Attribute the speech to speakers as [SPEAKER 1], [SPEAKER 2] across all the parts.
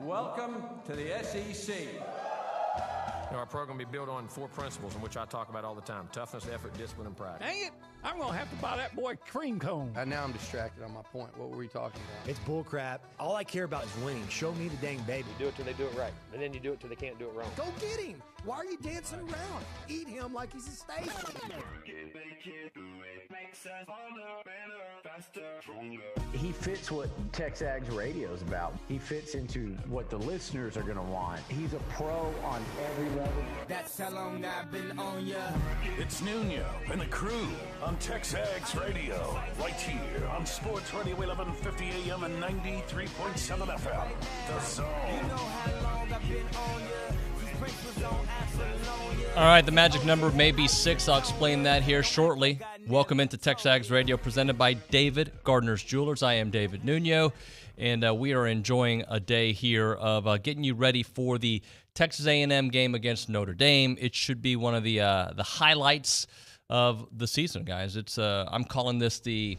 [SPEAKER 1] welcome to the SEC.
[SPEAKER 2] Our program will be built on 4 principles in which I talk about all the time: toughness, effort, discipline, and pride.
[SPEAKER 3] Dang it! I'm going to have to buy that boy cream cone.
[SPEAKER 4] Now I'm distracted on my point. What were you talking about?
[SPEAKER 5] It's bullcrap. All I care about is winning. Show me the dang baby.
[SPEAKER 6] You do it till they do it right, and then you do it till they can't do it wrong.
[SPEAKER 5] Go get him. Why are you dancing around? Eat him like he's a steak.
[SPEAKER 7] He fits what TexAgs radio is about. He fits into what the listeners are going to want. He's a pro on every level.
[SPEAKER 8] That's how long I've been on ya.
[SPEAKER 9] It's Nuno and the crew on TexAgs radio, right here on Sports Radio 1150 AM and 93.7 FM. The Zone.
[SPEAKER 8] You know how long I've been on ya.
[SPEAKER 10] All right, the magic number may be 6. I'll explain that here shortly. Welcome into TexAgs Radio, presented by David Gardner's Jewelers. I am David Nuno, and we are enjoying a day here of getting you ready for the Texas A&M game against Notre Dame. It should be one of the highlights of the season, guys. It's I'm calling this the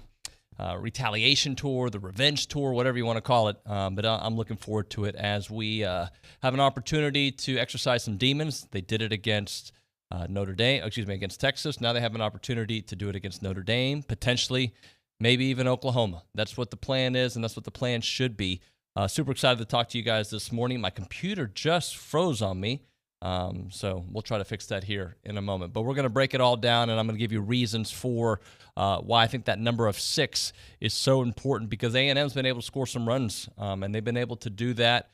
[SPEAKER 10] retaliation tour, the revenge tour, whatever you want to call it. But I'm looking forward to it as we have an opportunity to exercise some demons. They did it against against Texas. Now they have an opportunity to do it against Notre Dame, potentially, maybe even Oklahoma. That's what the plan is, and that's what the plan should be. Super excited to talk to you guys this morning. My computer just froze on me. So we'll try to fix that here in a moment. But we're going to break it all down, and I'm going to give you reasons for why I think that number of 6 is so important, because A&M's been able to score some runs, and they've been able to do that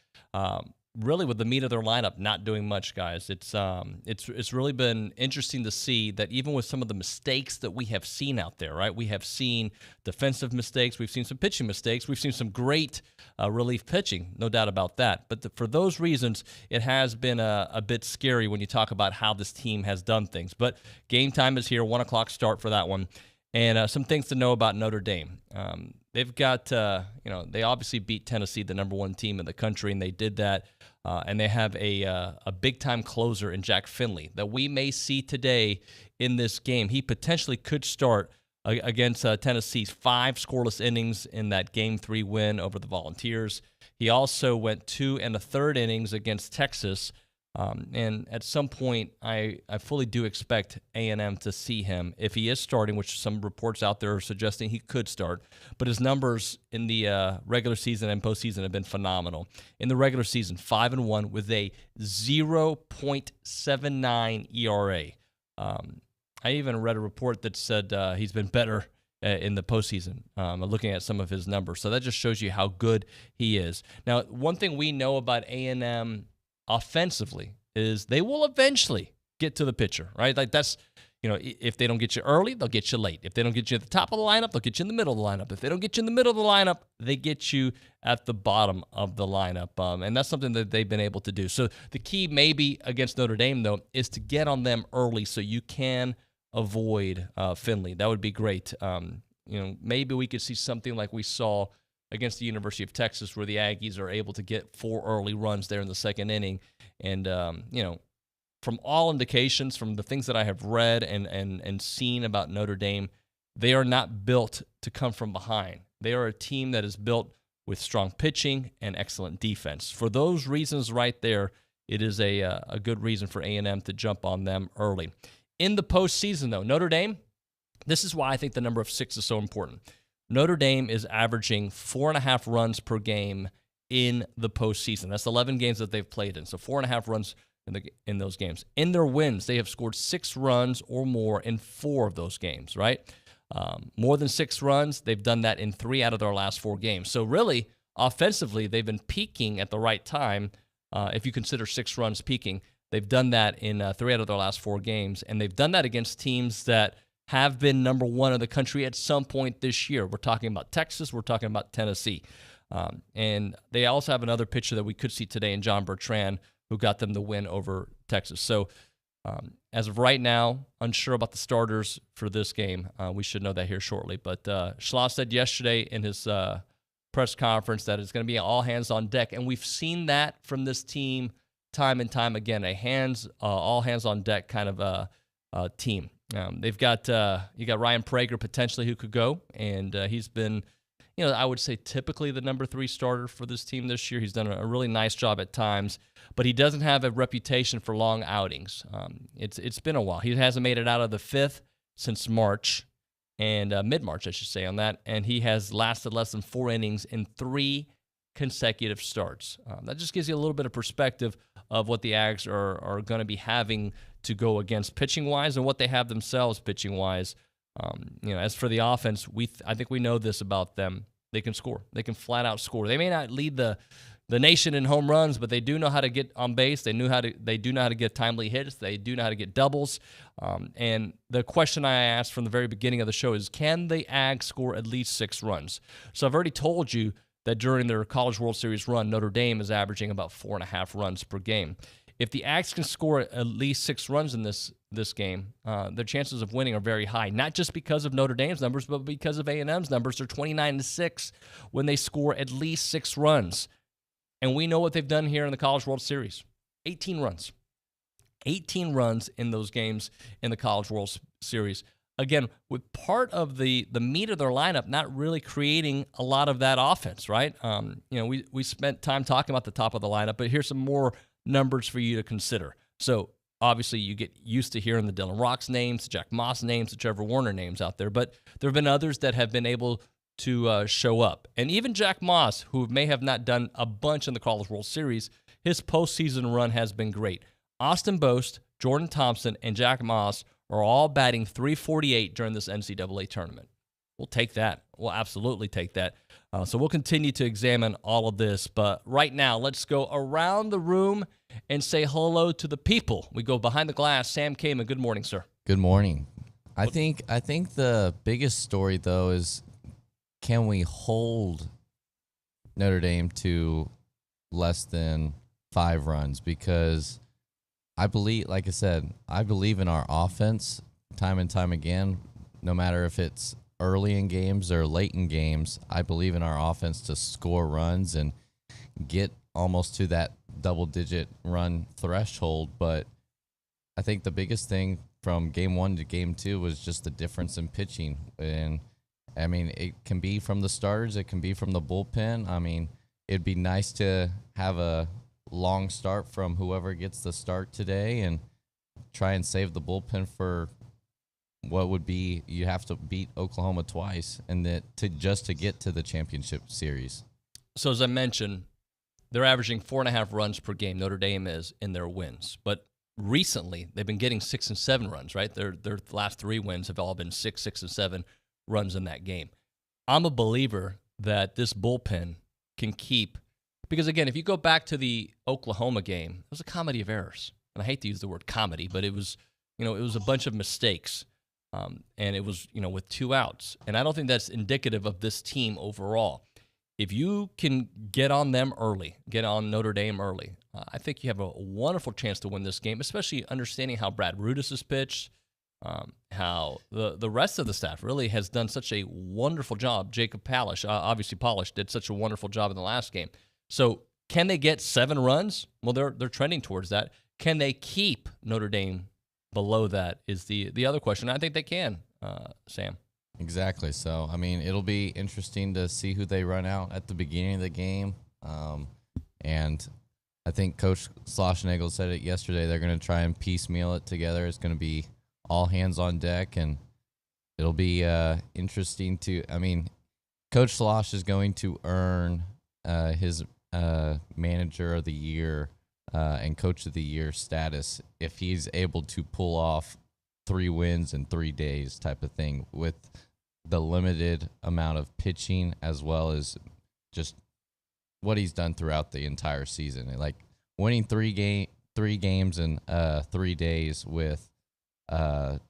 [SPEAKER 10] really with the meat of their lineup not doing much, guys. It's really been interesting to see that even with some of the mistakes that we have seen out there, right? We have seen defensive mistakes. We've seen some pitching mistakes. We've seen some great relief pitching, no doubt about that. But for those reasons, it has been a bit scary when you talk about how this team has done things. But game time is here, 1 o'clock start for that one. And some things to know about Notre Dame. They've got, they obviously beat Tennessee, the number 1 team in the country, and they did that. And they have a big-time closer in Jack Finley that we may see today in this game. He potentially could start against Tennessee's 5 scoreless innings in that Game 3 win over the Volunteers. He also went 2 1/3 innings against Texas. And at some point, I fully do expect A&M to see him if he is starting, which some reports out there are suggesting he could start. But his numbers in the regular season and postseason have been phenomenal. In the regular season, 5-1 with a 0.79 ERA. I even read a report that said he's been better in the postseason, looking at some of his numbers. So that just shows you how good he is. Now, one thing we know about A&M offensively is they will eventually get to the pitcher, right? Like that's, if they don't get you early, they'll get you late. If they don't get you at the top of the lineup, they'll get you in the middle of the lineup. If they don't get you in the middle of the lineup, they get you at the bottom of the lineup. And that's something that they've been able to do. So the key maybe against Notre Dame, though, is to get on them early so you can avoid Finley. That would be great. Maybe we could see something like we saw against the University of Texas, where the Aggies are able to get 4 early runs there in the second inning. And, from all indications, from the things that I have read and seen about Notre Dame, they are not built to come from behind. They are a team that is built with strong pitching and excellent defense. For those reasons right there, it is a good reason for A&M to jump on them early. In the postseason, though, Notre Dame, this is why I think the number of 6 is so important. Notre Dame is averaging 4.5 runs per game in the postseason. That's 11 games that they've played in, so 4.5 runs in those games. In their wins, they have scored 6 runs or more in 4 of those games, right? More than 6 runs, they've done that in 3 out of their last 4 games. So really, offensively, they've been peaking at the right time. If you consider 6 runs peaking, they've done that in 3 out of their last 4 games, and they've done that against teams that have been number 1 in the country at some point this year. We're talking about Texas. We're talking about Tennessee. And they also have another pitcher that we could see today in John Bertrand, who got them the win over Texas. So as of right now, unsure about the starters for this game. We should know that here shortly. But Schloss said yesterday in his press conference that it's going to be all hands on deck. And we've seen that from this team time and time again, all hands on deck kind of team. They've got you got Ryan Prager potentially who could go, and he's been I would say typically the number 3 starter for this team this year. He's done a really nice job at times, but he doesn't have a reputation for long outings. It's been a while. He hasn't made it out of the 5th since March, and mid-March, I should say, on that, and he has lasted less than 4 innings in 3 consecutive starts. That just gives you a little bit of perspective of what the Ags are going to be having to go against pitching-wise and what they have themselves pitching-wise. As for the offense, I think we know this about them. They can score. They can flat-out score. They may not lead the nation in home runs, but they do know how to get on base. They do know how to get timely hits. They do know how to get doubles. And the question I asked from the very beginning of the show is, can the Ags score at least 6 runs? So I've already told you that during their College World Series run, Notre Dame is averaging about 4.5 runs per game. If the Ags can score at least 6 runs in this game, their chances of winning are very high, not just because of Notre Dame's numbers, but because of A&M's numbers. They're 29-6 when they score at least 6 runs. And we know what they've done here in the College World Series. 18 runs. 18 runs in those games in the College World Series. Again, with part of the meat of their lineup not really creating a lot of that offense, right? We spent time talking about the top of the lineup, but here's some more numbers for you to consider. So obviously you get used to hearing the Dylan Rocks names, the Jack Moss names, the Trevor Warner names out there, but there have been others that have been able to show up. And even Jack Moss, who may have not done a bunch in the College World Series, his postseason run has been great. Austin Boast, Jordan Thompson, and Jack Moss are all batting .348 during this NCAA tournament. We'll take that. We'll absolutely take that. So we'll continue to examine all of this. But right now, let's go around the room and say hello to the people. We go behind the glass. Sam Kamen, good morning, sir.
[SPEAKER 11] Good morning. I think the biggest story, though, is can we hold Notre Dame to less than 5 runs? Because I believe, like I said, I believe in our offense time and time again, no matter if it's early in games or late in games. I believe in our offense to score runs and get almost to that double-digit run threshold. But I think the biggest thing from game 1 to game 2 was just the difference in pitching. And, I mean, it can be from the starters. It can be from the bullpen. I mean, it'd be nice to have a long start from whoever gets the start today and try and save the bullpen for what would be you have to beat Oklahoma twice and that to get to the championship series.
[SPEAKER 10] So as I mentioned, they're averaging 4.5 runs per game. Notre Dame is in their wins, but recently they've been getting 6 and 7 runs. Right, their last 3 wins have all been 6 and 7 runs in that game. I'm a believer that this bullpen can keep, because again, if you go back to the Oklahoma game, it was a comedy of errors, and I hate to use the word comedy, but it was a bunch of mistakes. And it was, with 2 outs. And I don't think that's indicative of this team overall. If you can get on them early, get on Notre Dame early, I think you have a wonderful chance to win this game, especially understanding how Brad Rudis has pitched, how the rest of the staff really has done such a wonderful job. Jacob Polish, obviously Polish, did such a wonderful job in the last game. So can they get 7 runs? Well, they're trending towards that. Can they keep Notre Dame below that is the other question. I think they can, Sam.
[SPEAKER 11] Exactly. So, I mean, it'll be interesting to see who they run out at the beginning of the game. And I think Coach Schlossnagle said it yesterday. They're going to try and piecemeal it together. It's going to be all hands on deck, and it'll be interesting to – I mean, Coach Schloss is going to earn his Manager of the Year and Coach of the Year status if he's able to pull off 3 wins in 3 days type of thing with the limited amount of pitching as well as just what he's done throughout the entire season. Like winning 3 games in 3 days with a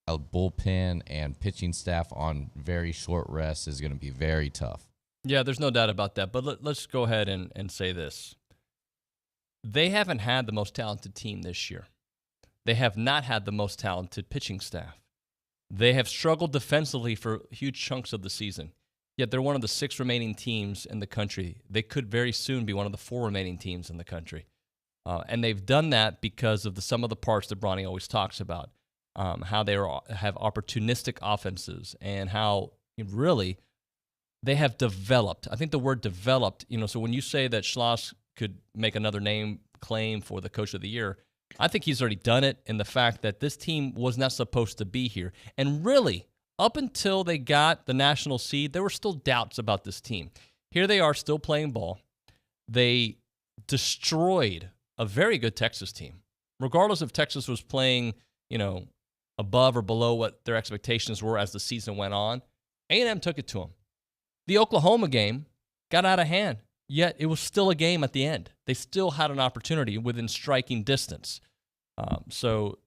[SPEAKER 11] bullpen and pitching staff on very short rests is going to be very tough.
[SPEAKER 10] Yeah, there's no doubt about that. But let's go ahead and say this. They haven't had the most talented team this year. They have not had the most talented pitching staff. They have struggled defensively for huge chunks of the season. Yet they're one of the 6 remaining teams in the country. They could very soon be one of the 4 remaining teams in the country. And they've done that because of the sum of the parts that Bronny always talks about, how they have opportunistic offenses and how really they have developed. I think the word developed, so when you say that Schloss could make another name claim for the coach of the year, I think he's already done it in the fact that this team was not supposed to be here. And really, up until they got the national seed, there were still doubts about this team. Here they are still playing ball. They destroyed a very good Texas team. Regardless if Texas was playing, above or below what their expectations were as the season went on, A&M took it to them. The Oklahoma game got out of hand, yet it was still a game at the end. They still had an opportunity within striking distance. So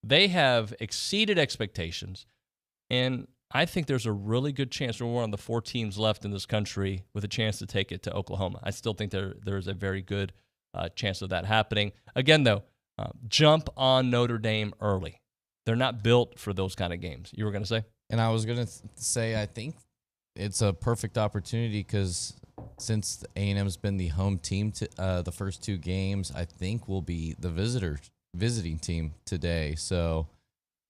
[SPEAKER 10] they have exceeded expectations, and I think there's a really good chance we're one of the 4 teams left in this country with a chance to take it to Oklahoma. I still think there's a very good chance of that happening. Again, though, jump on Notre Dame early. They're not built for those kind of games. You were going to say?
[SPEAKER 11] And I was going to say I think it's a perfect opportunity because since A&M's been the home team to the first 2 games, I think we'll be the visiting team today. So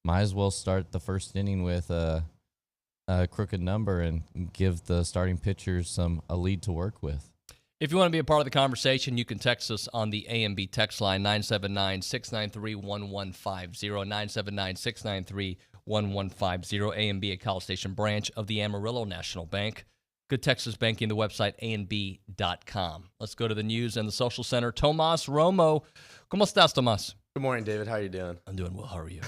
[SPEAKER 11] might as well start the first inning with a crooked number and give the starting pitchers a lead to work with.
[SPEAKER 10] If you want to be a part of the conversation, you can text us on the A&B text line, 979-693-1150, 979-693-1150, A&B, a College Station branch of the Amarillo National Bank. Good Texas banking, the website, anb.com. Let's go to the news and the social center. Tomas Romo. ¿Cómo estás, Tomas?
[SPEAKER 12] Good morning, David. How are you doing?
[SPEAKER 10] I'm doing well. How are you?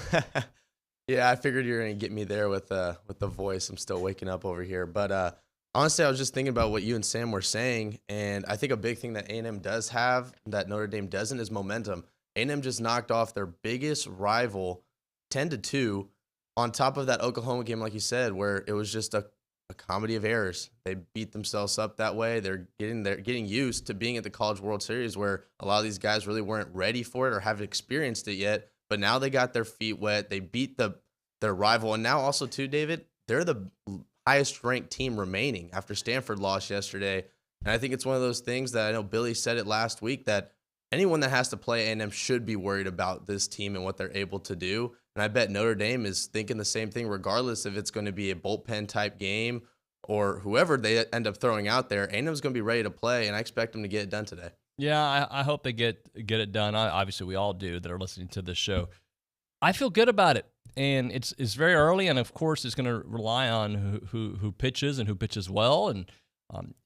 [SPEAKER 12] Yeah, I figured you were going to get me there with the voice. I'm still waking up over here. But honestly, I was just thinking about what you and Sam were saying, and I think a big thing that A&M does have that Notre Dame doesn't is momentum. A&M just knocked off their biggest rival 10-2 on top of that Oklahoma game, like you said, where it was just a comedy of errors. They beat themselves up that way. They're getting used to being at the College World Series where a lot of these guys really weren't ready for it or haven't experienced it yet. But now they got their feet wet. They beat their rival. And now also, too, David, they're the highest-ranked team remaining after Stanford lost yesterday. And I think it's one of those things that I know Billy said it last week that anyone that has to play A&M should be worried about this team and what they're able to do. And I bet Notre Dame is thinking the same thing regardless if it's going to be a bullpen-type game or whoever they end up throwing out there. A&M's going to be ready to play, and I expect them to get it done today.
[SPEAKER 10] Yeah, I hope they get it done. Obviously, we all do that are listening to this show. I feel good about it, and it's very early, and of course, it's going to rely on who pitches and who pitches well. And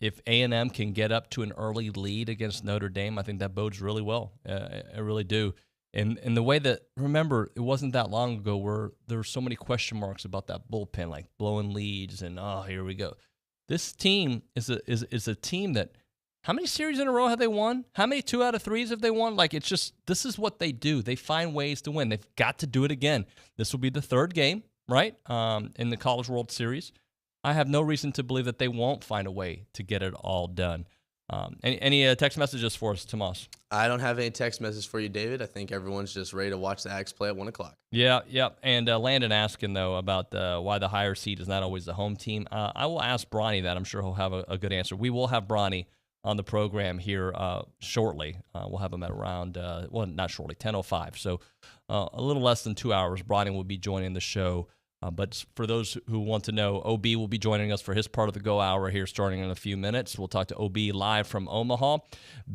[SPEAKER 10] if A&M can get up to an early lead against Notre Dame, I think that bodes really well. I really do. And the way that, remember, it wasn't that long ago where there were so many question marks about that bullpen, like blowing leads, and here we go. This team is a team that. How many series in a row have they won? How many 2 out of 3s have they won? Like, it's just, this is what they do. They find ways to win. They've got to do it again. This will be the 3rd game, right, in the College World Series. I have no reason to believe that they won't find a way to get it all done. Any text messages for us, Tomas?
[SPEAKER 12] I don't have any text messages for you, David. I think everyone's just ready to watch the Ags play at 1 o'clock.
[SPEAKER 10] Yeah. And Landon asking, though, about why the higher seed is not always the home team. I will ask Bronny that. I'm sure he'll have a good answer. We will have Bronny on the program here shortly. We'll have him at around, not shortly, 10:05. So a little less than 2 hours. Bronny will be joining the show. But for those who want to know, OB will be joining us for his part of the Go Hour here starting in a few minutes. We'll talk to OB live from Omaha.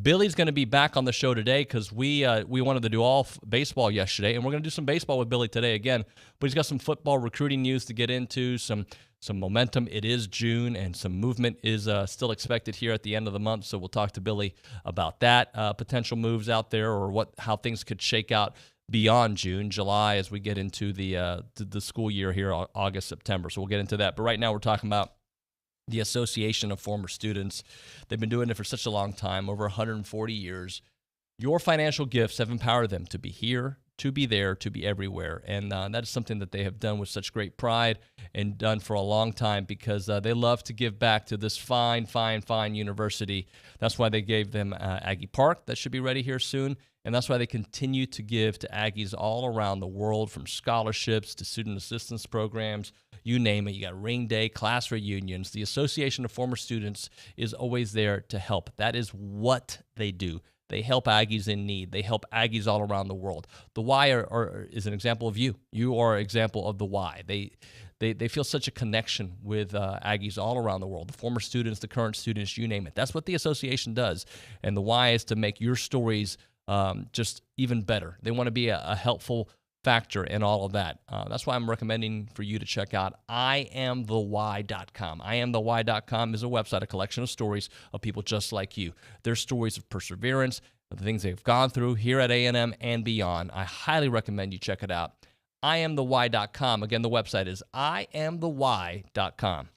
[SPEAKER 10] Billy's going to be back on the show today because we wanted to do all baseball yesterday, and we're going to do some baseball with Billy today again. But he's got some football recruiting news to get into, some momentum. It is June, and some movement is still expected here at the end of the month. So we'll talk to Billy about that, potential moves out there, or how things could shake out beyond June, July, as we get into the school year here, August, September. So we'll get into that. But right now we're talking about the Association of Former Students. They've been doing it for such a long time, over 140 years. Your financial gifts have empowered them to be here, to be there, to be everywhere. And that is something that they have done with such great pride and done for a long time because they love to give back to this fine university. That's why they gave them Aggie Park that should be ready here soon. And that's why they continue to give to Aggies all around the world, from scholarships to student assistance programs, you name it. You got ring day, class reunions. The Association of Former Students is always there to help. That is what they do. They help Aggies in need. They help Aggies all around the world. The Y is an example of you. You are an example of the Y. They they feel such a connection with Aggies all around the world, the former students, the current students, you name it. That's what the association does. And the why is to make your stories just even better. They want to be a helpful factor in all of that. That's why I'm recommending for you to check out IamTheWhy.com. IamTheWhy.com is a website, a collection of stories of people just like you. Their stories of perseverance, of the things they've gone through here at A&M and beyond. I highly recommend you check it out. IamTheWhy.com. Again, the website is IamTheWhy.com.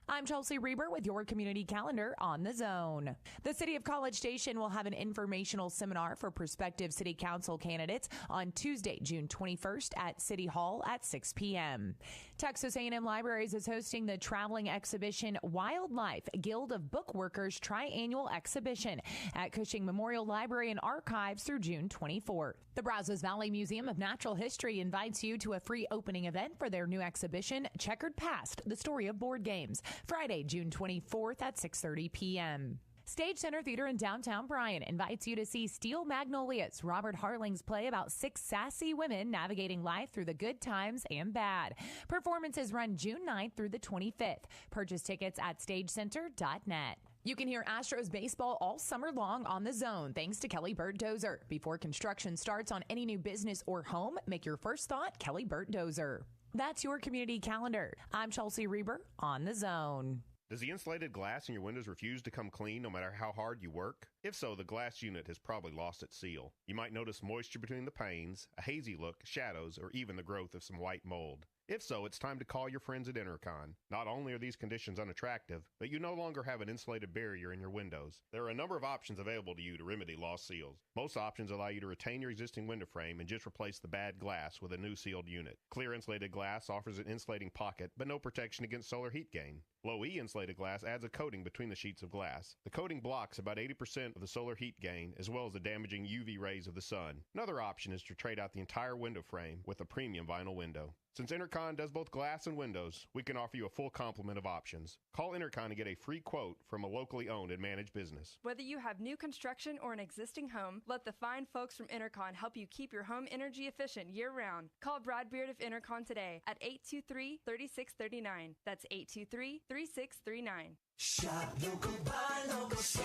[SPEAKER 13] I'm Chelsea Reber with your community calendar on The Zone. The City of College Station will have an informational seminar for prospective city council candidates on Tuesday, June 21st at City Hall at 6 p.m. Texas A&M Libraries is hosting the traveling exhibition Wildlife Guild of Bookworkers Triannual Exhibition at Cushing Memorial Library and Archives through June 24th. The Brazos Valley Museum of Natural History invites you to a free opening event for their new exhibition, Checkered Past, the Story of Board Games, Friday, June 24th at 6:30 p.m. Stage Center Theater in downtown Bryan invites you to see Steel Magnolias, Robert Harling's play about 6 sassy women navigating life through the good times and bad. Performances run June 9th through the 25th. Purchase tickets at stagecenter.net. You can hear Astros baseball all summer long on The Zone thanks to Kelly Burt Dozer. Before construction starts on any new business or home, make your first thought Kelly Burt Dozer. That's your community calendar. I'm Chelsea Reber on The Zone.
[SPEAKER 14] Does the insulated glass in your windows refuse to come clean no matter how hard you work? If so, the glass unit has probably lost its seal. You might notice moisture between the panes, a hazy look, shadows, or even the growth of some white mold. If so, it's time to call your friends at Intercon. Not only are these conditions unattractive, but you no longer have an insulated barrier in your windows. There are a number of options available to you to remedy lost seals. Most options allow you to retain your existing window frame and just replace the bad glass with a new sealed unit. Clear insulated glass offers an insulating pocket, but no protection against solar heat gain. Low E insulated glass adds a coating between the sheets of glass. The coating blocks about 80% of the solar heat gain, as well as the damaging UV rays of the sun. Another option is to trade out the entire window frame with a premium vinyl window. Since Intercon does both glass and windows, we can offer you a full complement of options. Call Intercon to get a free quote from a locally owned and managed business.
[SPEAKER 15] Whether you have new construction or an existing home, let the fine folks from Intercon help you keep your home energy efficient year-round. Call Brad Beard of Intercon today at 823-3639. That's 823-3639.
[SPEAKER 8] Shop local, buy local, save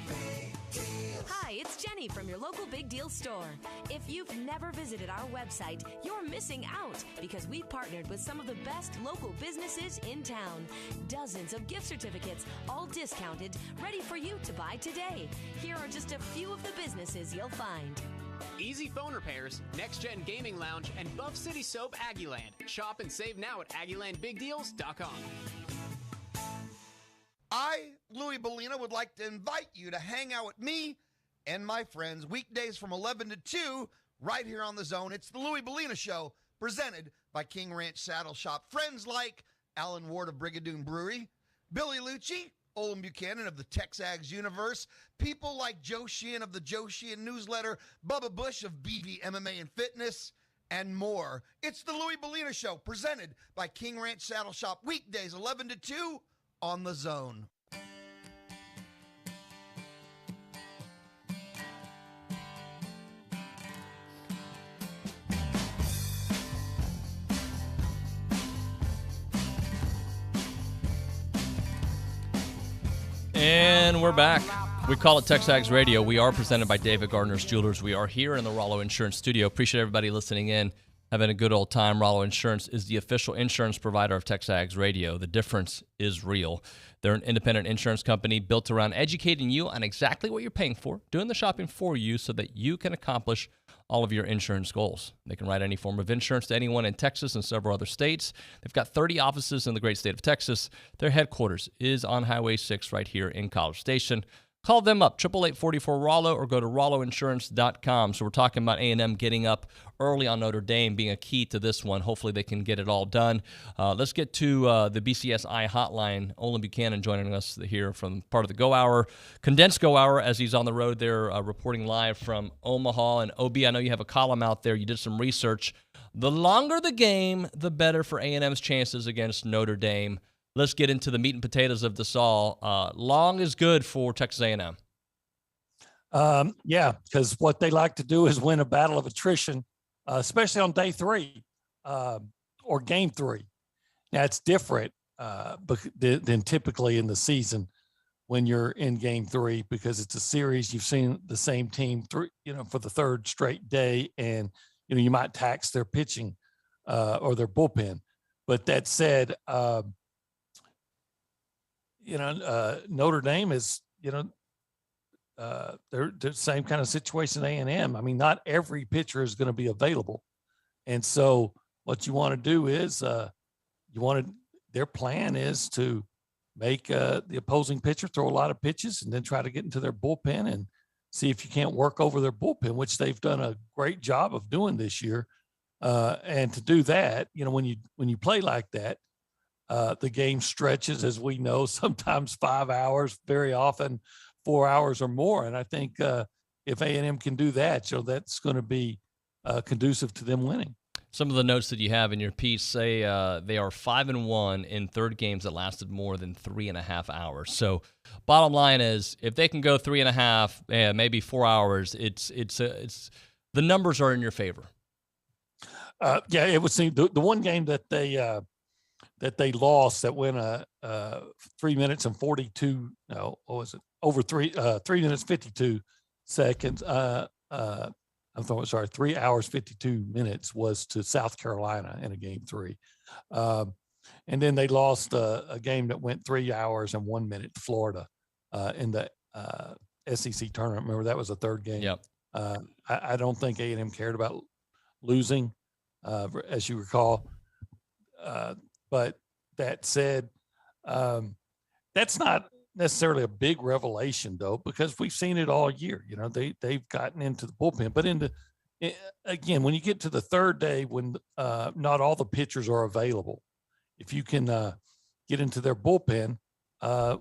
[SPEAKER 8] big deals.
[SPEAKER 16] Hi, it's Jenny from your local Big Deal store. If you've never visited our website, you're missing out because we've partnered with some of the best local businesses in town. Dozens of gift certificates, all discounted, ready for you to buy today. Here are just a few of the businesses you'll find.
[SPEAKER 17] Easy Phone Repairs, Next Gen Gaming Lounge, and Buff City Soap Aggieland. Shop and save now at AggielandBigDeals.com.
[SPEAKER 18] I, Louis Bellina, would like to invite you to hang out with me and my friends weekdays from 11 to 2 right here on The Zone. It's the Louis Bellina Show, presented by King Ranch Saddle Shop. Friends like Alan Ward of Brigadoon Brewery, Billy Liucci, Olin Buchanan of the TexAgs universe, people like Joe Sheehan of the Joe Sheehan newsletter, Bubba Bush of BV MMA and Fitness, and more. It's the Louis Bellina Show, presented by King Ranch Saddle Shop, weekdays 11 to 2 on The Zone.
[SPEAKER 10] And we're back. We call it TexAgs Radio. We are presented by David Gardner's Jewelers. We are here in the Rollo Insurance Studio. Appreciate everybody listening in, having a good old time. Rollo Insurance is the official insurance provider of TexAgs Radio. The difference is real. They're an independent insurance company built around educating you on exactly what you're paying for, doing the shopping for you so that you can accomplish all of your insurance goals. They can write any form of insurance to anyone in Texas and several other states. They've got 30 offices in the great state of Texas. Their headquarters is on Highway 6 right here in College Station. Call them up, 888-44-ROLLO, or go to rolloinsurance.com. So we're talking about A&M getting up early on Notre Dame being a key to this one. Hopefully they can get it all done. Let's get to the BCSI hotline. Olin Buchanan joining us here from part of the Go Hour, condensed Go Hour, as he's on the road there reporting live from Omaha. And OB, I know you have a column out there. You did some research. The longer the game, the better for A&M's chances against Notre Dame. Let's get into the meat and potatoes of this all. Long is good for Texas A&M.
[SPEAKER 3] Yeah, because what they like to do is win a battle of attrition, especially on day 3 or game 3. Now it's different than typically in the season when you're in game 3, because it's a series. You've seen the same team for the third straight day, and you might tax their pitching or their bullpen. But that said, Notre Dame is they're the same kind of situation A&M. I mean, not every pitcher is going to be available, and so what you want to do is their plan is to make the opposing pitcher throw a lot of pitches and then try to get into their bullpen and see if you can't work over their bullpen, which they've done a great job of doing this year. And to do that, when you play like that, the game stretches, as we know, sometimes 5 hours, very often 4 hours or more. And I think if A&M can do that, that's going to be conducive to them winning.
[SPEAKER 10] Some of the notes that you have in your piece say they are 5-1 in third games that lasted more than 3.5 hours. So, bottom line is, if they can go 3.5, maybe 4 hours, it's the numbers are in your favor.
[SPEAKER 3] It would seem the one game that they lost that went 3 minutes and 42. No, what was it? Over 3 minutes 52 seconds. I'm sorry, 3 hours, 52 minutes was to South Carolina in a game 3. And then they lost a game that went 3 hours and 1 minute to Florida in the SEC tournament. Remember, that was a third game.
[SPEAKER 10] Yep.
[SPEAKER 3] I don't think A&M cared about losing, as you recall. But that said, that's not necessarily a big revelation, though, because we've seen it all year. They've gotten into the bullpen, but again, when you get to the third day, when not all the pitchers are available, if you can get into their bullpen,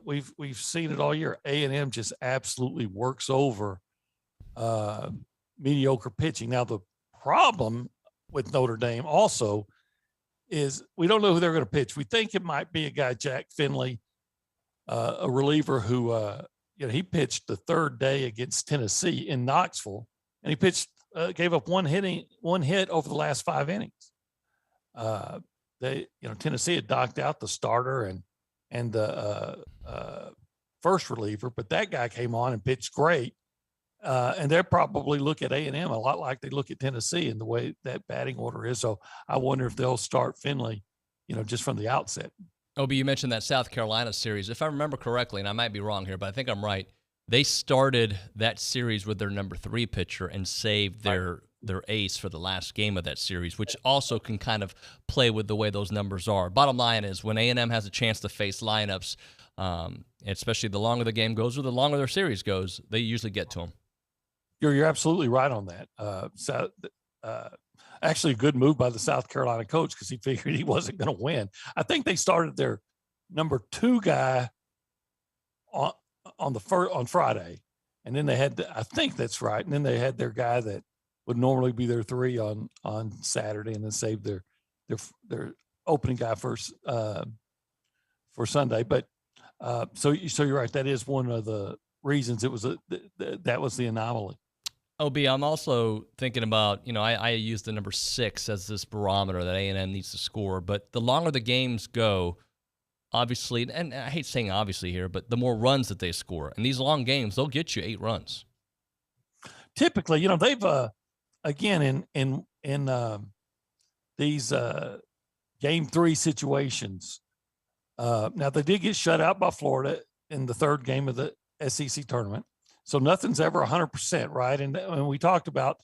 [SPEAKER 3] we've seen it all year. A&M just absolutely works over mediocre pitching. Now, the problem with Notre Dame also is we don't know who they're going to pitch. We think it might be a guy, Jack Finley, a reliever who, he pitched the third day against Tennessee in Knoxville, and he gave up one hit over the last 5 innings. Tennessee had knocked out the starter and the first reliever, but that guy came on and pitched great. And they'll probably look at A&M a lot like they look at Tennessee in the way that batting order is. So I wonder if they'll start Finley, just from the outset.
[SPEAKER 10] Oh, but you mentioned that South Carolina series. If I remember correctly, and I might be wrong here, but I think I'm right, they started that series with their number 3 pitcher and saved their ace for the last game of that series, which also can kind of play with the way those numbers are. Bottom line is, when A&M has a chance to face lineups, especially the longer the game goes or the longer their series goes, they usually get to them.
[SPEAKER 3] You're absolutely right on that. Actually, a good move by the South Carolina coach, because he figured he wasn't going to win. I think they started their number 2 guy on Friday, and then they had I think that's right. And then they had their guy that would normally be their 3 on Saturday, and then saved their opening guy for Sunday. But so you're right. That is one of the reasons it was that was the anomaly.
[SPEAKER 10] OB, I'm also thinking about, I use the number 6 as this barometer that A&M needs to score, but the longer the games go, obviously, and I hate saying obviously here, but the more runs that they score. And these long games, they'll get you 8 runs.
[SPEAKER 3] Typically, they've, again, in these game 3 situations, now they did get shut out by Florida in the third game of the SEC tournament. So nothing's ever 100%, right? And we talked about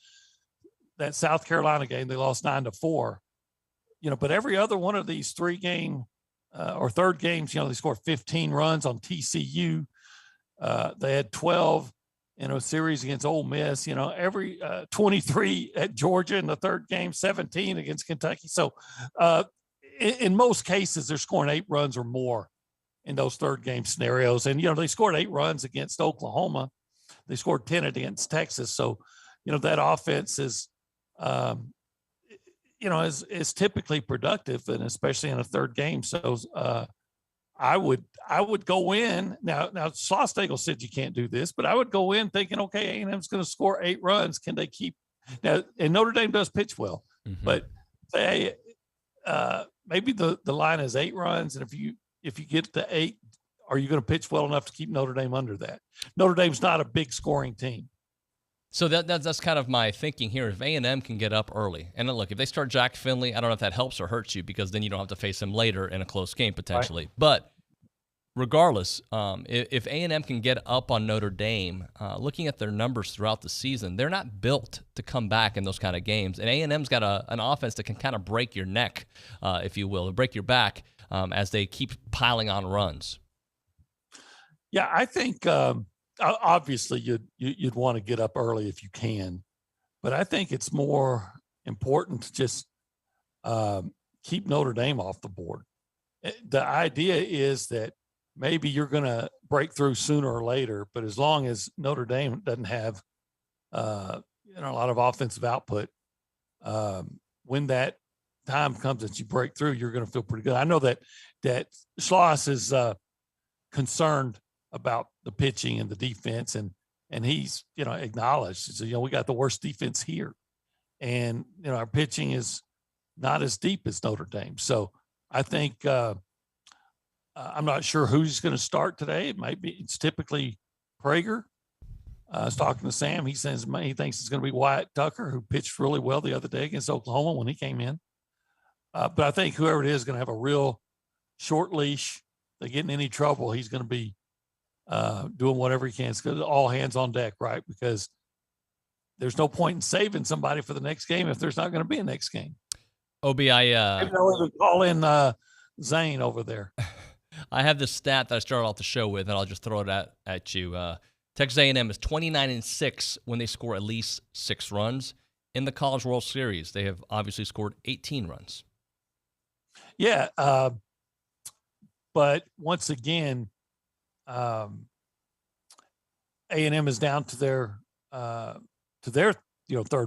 [SPEAKER 3] that South Carolina game, they lost 9-4. But every other one of these 3-game or third games, they scored 15 runs on TCU. They had 12 in a series against Ole Miss. Every 23 at Georgia in the third game, 17 against Kentucky. So in most cases, they're scoring 8 runs or more in those third game scenarios. And they scored 8 runs against Oklahoma. They scored 10 against Texas. So, that offense is, is typically productive, and especially in a third game. So I would go in now. Schlostegel said you can't do this, but I would go in thinking, okay, A&M's going to score 8 runs. Can they keep now? And Notre Dame does pitch well, but they, maybe the line is 8 runs. And if you get to 8, are you going to pitch well enough to keep Notre Dame under that? Notre Dame's not a big scoring team.
[SPEAKER 10] So that's kind of my thinking here. If A&M can get up early, and then look, if they start Jack Finley, I don't know if that helps or hurts you because then you don't have to face him later in a close game potentially. Right. But regardless, if A&M can get up on Notre Dame, looking at their numbers throughout the season, they're not built to come back in those kind of games. And A&M's got an offense that can kind of break your neck, if you will, or break your back as they keep piling on runs.
[SPEAKER 3] Yeah, I think obviously you'd want to get up early if you can, but I think it's more important to just keep Notre Dame off the board. The idea is that maybe you're going to break through sooner or later, but as long as Notre Dame doesn't have a lot of offensive output, when that time comes that you break through, you're going to feel pretty good. I know that Schloss is concerned about the pitching and the defense, and he's acknowledged. So we got the worst defense here, and our pitching is not as deep as Notre Dame. So I think I'm not sure who's going to start today. It's typically Prager. I was talking to Sam. He says he thinks it's going to be Wyatt Tucker, who pitched really well the other day against Oklahoma when he came in. But I think whoever it is going to have a real short leash. If they get in any trouble, he's going to be doing whatever he can. It's all hands on deck, right? Because there's no point in saving somebody for the next game if there's not going to be a next game.
[SPEAKER 10] Maybe
[SPEAKER 3] call in Zane over there.
[SPEAKER 10] I have this stat that I started off the show with, and I'll just throw it at you. Texas A&M is 29-6 when they score at least 6 runs. In the College World Series, they have obviously scored 18 runs.
[SPEAKER 3] Yeah, but once again, A&M is down to their third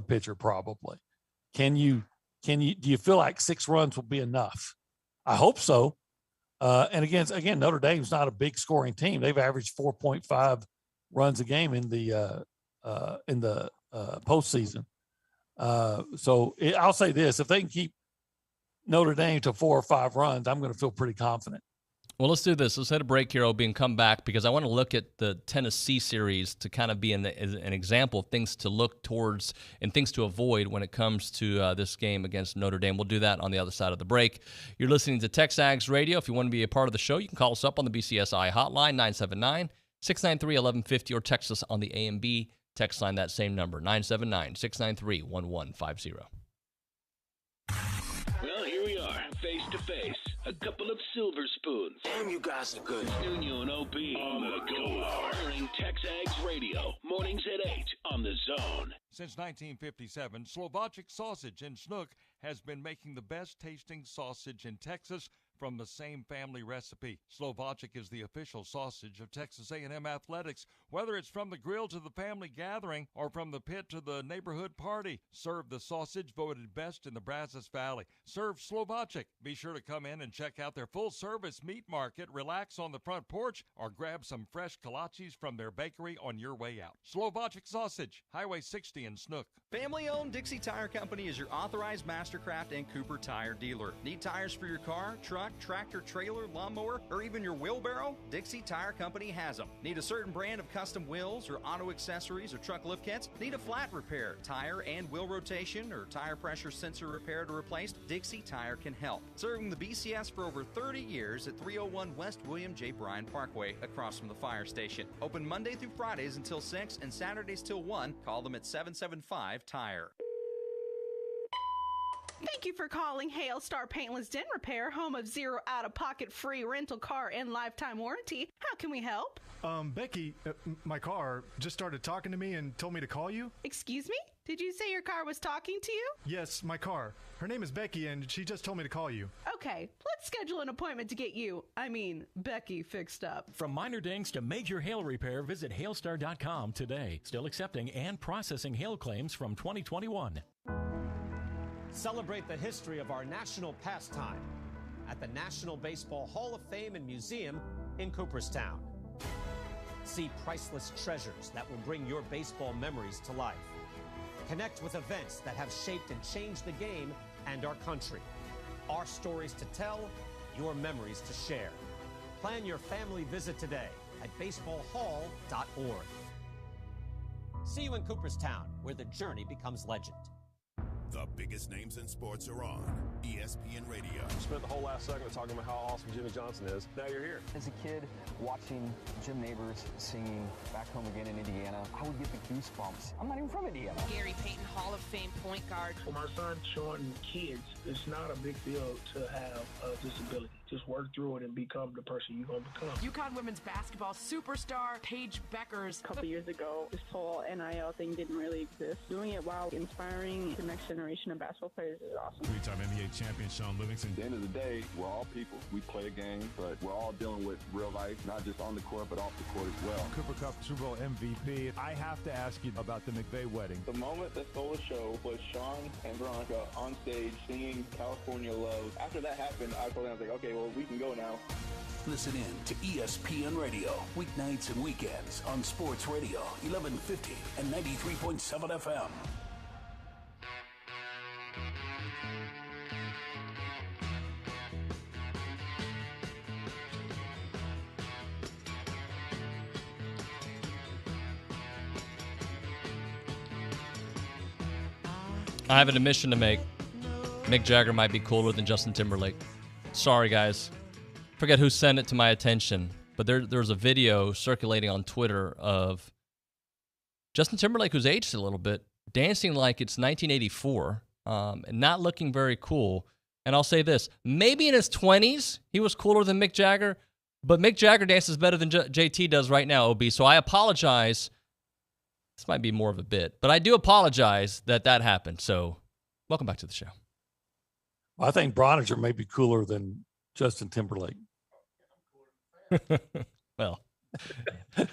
[SPEAKER 3] pitcher probably. Do you feel like 6 runs will be enough? I hope so. And again, Notre Dame's not a big scoring team. They've averaged 4.5 runs a game in the postseason. So I'll say this: if they can keep Notre Dame to 4 or 5 runs, I'm going to feel pretty confident.
[SPEAKER 10] Well, let's do this. Let's hit a break here, Obi, and come back because I want to look at the Tennessee series to kind of be an example of things to look towards and things to avoid when it comes to this game against Notre Dame. We'll do that on the other side of the break. You're listening to TexAgs Radio. If you want to be a part of the show, you can call us up on the BCSI hotline, 979-693-1150, or text us on the AMB text line, that same number, 979-693-1150.
[SPEAKER 9] Well, here we are, face to face. A couple of silver spoons.
[SPEAKER 8] Damn, you guys are good.
[SPEAKER 9] Nuno and OB on the Go Hour. During TexAgs Radio, mornings at 8 on the Zone.
[SPEAKER 1] Since 1957, Slovačić Sausage in Snook has been making the best tasting sausage in Texas from the same family recipe. Slovačić is the official sausage of Texas A&M Athletics. Whether it's from the grill to the family gathering or from the pit to the neighborhood party, serve the sausage voted best in the Brazos Valley. Serve Slovačić. Be sure to come in and check out their full-service meat market, relax on the front porch, or grab some fresh kolaches from their bakery on your way out. Slovačić Sausage, Highway 60 in Snook.
[SPEAKER 19] Family-owned Dixie Tire Company is your authorized Mastercraft and Cooper tire dealer. Need tires for your car, truck, tractor, trailer, lawnmower, or even your wheelbarrow? Dixie Tire Company has them. Need a certain brand of custom wheels or auto accessories or truck lift kits? Need a flat repair, tire and wheel rotation, or tire pressure sensor repair to replace? Dixie Tire can help. Serving the BCS for over 30 years at 301 West William J. Bryan Parkway, across from the fire station. Open Monday through Fridays until 6 and Saturdays till 1. Call them at 775-TIRE.
[SPEAKER 20] Thank you for calling Hailstar Paintless Den Repair, home of 0 out-of-pocket free rental car and lifetime warranty. How can we help?
[SPEAKER 21] Becky, my car just started talking to me and told me to call you.
[SPEAKER 20] Excuse me? Did you say your car was talking to you?
[SPEAKER 21] Yes, my car. Her name is Becky, and she just told me to call you.
[SPEAKER 20] Okay, let's schedule an appointment to get Becky fixed up.
[SPEAKER 22] From minor dings to major hail repair, visit hailstar.com today. Still accepting and processing hail claims from 2021.
[SPEAKER 23] Celebrate the history of our national pastime at the National Baseball Hall of Fame and Museum in Cooperstown. See priceless treasures that will bring your baseball memories to life. Connect with events that have shaped and changed the game and our country. Our stories to tell, your memories to share. Plan your family visit today at baseballhall.org. See you in Cooperstown, where the journey becomes legend.
[SPEAKER 9] The biggest names in sports are on ESPN Radio.
[SPEAKER 2] Spent the whole last segment talking about how awesome Jimmy Johnson is. Now you're here.
[SPEAKER 4] As a kid, watching Jim Neighbors singing Back Home Again in Indiana, I would get the goosebumps. I'm not even from Indiana.
[SPEAKER 6] Gary Payton, Hall of Fame point guard.
[SPEAKER 24] For my son showing kids, it's not a big deal to have a disability. Just work through it and become the person you're going to become.
[SPEAKER 6] UConn women's basketball superstar Paige Beckers.
[SPEAKER 25] A couple years ago, this whole NIL thing didn't really exist. Doing it while inspiring the next generation of basketball players is awesome.
[SPEAKER 26] Three-time NBA champion Sean Livingston.
[SPEAKER 27] At the end of the day, we're all people. We play a game, but we're all dealing with real life, not just on the court, but off the court as well.
[SPEAKER 26] Cooper Cup Super Bowl MVP. I have to ask you about the McVay wedding.
[SPEAKER 27] The moment that stole the show was Sean and Veronica on stage singing California Love. After that happened, I was like, okay, well, we can go now.
[SPEAKER 9] Listen in to ESPN Radio, weeknights and weekends on Sports Radio, 1150 and 93.7 FM.
[SPEAKER 10] I have an admission to make. Mick Jagger might be cooler than Justin Timberlake. Sorry, guys. Forget who sent it to my attention, but there's a video circulating on Twitter of Justin Timberlake, who's aged a little bit, dancing like it's 1984, and not looking very cool. And I'll say this, maybe in his 20s, he was cooler than Mick Jagger, but Mick Jagger dances better than JT does right now, OB. So I apologize. This might be more of a bit, but I do apologize that happened. So welcome back to the show.
[SPEAKER 3] Well, I think Broniger may be cooler than Justin Timberlake.
[SPEAKER 10] Well,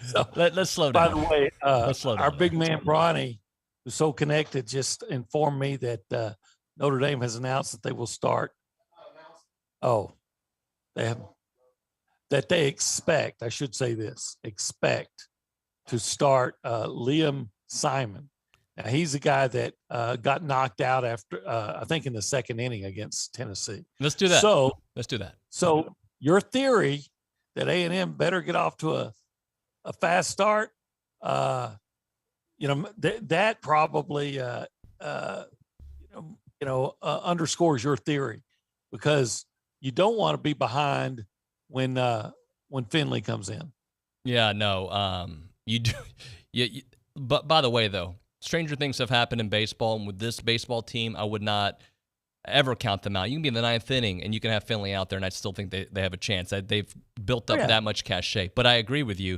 [SPEAKER 10] so, let's slow down.
[SPEAKER 3] By the way,
[SPEAKER 10] let's slow down.
[SPEAKER 3] Our big man Bronny, who's so connected, just informed me that Notre Dame has announced that they will start. They expect, I should say this, expect to start Liam Simon. Now, he's the guy that got knocked out after, I think, in the second inning against Tennessee.
[SPEAKER 10] Let's do that. Let's do that.
[SPEAKER 3] So your theory that A&M better get off to a fast start, that probably underscores your theory, because you don't want to be behind when Finley comes in.
[SPEAKER 10] Yeah, no, you do. But by the way, though, stranger things have happened in baseball, and with this baseball team, I would not ever count them out. You can be in the ninth inning, and you can have Finley out there, and I still think they have a chance. They've built up that much cachet. But I agree with you.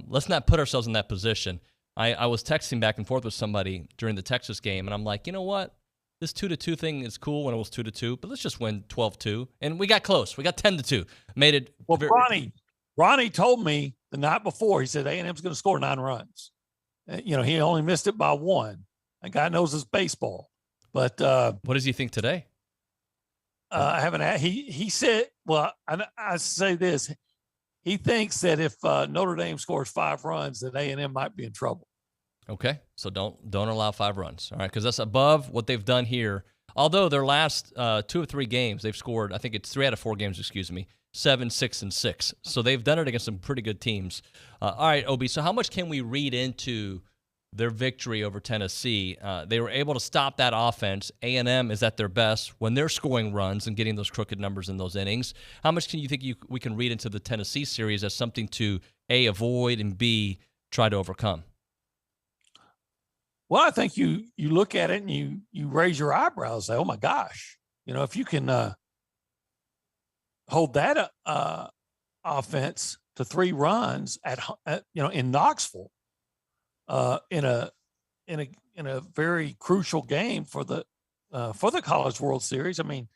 [SPEAKER 10] Let's not put ourselves in that position. I was texting back and forth with somebody during the Texas game, and I'm like, you know what? This 2-2 thing is cool when it was 2-2, but let's just win 12-2. And we got close. We got 10-2. Made it.
[SPEAKER 3] Well, Ronnie told me the night before, he said A&M's going to score 9 runs. He only missed it by 1. That guy knows his baseball. But
[SPEAKER 10] what does he think today?
[SPEAKER 3] I haven't. He said, well, I say this. He thinks that if Notre Dame scores 5 runs, that A&M might be in trouble.
[SPEAKER 10] Okay, so don't allow 5 runs. All right, because that's above what they've done here. Although their last 2 or 3 games, they've scored, I think it's 3 out of 4 games, 7, 6, and 6. So they've done it against some pretty good teams. All right, Obi, so how much can we read into their victory over Tennessee? They were able to stop that offense. A&M is at their best when they're scoring runs and getting those crooked numbers in those innings. How much can you think we can read into the Tennessee series as something to, A, avoid, and B, try to overcome?
[SPEAKER 3] Well, I think you look at it and you raise your eyebrows, say, oh my gosh, if you can hold that offense to 3 runs at in Knoxville, in a very crucial game for the College World Series. I mean,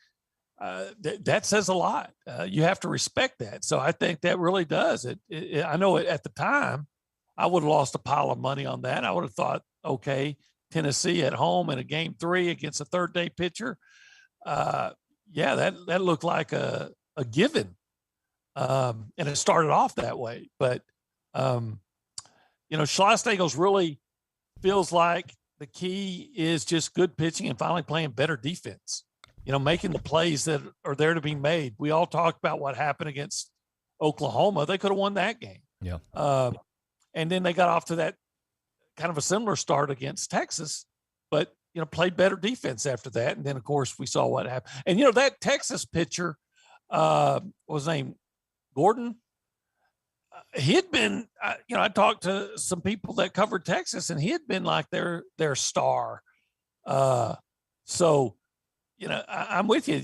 [SPEAKER 3] that says a lot. You have to respect that. So I think that really does it. I know at the time I would have lost a pile of money on that. I would have thought, okay, Tennessee at home in a game 3 against a third-day pitcher. That looked like a given. And it started off that way. But, Schlossnagels really feels like the key is just good pitching and finally playing better defense. making the plays that are there to be made. We all talked about what happened against Oklahoma. They could have won that game.
[SPEAKER 10] Yeah.
[SPEAKER 3] And then they got off to that kind of a similar start against Texas, but, played better defense after that. And then, of course, we saw what happened. And, that Texas pitcher, what was his name? Gordon. He had been, I talked to some people that covered Texas, and he had been like their star. So, I'm with you.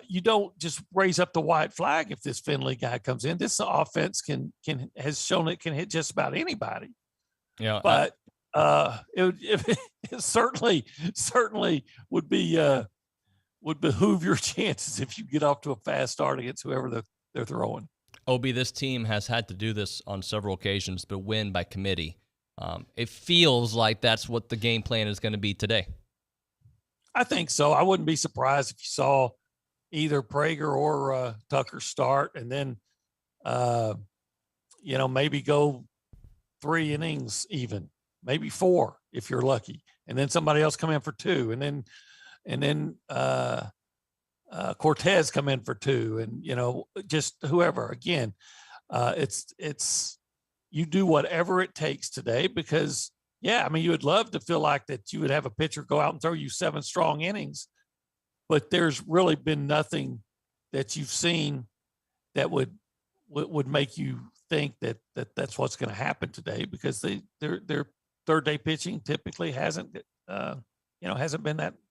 [SPEAKER 3] You don't just raise up the white flag if this Finley guy comes in. This offense has shown it can hit just about anybody.
[SPEAKER 10] Yeah,
[SPEAKER 3] but it certainly would behoove your chances if you get off to a fast start against whoever they're throwing.
[SPEAKER 10] Obi, this team has had to do this on several occasions, but win by committee. It feels like that's what the game plan is going to be today.
[SPEAKER 3] I think so. I wouldn't be surprised if you saw either Prager or Tucker start, and then, maybe go 3 innings even, maybe 4 if you're lucky, and then somebody else come in for 2, and then Cortez come in for 2, and just whoever. Again, it's you do whatever it takes today, because you would love to feel like that you would have a pitcher go out and throw you 7 strong innings, but there's really been nothing that you've seen that would make you think that that's what's going to happen today, because their third day pitching typically hasn't been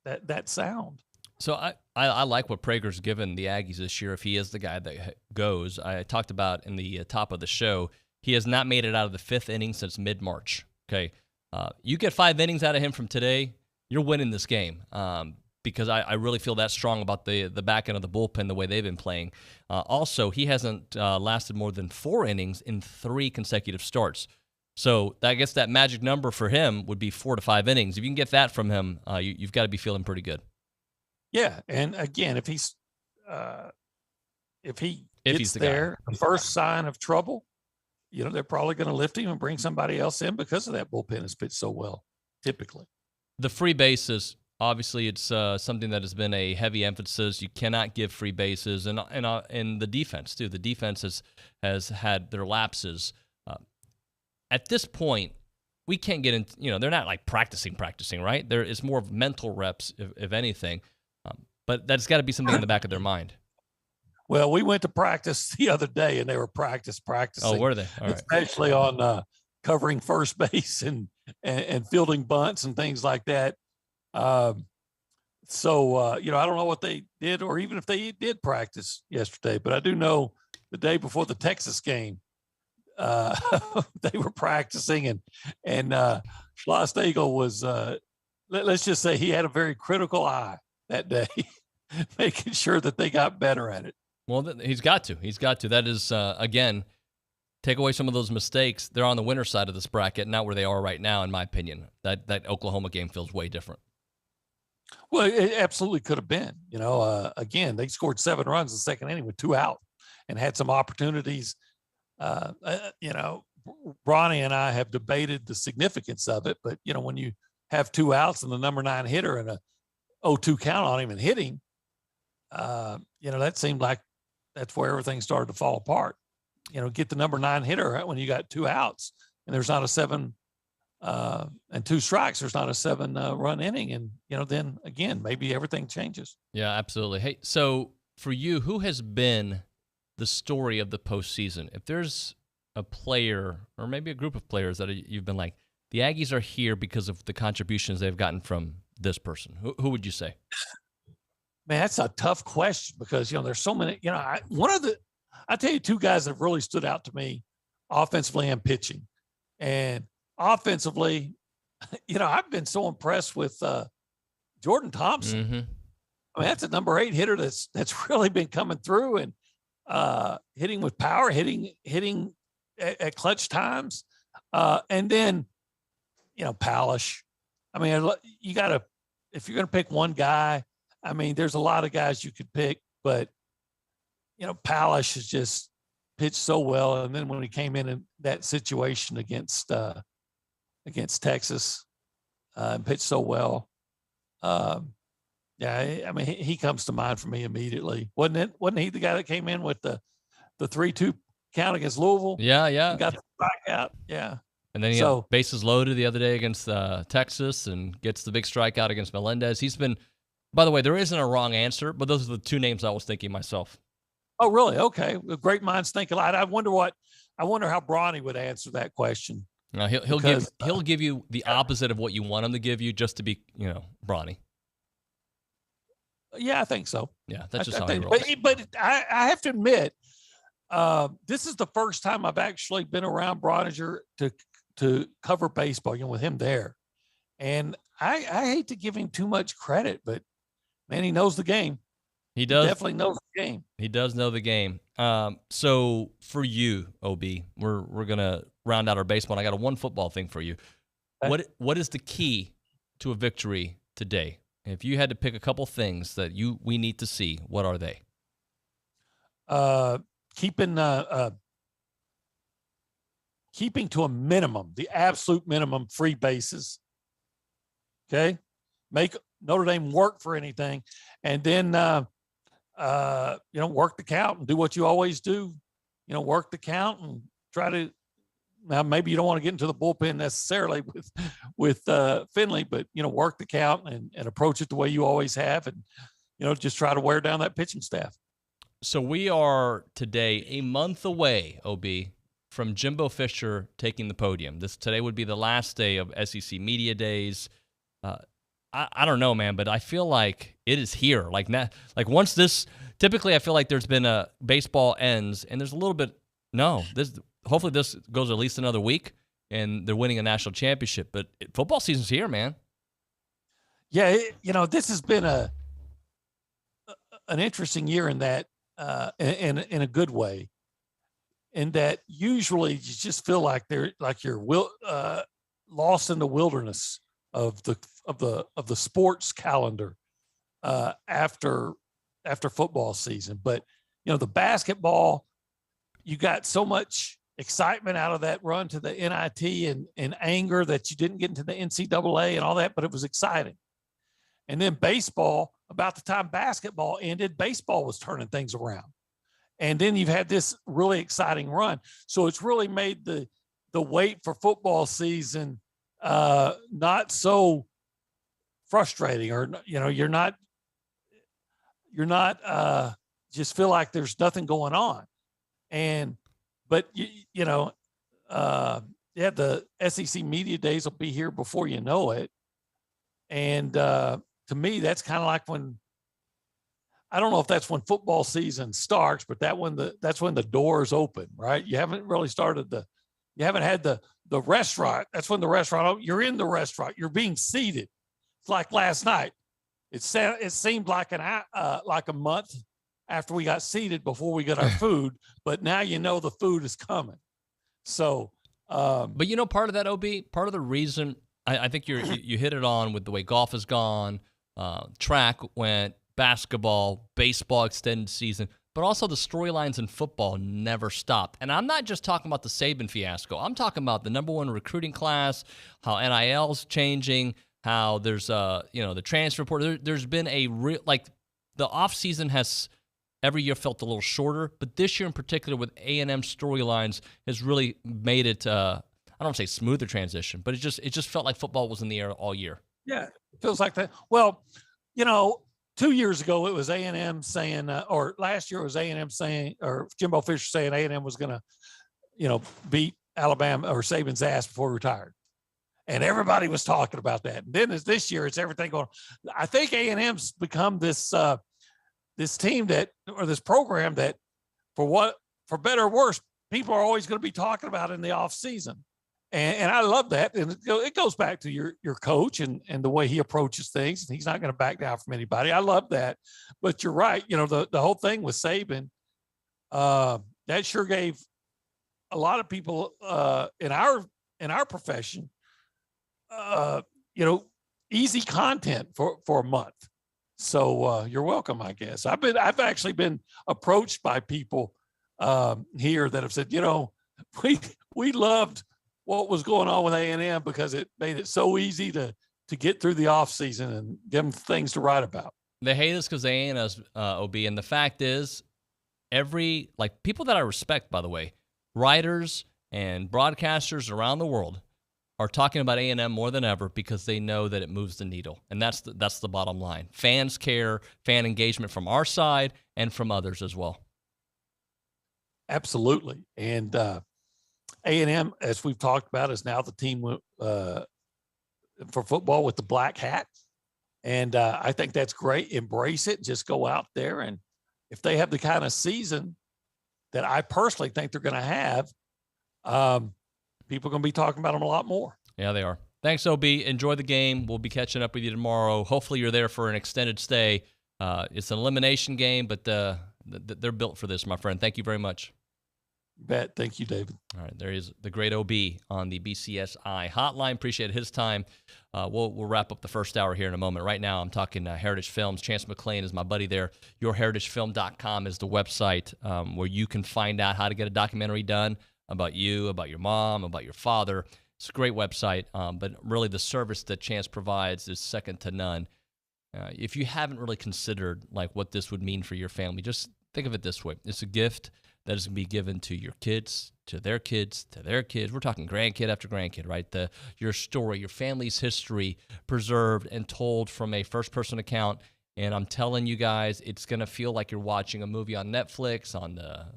[SPEAKER 3] that sound.
[SPEAKER 10] So I like what Prager's given the Aggies this year if he is the guy that goes. I talked about in the top of the show, he has not made it out of the 5th inning since mid-March. Okay. You get 5 innings out of him from today, you're winning this game, because I really feel that strong about the back end of the bullpen, the way they've been playing. Also, he hasn't lasted more than 4 innings in 3 consecutive starts. So I guess that magic number for him would be 4 to 5 innings. If you can get that from him, you've got to be feeling pretty good.
[SPEAKER 3] Yeah, and again, if he gets
[SPEAKER 10] the
[SPEAKER 3] there,
[SPEAKER 10] guy.
[SPEAKER 3] The first sign of trouble, they're probably going to lift him and bring somebody else in, because of that bullpen has pitched so well, typically.
[SPEAKER 10] The free bases, obviously, it's something that has been a heavy emphasis. You cannot give free bases, and the defense too. The defense has had their lapses. At this point, we can't get into. They're not like practicing, right? It's more of mental reps, if anything. But that's got to be something in the back of their mind.
[SPEAKER 3] Well, we went to practice the other day, and they were practicing.
[SPEAKER 10] Oh, were they? All right.
[SPEAKER 3] Especially on covering first base and fielding bunts and things like that. So I don't know what they did, or even if they did practice yesterday, but I do know the day before the Texas game, they were practicing, and Schlostegel was, let's just say he had a very critical eye that day, making sure that they got better at it.
[SPEAKER 10] Well, he's got to. That is, again, take away some of those mistakes. They're on the winner side of this bracket, not where they are right now, in my opinion. That Oklahoma game feels way different.
[SPEAKER 3] Well, it absolutely could have been. Again, they scored 7 runs in the second inning with 2 out and had some opportunities. Ronnie and I have debated the significance of it, but, when you have 2 outs and the number 9 hitter and a 0-2 count on him and hitting, that seemed like that's where everything started to fall apart. Get the number 9 hitter when you got 2 outs and there's not a 7 and 2 strikes. There's not a 7 run inning. And, then again, maybe everything changes.
[SPEAKER 10] Yeah, absolutely. Hey, so for you, who has been the story of the postseason? If there's a player or maybe a group of players that you've been like, the Aggies are here because of the contributions they've gotten from this person, who would you say?
[SPEAKER 3] Man, that's a tough question, because, there's so many, I tell you 2 guys that have really stood out to me offensively and pitching. And offensively, I've been so impressed with Jordan Thompson.
[SPEAKER 10] Mm-hmm.
[SPEAKER 3] I mean, that's a number 8 hitter that's really been coming through and hitting with power, hitting at clutch times. And then, Palish. I mean, if you're going to pick one guy, I mean, there's a lot of guys you could pick, but, Palish has just pitched so well. And then when he came in that situation against Texas, and pitched so well. Yeah, I mean, he comes to mind for me immediately. Wasn't he the guy that came in with the 3-2 count against Louisville?
[SPEAKER 10] Yeah, yeah.
[SPEAKER 3] And got the strikeout. Yeah.
[SPEAKER 10] And then he had bases loaded the other day against Texas and gets the big strikeout against Melendez. He's been, by the way, there isn't a wrong answer, but those are the two names I was thinking myself.
[SPEAKER 3] Oh, really? Okay. Well, great minds think alike. I wonder how Bronny would answer that question.
[SPEAKER 10] No, he'll give you the opposite of what you want him to give you just to be, Bronny.
[SPEAKER 3] Yeah, I think so.
[SPEAKER 10] Yeah, that's just how he rolls.
[SPEAKER 3] But I have to admit, this is the first time I've actually been around Broniger to cover baseball, with him there. And I hate to give him too much credit, but man, he knows the game.
[SPEAKER 10] He does.
[SPEAKER 3] He definitely knows the game.
[SPEAKER 10] He does know the game. So for you, OB, we're gonna round out our baseball. And I got one football thing for you. Okay. What is the key to a victory today? If you had to pick a couple things that we need to see, what are they?
[SPEAKER 3] Keeping to a minimum, the absolute minimum, free bases. Okay, make Notre Dame work for anything, and then work the count and do what you always do. Work the count and try to. Now, maybe you don't want to get into the bullpen necessarily with Finley, but work the count and approach it the way you always have, and just try to wear down that pitching staff.
[SPEAKER 10] So we are today a month away, OB, from Jimbo Fisher taking the podium. Today would be the last day of SEC Media Days. I don't know, man, but I feel like it is here. Once this, typically I feel like there's been a baseball ends, and there's a little bit. Hopefully this goes at least another week, and they're winning a national championship. But football season's here, man.
[SPEAKER 3] Yeah, this has been an interesting year in that, in a good way. In that, usually you just feel like you're lost in the wilderness of the sports calendar after football season. But the basketball, you got so much excitement out of that run to the NIT and anger that you didn't get into the NCAA and all that, but it was exciting. And then baseball, about the time basketball ended, baseball was turning things around. And then you've had this really exciting run. So it's really made the wait for football season not so frustrating, or you're not just feel like there's nothing going on. But the SEC Media Days will be here before you know it. And to me, that's kind of like when, I don't know if that's when football season starts, but that's when the doors open, right? You haven't really you haven't had the restaurant. That's when the restaurant, you're in the restaurant, you're being seated. It's like last night. It seemed like a month after we got seated before we got our food, but now the food is coming. So,
[SPEAKER 10] but part of that, OB, part of the reason I think you hit it on with the way golf has gone, track went, basketball, baseball extended season, but also the storylines in football never stopped. And I'm not just talking about the Saban fiasco. I'm talking about the number one recruiting class, how NIL's changing, how there's the transfer portal. There's been a real, the offseason has every year felt a little shorter, but this year in particular with A&M storylines has really made it, I don't want to say smoother transition, but it just felt like football was in the air all year.
[SPEAKER 3] Yeah, it feels like that. Well, 2 years ago it was A&M saying, or last year it was A&M saying, or Jimbo Fisher saying A&M was going to, beat Alabama or Saban's ass before he retired. And everybody was talking about that. And then this year it's everything going. I think A&M's become this team this program that for better or worse, people are always going to be talking about in the off season. And I love that. And it goes back to your coach and the way he approaches things. And he's not going to back down from anybody. I love that. But you're right. The whole thing with Saban, that sure gave a lot of people in our profession, easy content for a month. So you're welcome, I guess. I've actually been approached by people here that have said, we loved what was going on with A&M because it made it so easy to get through the off season and give them things to write about.
[SPEAKER 10] They hate us because they ain't us, OB. And the fact is, people that I respect, by the way, writers and broadcasters around the world are talking about A&M more than ever because they know that it moves the needle. And that's the bottom line. Fans care, fan engagement from our side and from others as well.
[SPEAKER 3] Absolutely. And A&M, as we've talked about, is now the team for football with the black hat. And I think that's great. Embrace it. Just go out there. And if they have the kind of season that I personally think they're going to have, people are going to be talking about them a lot more.
[SPEAKER 10] Yeah, they are. Thanks, OB. Enjoy the game. We'll be catching up with you tomorrow. Hopefully you're there for an extended stay. It's an elimination game, but they're built for this, my friend. Thank you very much.
[SPEAKER 3] Bet. Thank you, David.
[SPEAKER 10] All right, there is the great OB on the BCSI hotline. Appreciate his time. We'll wrap up the first hour here in a moment. Right now, I'm talking Heritage Films. Chance McClain is my buddy there. YourHeritageFilm.com is the website where you can find out how to get a documentary done about you, about your mom, about your father. It's a great website, but really the service that Chance provides is second to none. If you haven't really considered what this would mean for your family, just think of it this way. It's a gift that is going to be given to your kids, to their kids, to their kids. We're talking grandkid after grandkid, right? Your story, your family's history preserved and told from a first-person account. And I'm telling you guys, it's going to feel like you're watching a movie on Netflix, on the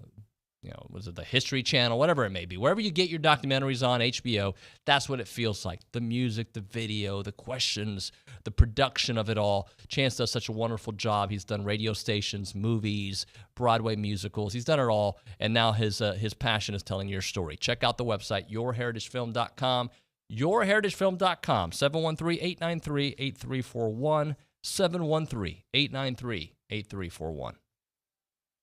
[SPEAKER 10] the History Channel, whatever it may be. Wherever you get your documentaries on HBO, that's what it feels like. The music, the video, the questions, the production of it all. Chance does such a wonderful job. He's done radio stations, movies, Broadway musicals. He's done it all, and now his passion is telling your story. Check out the website, YourHeritageFilm.com. YourHeritageFilm.com, 713-893-8341, 713-893-8341.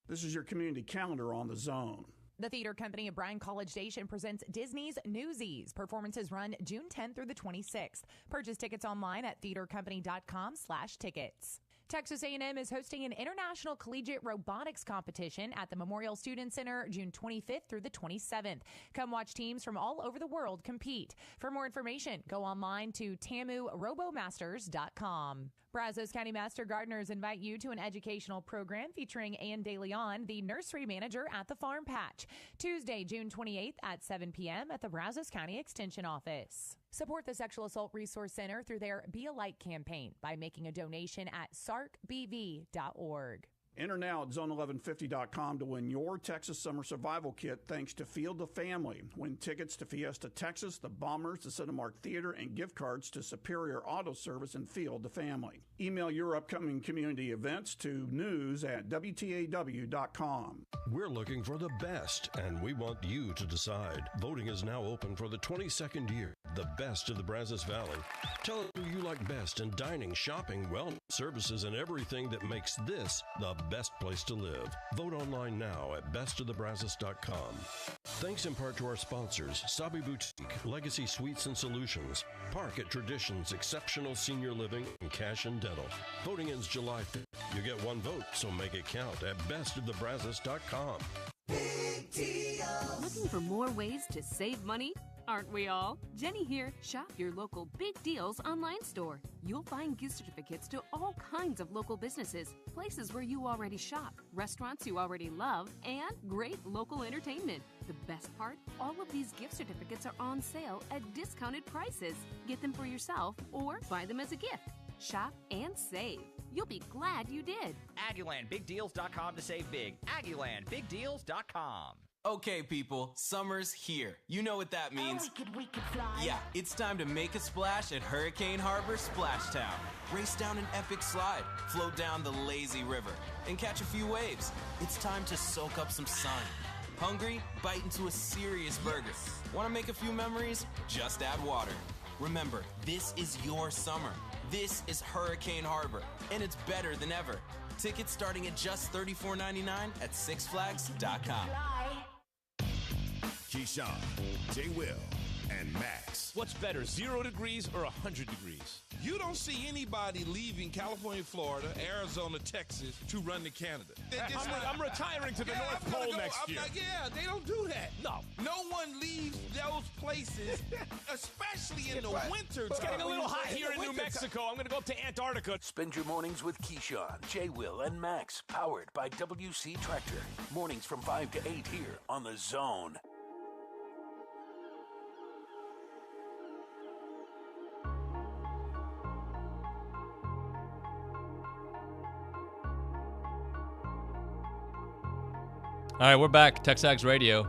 [SPEAKER 5] This is your community calendar on the Zone.
[SPEAKER 7] The theater company of Bryan College Station presents Disney's Newsies. Performances run June 10th through the 26th. Purchase tickets online at theatercompany.com/tickets. Texas A&M is hosting an international collegiate robotics competition at the Memorial Student Center June 25th through the 27th. Come watch teams from all over the world compete. For more information, go online to TamuRoboMasters.com. Brazos County Master Gardeners invite you to an educational program featuring Ann DeLeon, the nursery manager at the Farm Patch. Tuesday, June 28th at 7 p.m. at the Brazos County Extension Office. Support the Sexual Assault Resource Center through their Be a Light campaign by making a donation at sarcbv.org.
[SPEAKER 5] Enter now at zone1150.com to win your Texas Summer Survival Kit thanks to Field of Family. Win tickets to Fiesta Texas, the Bombers, the Cinemark Theater, and gift cards to Superior Auto Service and Field of Family. Email your upcoming community events to news@wtaw.com.
[SPEAKER 11] We're looking for the best, and we want you to decide. Voting is now open for the 22nd year. The best of the Brazos Valley. Tell us who you like best in dining, shopping, wellness, services, and everything that makes this the best place to live. Vote online now at bestofthebrazos.com. Thanks in part to our sponsors, Sabi Boutique, Legacy Suites and Solutions, Park at Traditions, Exceptional Senior Living, and Cash and Dental. Voting ends July 5th. You get one vote, so make it count at bestofthebrazos.com.
[SPEAKER 12] Looking for more ways to save money? Aren't we all? Jenny here. Shop your local Big Deals online store. You'll find gift certificates to all kinds of local businesses, places where you already shop, restaurants you already love, and great local entertainment. The best part? All of these gift certificates are on sale at discounted prices. Get them for yourself or buy them as a gift. Shop and save. You'll be glad you did.
[SPEAKER 13] AggielandBigDeals.com to save big. AggielandBigDeals.com. Okay, people, summer's here. You know what that means.
[SPEAKER 8] We could fly.
[SPEAKER 13] Yeah, it's time to make a splash at Hurricane Harbor Splashtown. Race down an epic slide, float down the lazy river, and catch a few waves. It's time to soak up some sun. Hungry? Bite into a serious burger. Want to make a few memories? Just add water. Remember, this is your summer. This is Hurricane Harbor, and it's better than ever. Tickets starting at just $34.99 at SixFlags.com.
[SPEAKER 14] Keyshawn, J. Will, and Max.
[SPEAKER 15] What's better, 0 degrees or 100 degrees? You don't see anybody leaving California, Florida, Arizona, Texas to run to Canada. I'm retiring to the North Pole next year. They don't do that. No one leaves those places, especially in the winter. It's getting a little hot here in New
[SPEAKER 2] Mexico. I'm going to go up to Antarctica.
[SPEAKER 9] Spend your mornings with Keyshawn, J. Will, and Max, powered by WC Tractor. Mornings from 5 to 8 here on The Zone.
[SPEAKER 10] All right, we're back. TexAgs Radio.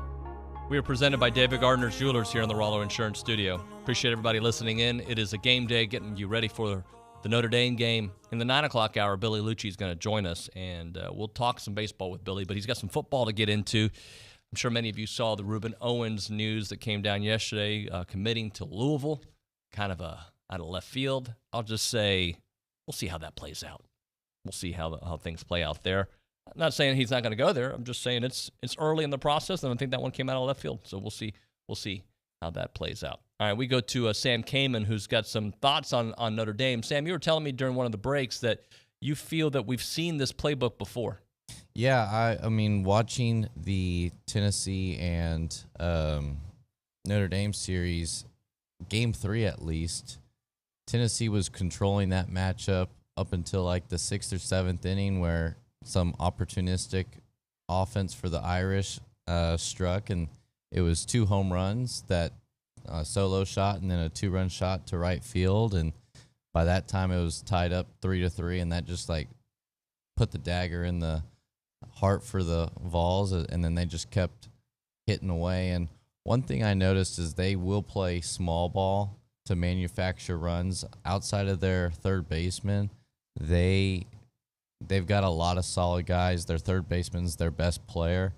[SPEAKER 10] We are presented by David Gardner's Jewelers here in the Rollo Insurance Studio. Appreciate everybody listening in. It is a game day, getting you ready for the Notre Dame game. In the 9 o'clock hour, Billy Liucci is going to join us, and we'll talk some baseball with Billy, but he's got some football to get into. I'm sure many of you saw the Reuben Owens news that came down yesterday, committing to Louisville, kind of out of left field. I'll just say we'll see how that plays out. We'll see how things play out there. I'm not saying he's not going to go there. I'm just saying it's early in the process, and I think that one came out of left field. So we'll see how that plays out. All right, we go to Sam Kamen, who's got some thoughts on Notre Dame. Sam, you were telling me during one of the breaks that you feel that we've seen this playbook before.
[SPEAKER 1] Yeah, I mean, watching the Tennessee and Notre Dame series, Game 3 at least, Tennessee was controlling that matchup up until like the 6th or 7th inning, where some opportunistic offense for the Irish struck, and it was 2 home runs, that solo shot and then a 2-run shot to right field, and by that time it was tied up 3-3, and that just like put the dagger in the heart for the Vols, and then they just kept hitting away. And one thing I noticed is they will play small ball to manufacture runs. Outside of their third baseman, they've got a lot of solid guys. Their third baseman's their best player,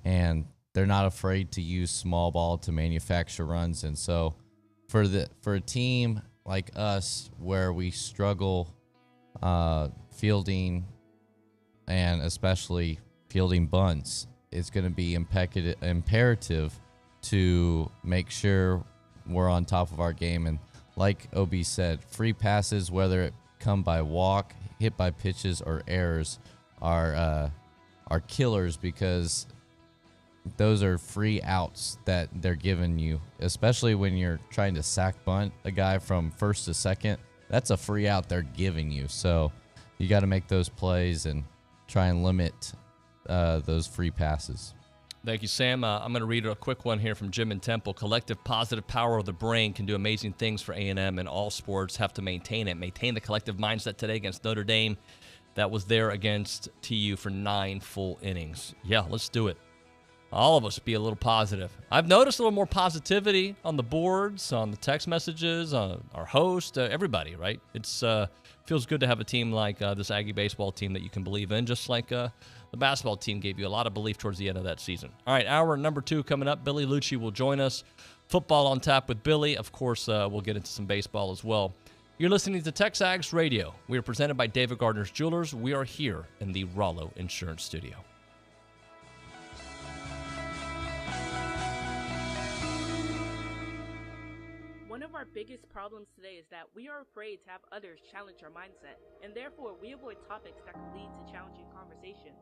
[SPEAKER 1] and they're not afraid to use small ball to manufacture runs. And so for a team like us, where we struggle fielding and especially fielding bunts, it's going to be imperative to make sure we're on top of our game. And like Obi said, free passes, whether it come by walk, hit by pitches, or errors, are killers, because those are free outs that they're giving you, especially when you're trying to sack bunt a guy from first to second. That's a free out they're giving you. So you got to make those plays and try and limit those free passes.
[SPEAKER 10] Thank you, Sam. I'm going to read a quick one here from Jim in Temple. Collective positive power of the brain can do amazing things for A&M, and all sports have to maintain it. Maintain the collective mindset today against Notre Dame that was there against TU for 9 full innings. Yeah, let's do it. All of us be a little positive. I've noticed a little more positivity on the boards, on the text messages, on our host, everybody, right? It's feels good to have a team like this Aggie baseball team that you can believe in, just like the basketball team gave you a lot of belief towards the end of that season. All right, hour number 2 coming up. Billy Liucci will join us. Football on tap with Billy. Of course, we'll get into some baseball as well. You're listening to TexAgs Radio. We are presented by David Gardner's Jewelers. We are here in the Rollo Insurance Studio.
[SPEAKER 16] One of our biggest problems today is that we are afraid to have others challenge our mindset, and therefore we avoid topics that can lead to challenging conversations.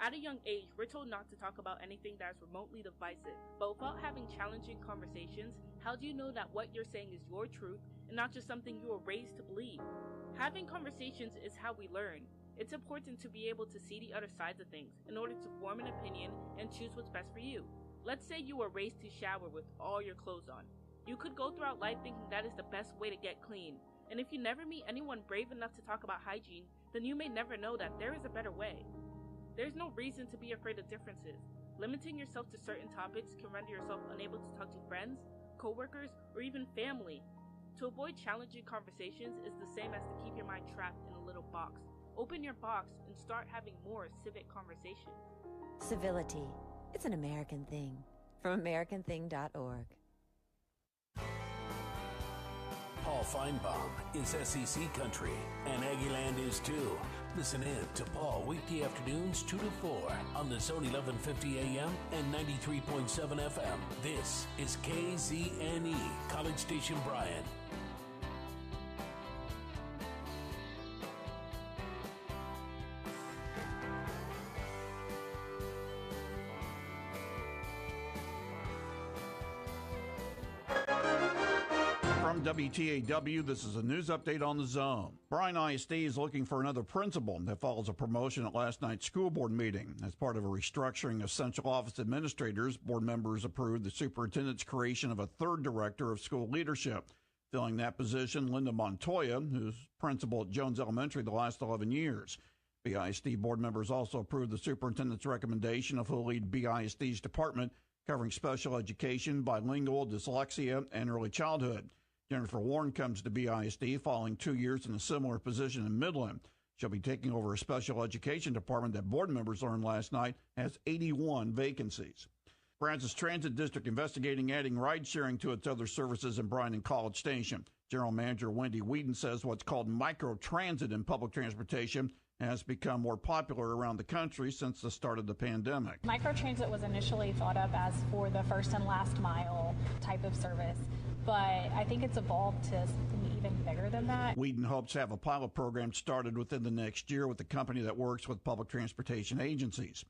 [SPEAKER 16] At a young age, we're told not to talk about anything that is remotely divisive, but without having challenging conversations, how do you know that what you're saying is your truth and not just something you were raised to believe? Having conversations is how we learn. It's important to be able to see the other sides of things in order to form an opinion and choose what's best for you. Let's say you were raised to shower with all your clothes on. You could go throughout life thinking that is the best way to get clean, and if you never meet anyone brave enough to talk about hygiene, then you may never know that there is a better way. There's no reason to be afraid of differences. Limiting yourself to certain topics can render yourself unable to talk to friends, coworkers, or even family. To avoid challenging conversations is the same as to keep your mind trapped in a little box. Open your box and start having more civic conversations.
[SPEAKER 17] Civility. It's an American thing. From AmericanThing.org.
[SPEAKER 9] Paul Feinbaum is SEC country, and Aggieland is too. Listen in to Paul weekday afternoons 2 to 4 on the Zone 1150 AM and 93.7 FM. This is KZNE, College Station Bryan.
[SPEAKER 5] From WTAW, this is a news update on the Zone. Bryan ISD is looking for another principal that follows a promotion at last night's school board meeting. As part of a restructuring of central office administrators, board members approved the superintendent's creation of a third director of school leadership. Filling that position, Linda Montoya, who's principal at Jones Elementary the last 11 years. BISD board members also approved the superintendent's recommendation of who will lead BISD's department covering special education, bilingual, dyslexia, and early childhood. Jennifer Warren comes to BISD following 2 years in a similar position in Midland. She'll be taking over a special education department that board members learned last night has 81 vacancies. Brazos Transit District investigating adding ride-sharing to its other services in Bryan and College Station. General Manager Wendy Whedon says what's called micro-transit in public transportation has become more popular around the country since the start of the pandemic.
[SPEAKER 4] Microtransit was initially thought of as for the first and last mile type of service, but I think it's evolved to something even bigger than that.
[SPEAKER 5] Whedon hopes to have a pilot program started within the next year with the company that works with public transportation agencies.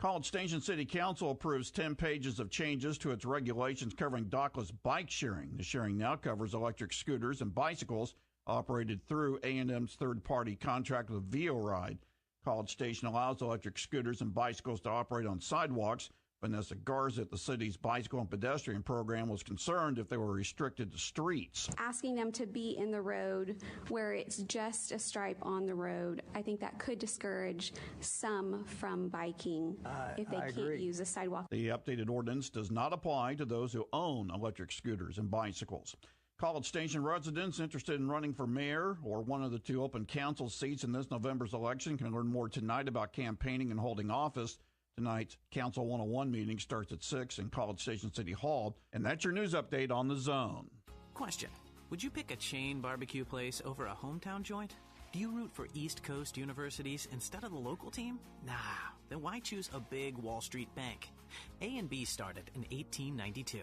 [SPEAKER 5] College Station City Council approves 10 pages of changes to its regulations covering dockless bike sharing. The sharing now covers electric scooters and bicycles operated through A&M's third-party contract with VioRide. College Station allows electric scooters and bicycles to operate on sidewalks. Vanessa Garza at the city's bicycle and pedestrian program was concerned if they were restricted to streets.
[SPEAKER 18] Asking them to be in the road where it's just a stripe on the road, I think that could discourage some from biking if they can't use a sidewalk.
[SPEAKER 5] The updated ordinance does not apply to those who own electric scooters and bicycles. College Station residents interested in running for mayor or one of the two open council seats in this November's election can learn more tonight about campaigning and holding office. Tonight's Council 101 meeting starts at 6 in College Station City Hall. And that's your news update on the Zone.
[SPEAKER 19] Question. Would you pick a chain barbecue place over a hometown joint? Do you root for East Coast universities instead of the local team? Nah, then why choose a big Wall Street bank? A&B started in 1892.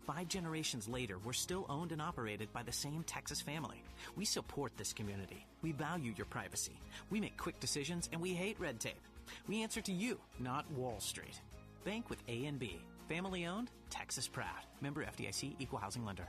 [SPEAKER 19] 5 generations later, we're still owned and operated by the same Texas family. We support this community. We value your privacy. We make quick decisions, and we hate red tape. We answer to you, not Wall Street. Bank with A&B. Family owned, Texas proud. Member FDIC, Equal Housing Lender.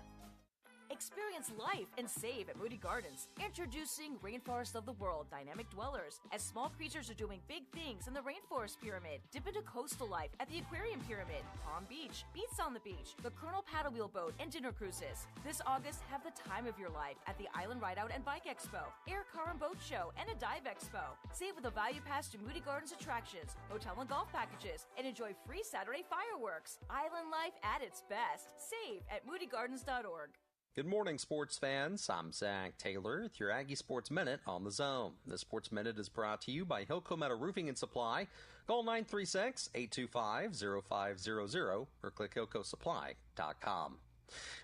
[SPEAKER 20] Experience life and save at Moody Gardens. Introducing Rainforest of the World Dynamic Dwellers. As small creatures are doing big things in the Rainforest Pyramid. Dip into coastal life at the Aquarium Pyramid. Palm Beach, Beats on the Beach, the Colonel Paddle Wheel Boat, and dinner cruises. This August, have the time of your life at the Island Rideout and Bike Expo, Air Car and Boat Show, and a Dive Expo. Save with a value pass to Moody Gardens attractions, hotel and golf packages, and enjoy free Saturday fireworks. Island life at its best. Save at moodygardens.org.
[SPEAKER 21] Good morning, sports fans. I'm Zach Taylor with your Aggie Sports Minute on the Zone. This Sports Minute is brought to you by Hilco Metal Roofing and Supply. Call 936-825-0500 or click HilcoSupply.com.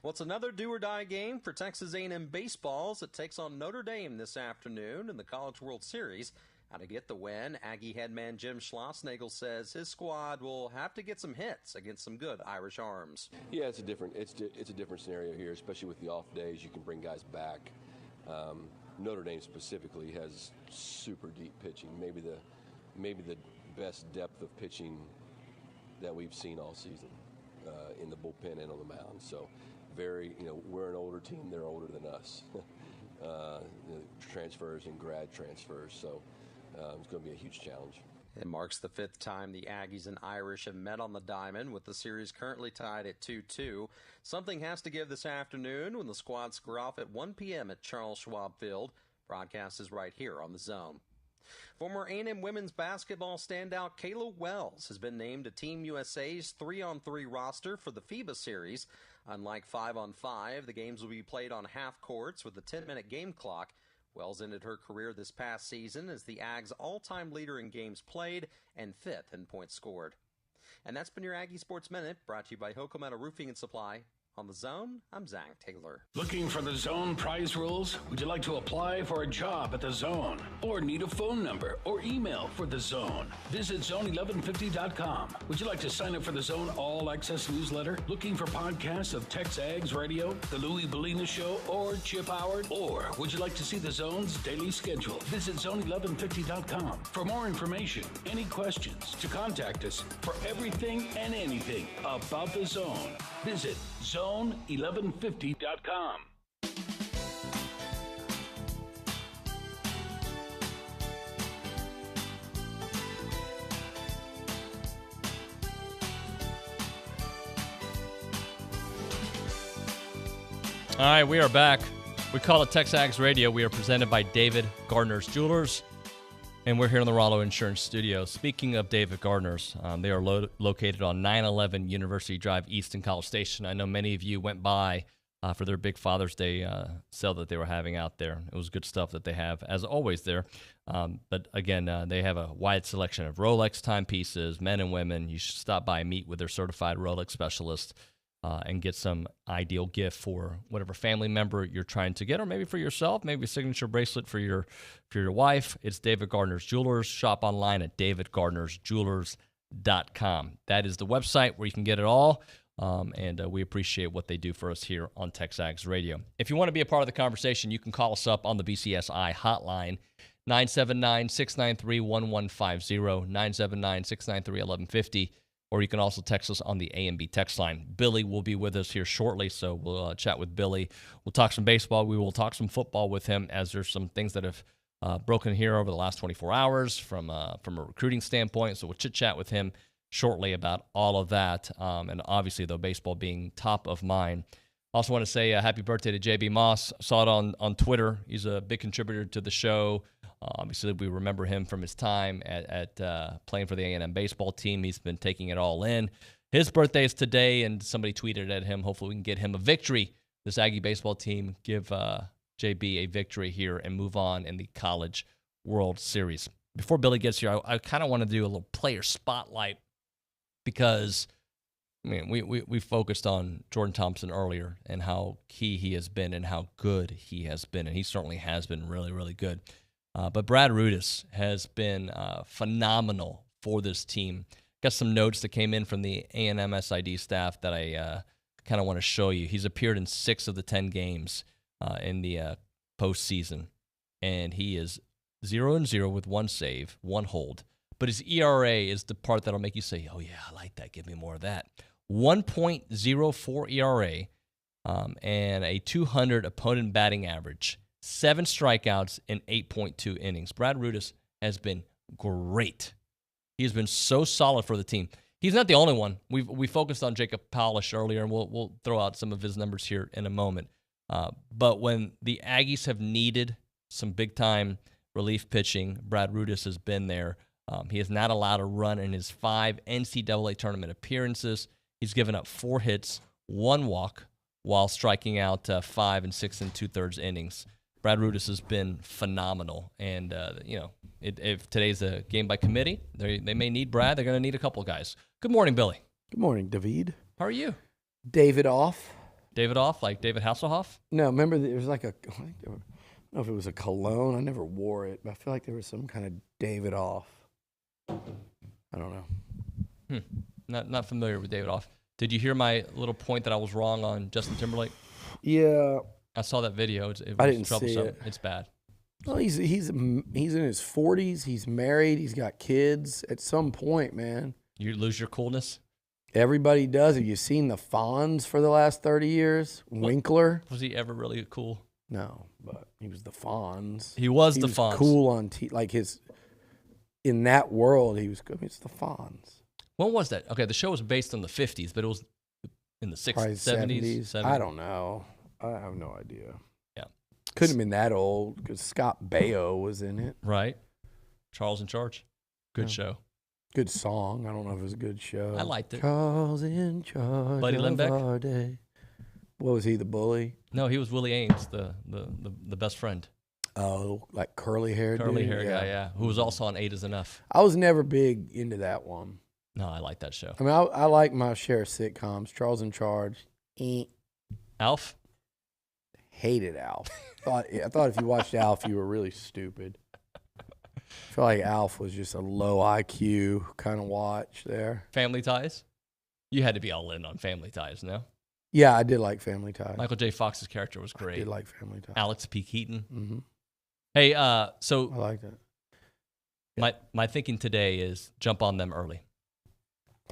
[SPEAKER 21] Well, it's another do-or-die game for Texas A&M baseball as it takes on Notre Dame this afternoon in the College World Series. How to get the win, Aggie head man Jim Schlossnagle says his squad will have to get some hits against some good Irish arms.
[SPEAKER 22] Yeah, it's a different scenario here, especially with the off days. You can bring guys back. Notre Dame specifically has super deep pitching, maybe the best depth of pitching that we've seen all season in the bullpen and on the mound. So we're an older team. They're older than us. Transfers and grad transfers. So it's going to be a huge challenge.
[SPEAKER 21] It marks the 5th time the Aggies and Irish have met on the diamond, with the series currently tied at 2-2. Something has to give this afternoon when the squads square off at 1 p.m. at Charles Schwab Field. Broadcast is right here on the Zone. Former A&M women's basketball standout Kayla Wells has been named to Team USA's 3-on-3 roster for the FIBA series. Unlike 5-on-5, the games will be played on half courts with a 10-minute game clock. Wells ended her career this past season as the Ags' all-time leader in games played and 5th in points scored. And that's been your Aggie Sports Minute, brought to you by Hilco Metal Roofing and Supply. On the Zone, I'm Zach Taylor.
[SPEAKER 9] Looking for the Zone prize rules? Would you like to apply for a job at the Zone? Or need a phone number or email for the Zone? Visit zone1150.com. Would you like to sign up for the Zone All Access newsletter? Looking for podcasts of TexAgs Radio, The Louie Bellina Show, or Chip Howard? Or would you like to see the Zone's daily schedule? Visit zone1150.com. For more information, any questions, to contact us for everything and anything about the Zone, visit zone1150.com.
[SPEAKER 10] All right, we are back. We call it TexAgs Radio. We are presented by David Gardner's Jewelers, and we're here in the Rollo Insurance Studio. Speaking of David Gardner's, they are located on 911 University Drive East in College Station. I know many of you went by for their big Father's Day sale that they were having out there. It was good stuff that they have, as always, there. But again, they have a wide selection of Rolex timepieces, men and women. You should stop by and meet with their certified Rolex specialist and get some ideal gift for whatever family member you're trying to get, or maybe for yourself, maybe a signature bracelet for your wife. It's David Gardner's Jewelers. Shop online at davidgardnersjewelers.com. That is the website where you can get it all. And we appreciate what they do for us here on TexAgs Radio. If you want to be a part of the conversation, you can call us up on the BCSI hotline, 979-693-1150, 979-693-1150, or you can also text us on the A&B text line. Billy will be with us here shortly, so we'll chat with Billy. We'll talk some baseball. We will talk some football with him, as there's some things that have broken here over the last 24 hours from a recruiting standpoint, so we'll chit-chat with him shortly about all of that, and obviously, though, baseball being top of mind. Also want to say happy birthday to JB Moss. Saw it on Twitter. He's a big contributor to the show. Obviously, we remember him from his time at playing for the A&M baseball team. He's been taking it all in. His birthday is today, and somebody tweeted at him. Hopefully, we can get him a victory. This Aggie baseball team give JB a victory here and move on in the College World Series. Before Billy gets here, I kind of want to do a little player spotlight, because I mean, we focused on Jordan Thompson earlier and how key he has been and how good he has been, and he certainly has been really, really good. But Brad Rudis has been phenomenal for this team. Got some notes that came in from the A&M SID staff that I kind of want to show you. He's appeared in 6 of the 10 games in the postseason, and he is 0-0 with 1 save, 1 hold. But his ERA is the part that'll make you say, oh, yeah, I like that. Give me more of that. 1.04 ERA and a 200 opponent batting average. 7 strikeouts in 8.2 innings. Brad Rudis has been great. He has been so solid for the team. He's not the only one. We focused on Jacob Polish earlier, and we'll throw out some of his numbers here in a moment. But when the Aggies have needed some big-time relief pitching, Brad Rudis has been there. He has not allowed a run in his 5 NCAA tournament appearances. He's given up 4 hits, 1 walk, while striking out 5 and 6 2/3 innings. Brad Rudis has been phenomenal. And, if today's a game by committee, they may need Brad. They're going to need a couple of guys. Good morning, Billy.
[SPEAKER 3] Good morning, David.
[SPEAKER 10] How are you?
[SPEAKER 3] David off.
[SPEAKER 10] David off, like David Hasselhoff?
[SPEAKER 3] No, remember there was like I don't know if it was a cologne. I never wore it, but I feel like there was some kind of David off. I don't know.
[SPEAKER 10] Not familiar with David Off. Did you hear my little point that I was wrong on Justin Timberlake?
[SPEAKER 3] Yeah.
[SPEAKER 10] I saw that video. It was
[SPEAKER 3] I didn't
[SPEAKER 10] troublesome.
[SPEAKER 3] see it.
[SPEAKER 10] It's bad.
[SPEAKER 3] Well, he's in his 40s. He's married. He's got kids. At some point, man,
[SPEAKER 10] you lose your coolness.
[SPEAKER 3] Everybody does. Have you seen the Fonz for the last 30 years? Winkler.
[SPEAKER 10] Was he ever really cool?
[SPEAKER 3] No, but he was the Fonz.
[SPEAKER 10] He was the Fonz.
[SPEAKER 3] Cool on in that world, he was good. It's the Fonz.
[SPEAKER 10] When was that? Okay, the show was based on the 50s, but it was in the 60s, 70s.
[SPEAKER 3] I don't know. I have no idea.
[SPEAKER 10] Yeah.
[SPEAKER 3] Couldn't have been that old because Scott Baio was in it.
[SPEAKER 10] Right. Charles in Charge. Good show.
[SPEAKER 3] Good song. I don't know if it was a good show.
[SPEAKER 10] I liked it.
[SPEAKER 3] Charles in Charge.
[SPEAKER 10] Buddy
[SPEAKER 3] of
[SPEAKER 10] Limbeck?
[SPEAKER 3] our day. What was he, the bully?
[SPEAKER 10] No, he was Willie Ames, the best friend.
[SPEAKER 3] Oh, like curly hair
[SPEAKER 10] Curly
[SPEAKER 3] dude?
[SPEAKER 10] hair guy, yeah. Who was also on 8 is Enough.
[SPEAKER 3] I was never big into that one.
[SPEAKER 10] No, I like that show.
[SPEAKER 3] I mean, I like my share of sitcoms. Charles in Charge.
[SPEAKER 10] Alf?
[SPEAKER 3] Hated Alf. I thought if you watched Alf, you were really stupid. I feel like Alf was just a low IQ kind of watch there.
[SPEAKER 10] Family Ties? You had to be all in on Family Ties, no?
[SPEAKER 3] Yeah, I did like Family Ties.
[SPEAKER 10] Michael J. Fox's character was great.
[SPEAKER 3] I did like Family Ties.
[SPEAKER 10] Alex P. Keaton.
[SPEAKER 3] Mm-hmm.
[SPEAKER 10] Hey, so
[SPEAKER 3] I like that.
[SPEAKER 10] My thinking today is jump on them early.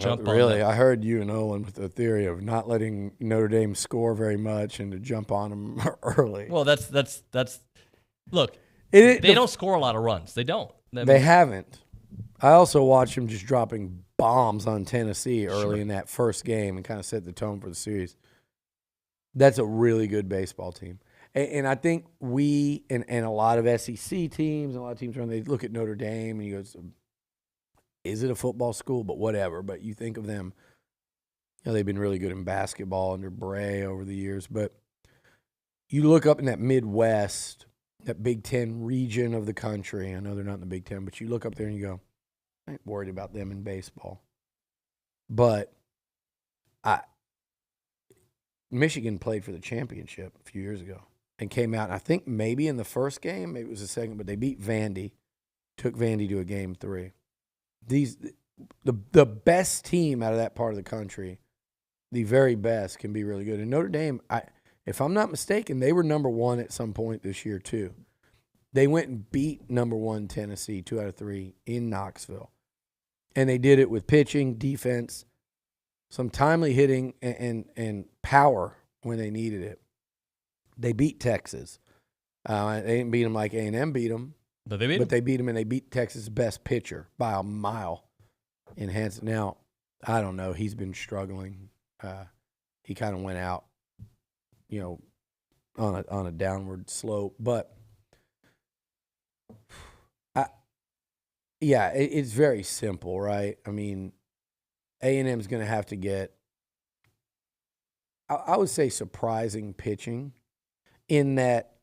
[SPEAKER 3] Really? I heard you and Olin with the theory of not letting Notre Dame score very much and to jump on them early.
[SPEAKER 10] Well, that's look, they don't score a lot of runs. They don't.
[SPEAKER 3] They haven't. I also watched them just dropping bombs on Tennessee early in that first game and kind of set the tone for the series. That's a really good baseball team. And I think we and a lot of SEC teams and a lot of teams around, they look at Notre Dame and you go, is it a football school? But whatever. But you think of them, they've been really good in basketball under Bray over the years. But you look up in that Midwest, that Big Ten region of the country. I know they're not in the Big Ten, but you look up there and you go, I ain't worried about them in baseball. But Michigan played for the championship a few years ago and came out, and I think maybe in the first game, maybe it was the second, but they beat Vandy, took Vandy to a Game 3. The best team out of that part of the country, the very best, can be really good. And Notre Dame, if I'm not mistaken, they were number 1 at some point this year too. They went and beat number 1 Tennessee 2 out of 3 in Knoxville. And they did it with pitching, defense, some timely hitting, and power when they needed it. They beat Texas. They didn't beat them like A&M beat them.
[SPEAKER 10] But they beat them.
[SPEAKER 3] But they beat them, and they beat Texas' best pitcher by a mile in Hanson. Now, I don't know. He's been struggling. He kind of went out, on a downward slope. But, it's very simple, right? I mean, A&M's going to have to get, I would say, surprising pitching in that.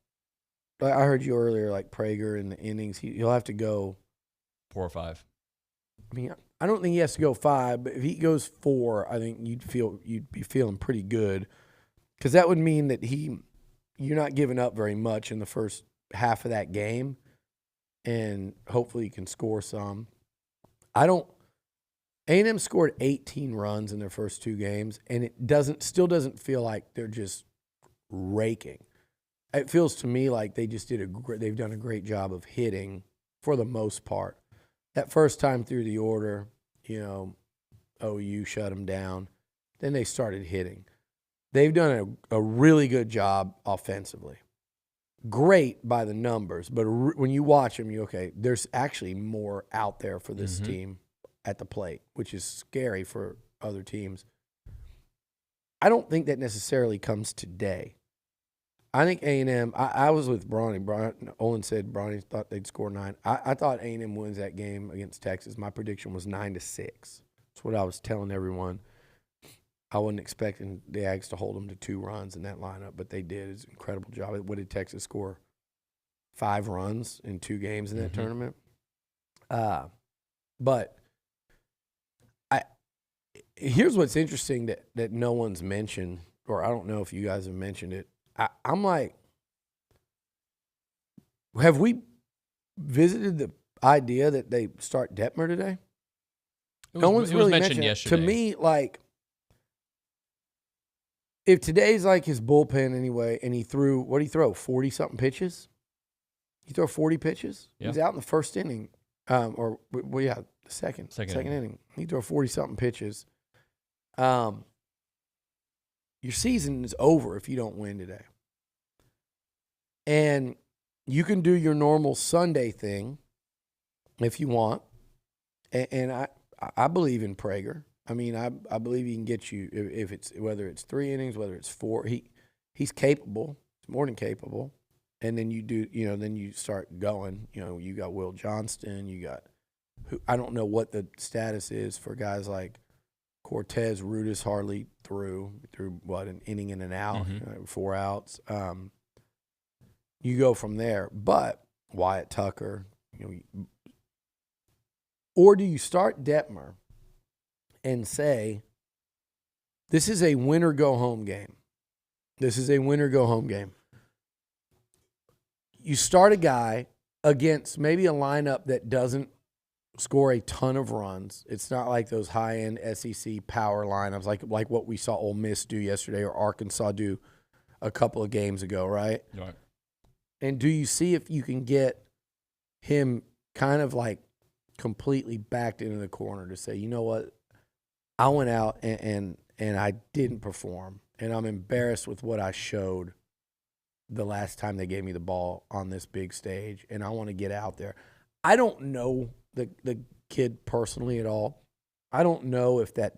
[SPEAKER 3] I heard you earlier, like Prager in the innings, he'll have to go
[SPEAKER 10] 4 or 5.
[SPEAKER 3] I mean, I don't think he has to go 5, but if he goes 4, I think you'd be feeling pretty good, because that would mean that you're not giving up very much in the first half of that game, and hopefully you can score some. A&M scored 18 runs in their first 2 games, and it still doesn't feel like they're just raking. It feels to me like they just they've done a great job of hitting for the most part. That first time through the order, OU shut them down. Then they started hitting. They've done a really good job offensively. Great by the numbers, but when you watch them, there's actually more out there for this team at the plate, which is scary for other teams. I don't think that necessarily comes today. I think A&M, I was with Bronny. Olin said Bronny thought they'd score 9. I thought A&M wins that game against Texas. My prediction was 9-6. That's what I was telling everyone. I wasn't expecting the Ags to hold them to 2 runs in that lineup, but they did. It's an incredible job. What did Texas score? 5 runs in 2 games in that tournament? But here's what's interesting that no one's mentioned, or I don't know if you guys have mentioned it. I'm like, have we visited the idea that they start Detmer today? No one's really mentioned
[SPEAKER 10] yesterday.
[SPEAKER 3] To me, like, if today's like his bullpen anyway, and he threw, what did he throw, 40-something pitches? He threw 40 pitches?
[SPEAKER 10] Yeah.
[SPEAKER 3] He's out in the first inning. The second inning. He threw 40-something pitches. Your season is over if you don't win today. And you can do your normal Sunday thing if you want. And I believe in Prager. I mean, I believe he can get you, if it's whether it's 3 innings, whether it's 4. He's capable. He's more than capable. And then then you start going. You got Will Johnston. You got I don't know what the status is for guys like Cortez. Rudis hardly threw an inning and an out, 4 outs. You go from there. But Wyatt Tucker, or do you start Detmer and say, this is a win or go home game? This is a win or go home game. You start a guy against maybe a lineup that doesn't score a ton of runs. It's not like those high-end SEC power lineups like what we saw Ole Miss do yesterday or Arkansas do a couple of games ago, right?
[SPEAKER 10] Right.
[SPEAKER 3] And do you see if you can get him kind of like completely backed into the corner to say, you know what, I went out and I didn't perform, and I'm embarrassed with what I showed the last time they gave me the ball on this big stage, and I want to get out there. I don't know the kid personally at all. I don't know if that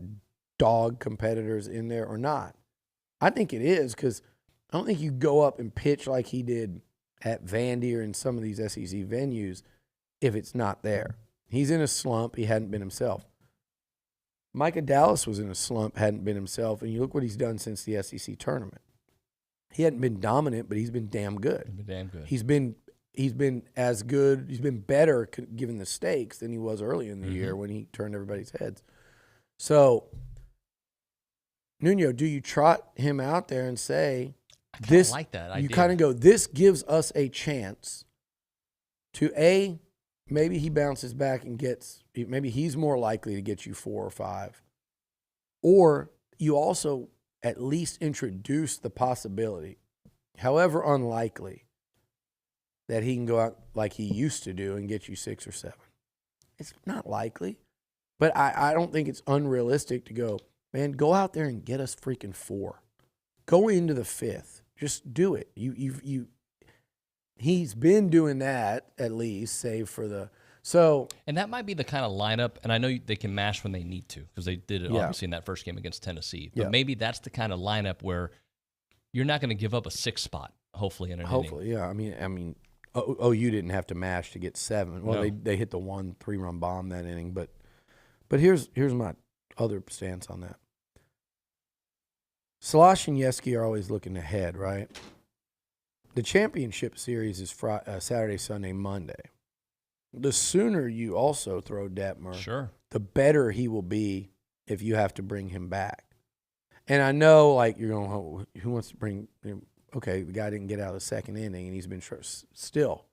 [SPEAKER 3] dog competitor's in there or not. I think it is because I don't think you go up and pitch like he did at Vandy or in some of these SEC venues if it's not there. He's in a slump. He hadn't been himself. Micah Dallas was in a slump, hadn't been himself, and you look what he's done since the SEC tournament. He hadn't been dominant, but he's been damn good. He's been as good. He's been better given the stakes than he was early in the year when he turned everybody's heads. So, Nuno, do you trot him out there and say,
[SPEAKER 10] I like that idea.
[SPEAKER 3] You kind of go, this gives us a chance to, maybe he bounces back and maybe he's more likely to get you 4 or 5. Or you also at least introduce the possibility, however unlikely, that he can go out like he used to do and get you 6 or 7. It's not likely, but I don't think it's unrealistic to go, man, go out there and get us freaking 4. Go into the 5th. Just do it. He's been doing that at least, save for the
[SPEAKER 10] and that might be the kind of lineup, and I know they can mash when they need to because they did it obviously in that first game against Tennessee. But maybe that's the kind of lineup where you're not going to give up a 6 spot, hopefully, in an inning.
[SPEAKER 3] Yeah. I mean, OU didn't have to mash to get 7. Well, they hit the 1 3-run bomb that inning, but here's my other stance on that. Slosh and Yeski are always looking ahead, right? The championship series is Saturday, Sunday, Monday. The sooner you also throw Detmer, the better he will be if you have to bring him back. And I know, like, you're going, oh, who wants to bring him? Okay, the guy didn't get out of the second inning, and he's been still.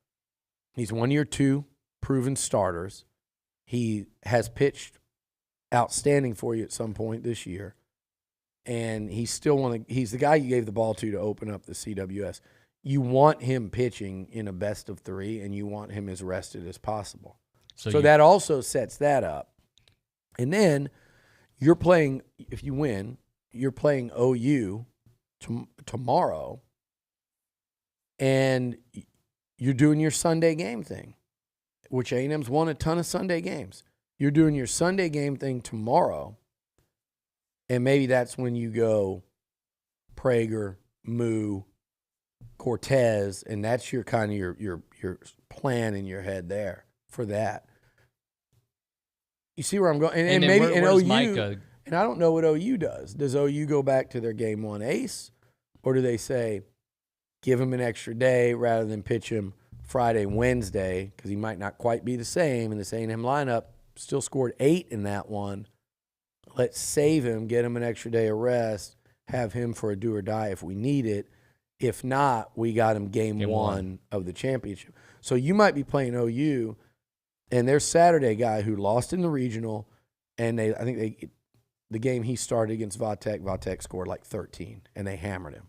[SPEAKER 3] He's 1 year, 2 proven starters. He has pitched outstanding for you at some point this year. And he's the guy you gave the ball to open up the CWS. You want him pitching in a best of 3, and you want him as rested as possible. So that also sets that up. And then you're playing, if you win, you're playing OU tomorrow, and you're doing your Sunday game thing, which A&M's won a ton of Sunday games. You're doing your Sunday game thing tomorrow, and maybe that's when you go Prager, Moo, Cortez, and that's your kind of your plan in your head there for that. You see where I'm going? And maybe OU, Micah? And I don't know what OU does. Does OU go back to their game 1 ace, or do they say give him an extra day rather than pitch him Friday, Wednesday, because he might not quite be the same, and this A&M lineup still scored 8 in that one. Let's save him, get him an extra day of rest, have him for a do or die if we need it. If not, we got him game one of the championship. So you might be playing OU, and their Saturday guy who lost in the regional, and the game he started against Vatek scored like 13, and they hammered him.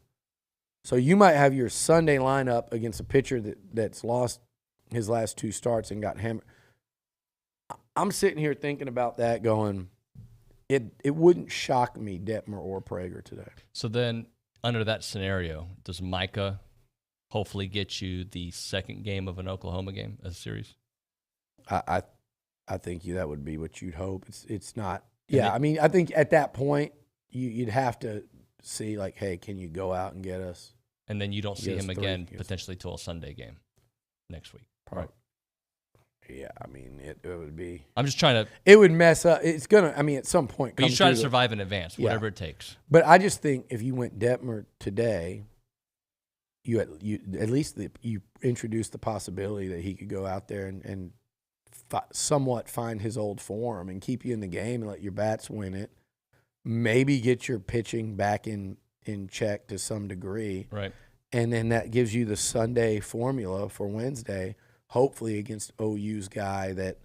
[SPEAKER 3] So you might have your Sunday lineup against a pitcher that's lost his last 2 starts and got hammered. I'm sitting here thinking about that going, it wouldn't shock me, Detmer or Prager today.
[SPEAKER 10] So then, under that scenario, does Micah hopefully get you the second game of an Oklahoma game as a series?
[SPEAKER 3] I think that would be what you'd hope. It's not. Yeah, I mean, I think at that point you'd have to see like, hey, can you go out and get us?
[SPEAKER 10] And then you don't see him again potentially till a Sunday game next week.
[SPEAKER 3] Right. Yeah, I mean, it would be.
[SPEAKER 10] I'm just trying to.
[SPEAKER 3] It would mess up. It's gonna. I mean, at some point.
[SPEAKER 10] But you try to survive in advance, whatever it takes.
[SPEAKER 3] But I just think if you went Detmer today, you at least you introduced the possibility that he could go out there and somewhat find his old form and keep you in the game and let your bats win it. Maybe get your pitching back in check to some degree.
[SPEAKER 10] Right.
[SPEAKER 3] And then that gives you the Sunday formula for Wednesday. Hopefully against OU's guy that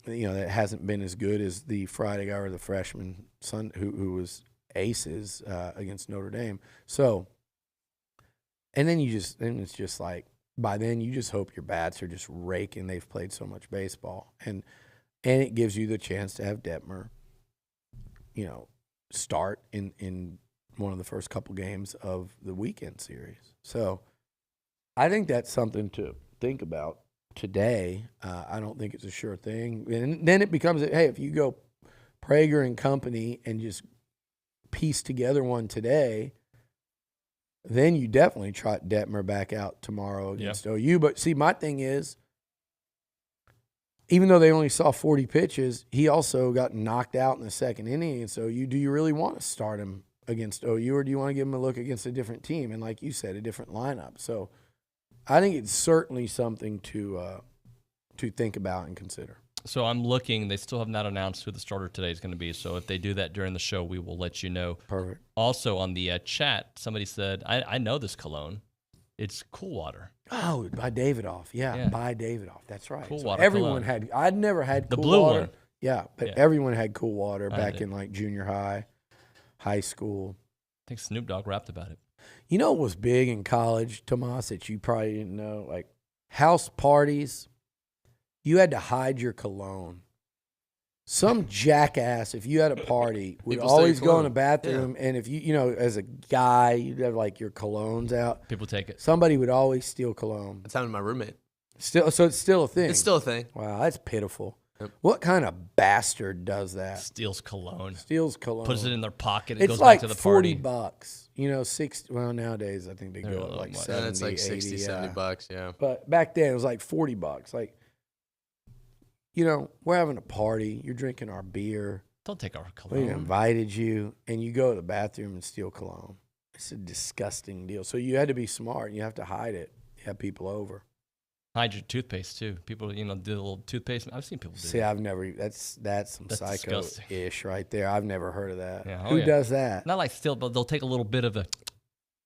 [SPEAKER 3] that hasn't been as good as the Friday guy or the freshman son who was aces against Notre Dame. So, and then it's just like by then you just hope your bats are just raking. They've played so much baseball, and it gives you the chance to have Detmer, start in one of the first couple games of the weekend series. So, I think that's something to think about today. I don't think it's a sure thing. And then it becomes, hey, if you go Prager and company and just piece together one today, then you definitely trot Detmer back out tomorrow against OU. But see, my thing is, even though they only saw 40 pitches, he also got knocked out in the second inning. And so do you really want to start him against OU, or do you want to give him a look against a different team? And like you said, a different lineup. So I think it's certainly something to think about and consider.
[SPEAKER 10] So I'm looking. They still have not announced who the starter today is going to be. So if they do that during the show, we will let you know.
[SPEAKER 3] Perfect.
[SPEAKER 10] Also on the chat, somebody said, I know this cologne. It's Cool Water.
[SPEAKER 3] Oh, by Davidoff. Yeah, by Davidoff. That's right.
[SPEAKER 10] Cool
[SPEAKER 3] So
[SPEAKER 10] Water
[SPEAKER 3] everyone
[SPEAKER 10] cologne.
[SPEAKER 3] had. I'd never had
[SPEAKER 10] The
[SPEAKER 3] Cool
[SPEAKER 10] blue
[SPEAKER 3] Water.
[SPEAKER 10] one.
[SPEAKER 3] Yeah, but
[SPEAKER 10] Yeah.
[SPEAKER 3] everyone had Cool Water
[SPEAKER 10] I
[SPEAKER 3] back
[SPEAKER 10] did.
[SPEAKER 3] in like junior high, high school.
[SPEAKER 10] I think Snoop Dogg rapped about it.
[SPEAKER 3] You know what was big in college, Tomas, that you probably didn't know? Like house parties, you had to hide your cologne. Some jackass, if you had a party, would
[SPEAKER 6] People steal
[SPEAKER 3] always
[SPEAKER 6] your
[SPEAKER 3] go in the
[SPEAKER 6] cologne.
[SPEAKER 3] bathroom, and if you know, as a guy, you'd have like your colognes out.
[SPEAKER 10] People take it.
[SPEAKER 3] Somebody would always steal cologne.
[SPEAKER 6] That's happened to my roommate.
[SPEAKER 3] So it's still a thing.
[SPEAKER 6] It's still a thing.
[SPEAKER 3] Wow, that's pitiful.
[SPEAKER 6] Yep.
[SPEAKER 3] What kind of bastard does that?
[SPEAKER 10] Steals cologne.
[SPEAKER 3] Steals cologne.
[SPEAKER 10] Puts it in their pocket. It
[SPEAKER 3] It's
[SPEAKER 10] goes
[SPEAKER 3] like
[SPEAKER 10] back to the party.
[SPEAKER 3] $40. You know, well, nowadays I think they
[SPEAKER 10] They're
[SPEAKER 3] go
[SPEAKER 10] a
[SPEAKER 3] up
[SPEAKER 10] little
[SPEAKER 3] like
[SPEAKER 10] much.
[SPEAKER 3] 70,
[SPEAKER 6] Yeah, it's like
[SPEAKER 3] 80,
[SPEAKER 6] 60, 70 bucks, yeah.
[SPEAKER 3] But back then it was like $40. Like, you know, we're having a party. You're drinking our beer.
[SPEAKER 10] Don't take our
[SPEAKER 3] We
[SPEAKER 10] cologne.
[SPEAKER 3] invited you, and you go to the bathroom and steal cologne. It's a disgusting deal. So you had to be smart. You have to hide it. You have people over.
[SPEAKER 10] Hide your toothpaste too. People, do a little toothpaste. I've seen people do
[SPEAKER 3] See,
[SPEAKER 10] that.
[SPEAKER 3] I've never. That's some
[SPEAKER 10] That's
[SPEAKER 3] psycho-ish right there. I've never heard of that.
[SPEAKER 10] Yeah,
[SPEAKER 3] Who does that?
[SPEAKER 10] Not like still, but they'll take a little bit of the.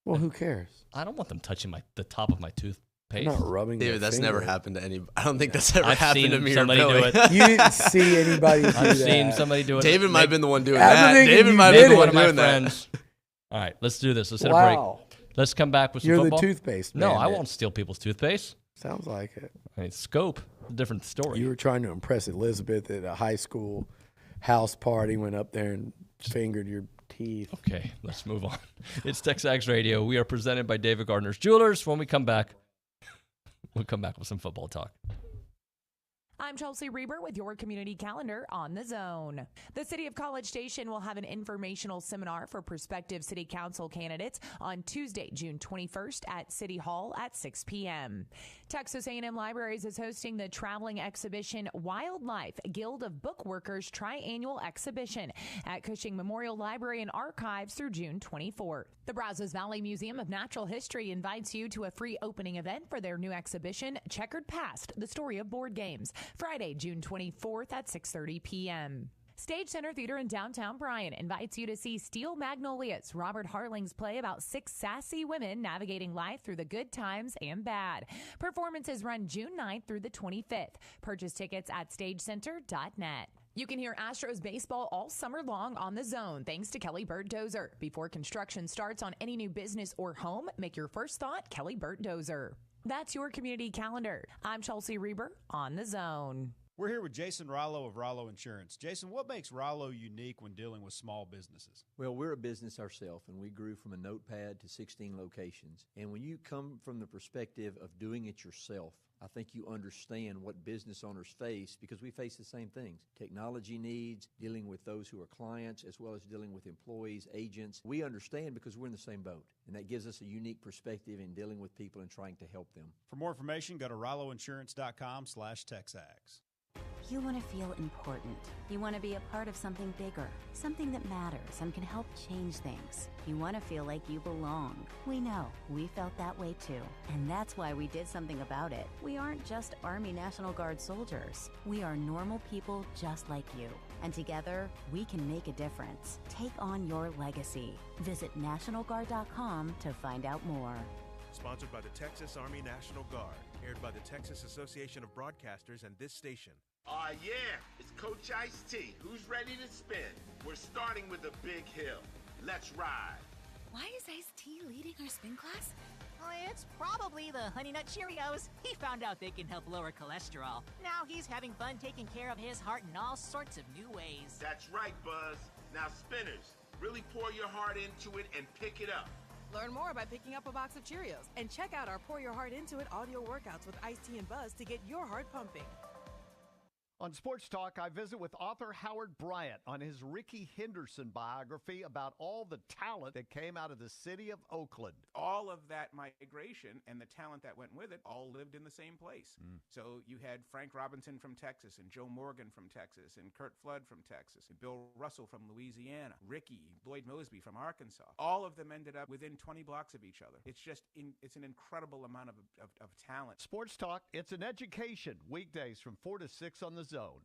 [SPEAKER 3] Well, who cares?
[SPEAKER 10] I don't want them touching the top of my toothpaste.
[SPEAKER 3] I'm not rubbing.
[SPEAKER 6] Dude,
[SPEAKER 3] their
[SPEAKER 6] that's
[SPEAKER 3] finger.
[SPEAKER 6] never happened to anybody. I don't think that's ever
[SPEAKER 10] I've
[SPEAKER 6] happened
[SPEAKER 10] seen
[SPEAKER 6] to me or
[SPEAKER 10] somebody do
[SPEAKER 6] Billy.
[SPEAKER 10] it.
[SPEAKER 3] You didn't see anybody do that.
[SPEAKER 10] I've seen somebody do it.
[SPEAKER 6] David might have been the one doing
[SPEAKER 3] I'm
[SPEAKER 6] that.
[SPEAKER 3] thinking
[SPEAKER 6] David
[SPEAKER 3] you
[SPEAKER 6] might
[SPEAKER 3] did
[SPEAKER 6] have been
[SPEAKER 3] it.
[SPEAKER 6] the
[SPEAKER 10] One
[SPEAKER 6] one
[SPEAKER 10] of my
[SPEAKER 6] doing that.
[SPEAKER 10] friends. All right, let's do this. Let's hit a
[SPEAKER 3] Wow.
[SPEAKER 10] break. Let's come back with some
[SPEAKER 3] You're
[SPEAKER 10] football.
[SPEAKER 3] the toothpaste
[SPEAKER 10] No, I
[SPEAKER 3] bandit.
[SPEAKER 10] won't steal people's toothpaste.
[SPEAKER 3] Sounds like it.
[SPEAKER 10] I mean, scope, a different story.
[SPEAKER 3] You were trying to impress Elizabeth at a high school house party. Went up there and fingered your teeth.
[SPEAKER 10] Okay, let's move on. It's TexAgs Radio. We are presented by David Gardner's Jewelers. When we come back, we'll come back with some football talk.
[SPEAKER 7] I'm Chelsea Reber with your community calendar on The Zone. The City of College Station will have an informational seminar for prospective city council candidates on Tuesday, June 21st at City Hall at 6 p.m. Texas A&M Libraries is hosting the traveling exhibition Wildlife Guild of Bookworkers Triannual Exhibition at Cushing Memorial Library and Archives through June 24th. The Brazos Valley Museum of Natural History invites you to a free opening event for their new exhibition, Checkered Past, the Story of Board Games, Friday, June 24th at 6:30 p.m. Stage Center Theater in downtown Bryan invites you to see Steel Magnolias, Robert Harling's play about 6 sassy women navigating life through the good times and bad. Performances run June 9th through the 25th. Purchase tickets at stagecenter.net. You can hear Astros baseball all summer long on The Zone thanks to Kelly Burt Dozer. Before construction starts on any new business or home, make your first thought Kelly Burt Dozer. That's your community calendar. I'm Chelsea Reber on The Zone.
[SPEAKER 23] We're here with Jason Rollo of Rollo Insurance. Jason, what makes Rollo unique when dealing with small businesses?
[SPEAKER 24] Well, we're a business ourselves, and we grew from a notepad to 16 locations. And when you come from the perspective of doing it yourself, I think you understand what business owners face because we face the same things. Technology needs, dealing with those who are clients, as well as dealing with employees, agents. We understand because we're in the same boat, and that gives us a unique perspective in dealing with people and trying to help them.
[SPEAKER 23] For more information, go to rolloinsurance.com/TexAgs.
[SPEAKER 25] You want to feel important. You want to be a part of something bigger, something that matters and can help change things. You want to feel like you belong. We know. We felt that way too. And that's why we did something about it. We aren't just Army National Guard soldiers. We are normal people just like you. And together, we can make a difference. Take on your legacy. Visit NationalGuard.com to find out more.
[SPEAKER 14] Sponsored by the Texas Army National Guard. Aired by the Texas Association of Broadcasters and this station.
[SPEAKER 26] Yeah, it's Coach Ice-T. Who's ready to spin? We're starting with a big hill. Let's ride.
[SPEAKER 27] Why is Ice-T leading our spin class?
[SPEAKER 28] Oh, it's probably the Honey Nut Cheerios. He found out they can help lower cholesterol. Now he's having fun taking care of his heart in all sorts of new ways.
[SPEAKER 26] That's right, Buzz. Now, spinners, really pour your heart into it and pick it up.
[SPEAKER 29] Learn more by picking up a box of Cheerios and check out our Pour Your Heart Into It audio workouts with Ice-T and Buzz to get your heart pumping.
[SPEAKER 1] On Sports Talk, I visit with author Howard Bryant on his Ricky Henderson biography about all the talent that came out of the city of Oakland.
[SPEAKER 2] All of that migration and the talent that went with it all lived in the same place. So you had Frank Robinson from Texas, and Joe Morgan from Texas, and Kurt Flood from Texas, and Bill Russell from Louisiana, Ricky, Lloyd Mosby from Arkansas. All of them ended up within 20 blocks of each other. It's just, it's an incredible amount of talent.
[SPEAKER 1] Sports Talk, it's an education. Weekdays from 4 to 6 on the Zone.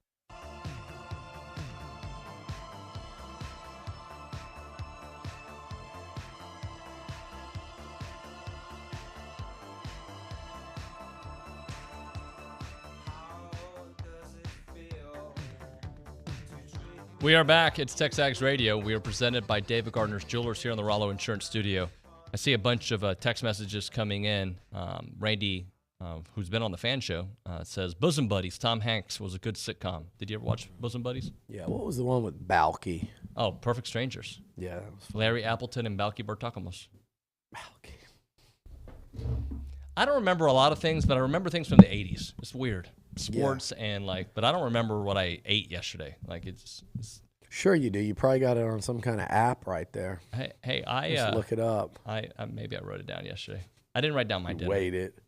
[SPEAKER 10] We are back. It's TexAgs Radio. We are presented by David Gardner's Jewelers here in the Rollo Insurance Studio. I see a bunch of text messages coming in. Randy, who's been on the fan show, says, Bosom Buddies, Tom Hanks was a good sitcom. Did you ever watch Bosom Buddies?
[SPEAKER 3] Yeah, what was the one with Balky?
[SPEAKER 10] Oh, Perfect Strangers.
[SPEAKER 3] Yeah, that was
[SPEAKER 10] Larry Appleton and Balky Bartakamos. Balky. I don't remember a lot of things, but I remember things from the 80s. It's weird. Sports and but I don't remember what I ate yesterday. It's
[SPEAKER 3] Sure you do. You probably got it on some kind of app right there.
[SPEAKER 10] Hey, I
[SPEAKER 3] just look it up.
[SPEAKER 10] I maybe I wrote it down yesterday. I didn't write down my dinner.
[SPEAKER 3] Weighed it.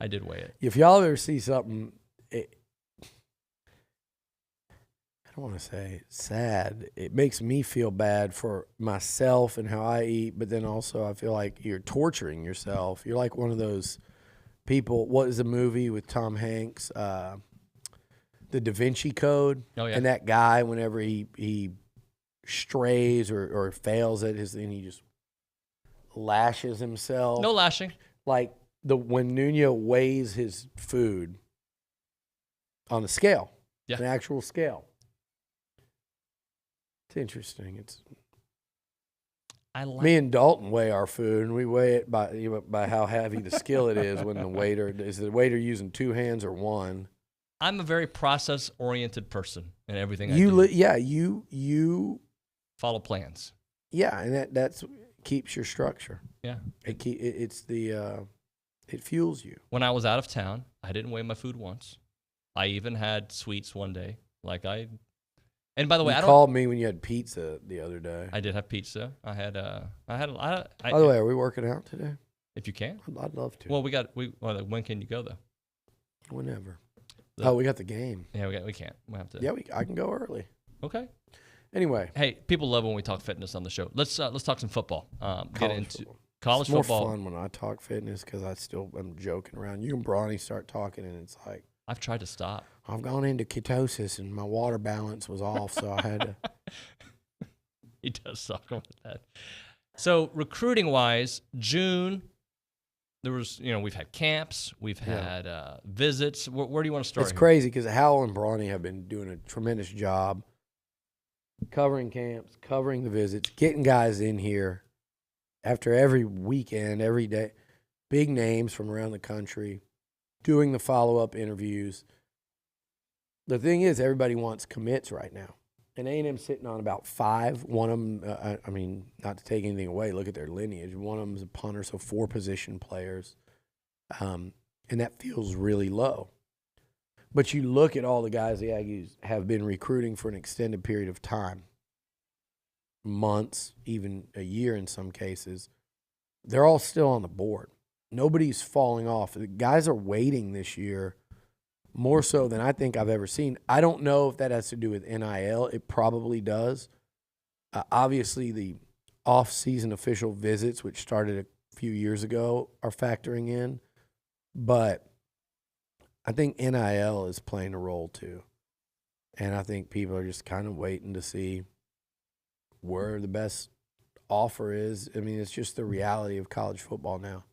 [SPEAKER 10] I did weigh it.
[SPEAKER 3] If y'all ever see something, I don't want to say sad. It makes me feel bad for myself and how I eat, but then also I feel like you're torturing yourself. You're like one of those people. What is the movie with Tom Hanks? The Da Vinci Code.
[SPEAKER 10] Oh, yeah.
[SPEAKER 3] And that guy, whenever he strays or fails at his thing, he just lashes himself.
[SPEAKER 10] No lashing.
[SPEAKER 3] Like when Nuno weighs his food on a scale, an actual scale. It's interesting. Me and Dalton weigh our food, and we weigh it by how heavy the skillet is. When the waiter is the waiter using two hands or one.
[SPEAKER 10] I'm a very process-oriented person in everything I
[SPEAKER 3] do.
[SPEAKER 10] You follow plans.
[SPEAKER 3] Yeah, and that's keeps your structure.
[SPEAKER 10] Yeah,
[SPEAKER 3] it fuels you.
[SPEAKER 10] When I was out of town, I didn't weigh my food once. I even had sweets one day. And by the way,
[SPEAKER 3] you called me when you had pizza the other day.
[SPEAKER 10] I did have pizza. By the
[SPEAKER 3] way, are we working out today?
[SPEAKER 10] If you can,
[SPEAKER 3] I'd love to.
[SPEAKER 10] Well, when can you go though?
[SPEAKER 3] Whenever. We got the game.
[SPEAKER 10] Yeah, we can't. We have to.
[SPEAKER 3] Yeah, I can go early.
[SPEAKER 10] Okay.
[SPEAKER 3] Anyway,
[SPEAKER 10] hey, people love when we talk fitness on the show. Let's talk some football. Get into
[SPEAKER 3] football.
[SPEAKER 10] College
[SPEAKER 3] it's more
[SPEAKER 10] football.
[SPEAKER 3] Fun when I talk fitness because I'm joking around. You and Bronny start talking, and it's like
[SPEAKER 10] I've tried to stop.
[SPEAKER 3] I've gone into ketosis, and my water balance was off, so I had to.
[SPEAKER 10] He does talk about that. So recruiting wise, June. There was, we've had camps, we've had visits. Where do you want to start?
[SPEAKER 3] It's crazy because Howell and Bronny have been doing a tremendous job covering camps, covering the visits, getting guys in here after every weekend, every day. Big names from around the country, doing the follow-up interviews. The thing is, everybody wants commits right now. And A&M's sitting on about 5. One of them, not to take anything away, look at their lineage. One of them is a punter, so 4 position players. And that feels really low. But you look at all the guys the Aggies have been recruiting for an extended period of time, months, even a year in some cases. They're all still on the board. Nobody's falling off. The guys are waiting this year more so than I think I've ever seen. I don't know if that has to do with NIL. It probably does. Obviously, the off-season official visits, which started a few years ago, are factoring in. But I think NIL is playing a role too. And I think people are just kind of waiting to see where the best offer is. It's just the reality of college football now.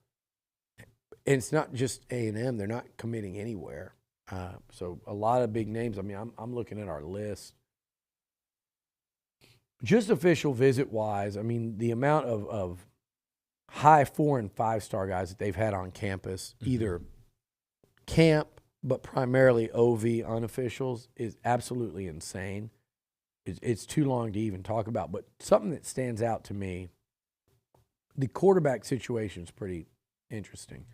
[SPEAKER 3] And it's not just A&M. They're not committing anywhere. So a lot of big names. I'm looking at our list. Just official visit-wise, the amount of high 4- and 5-star guys that they've had on campus, either camp but primarily OV unofficials, is absolutely insane. It's too long to even talk about. But something that stands out to me, the quarterback situation is pretty interesting.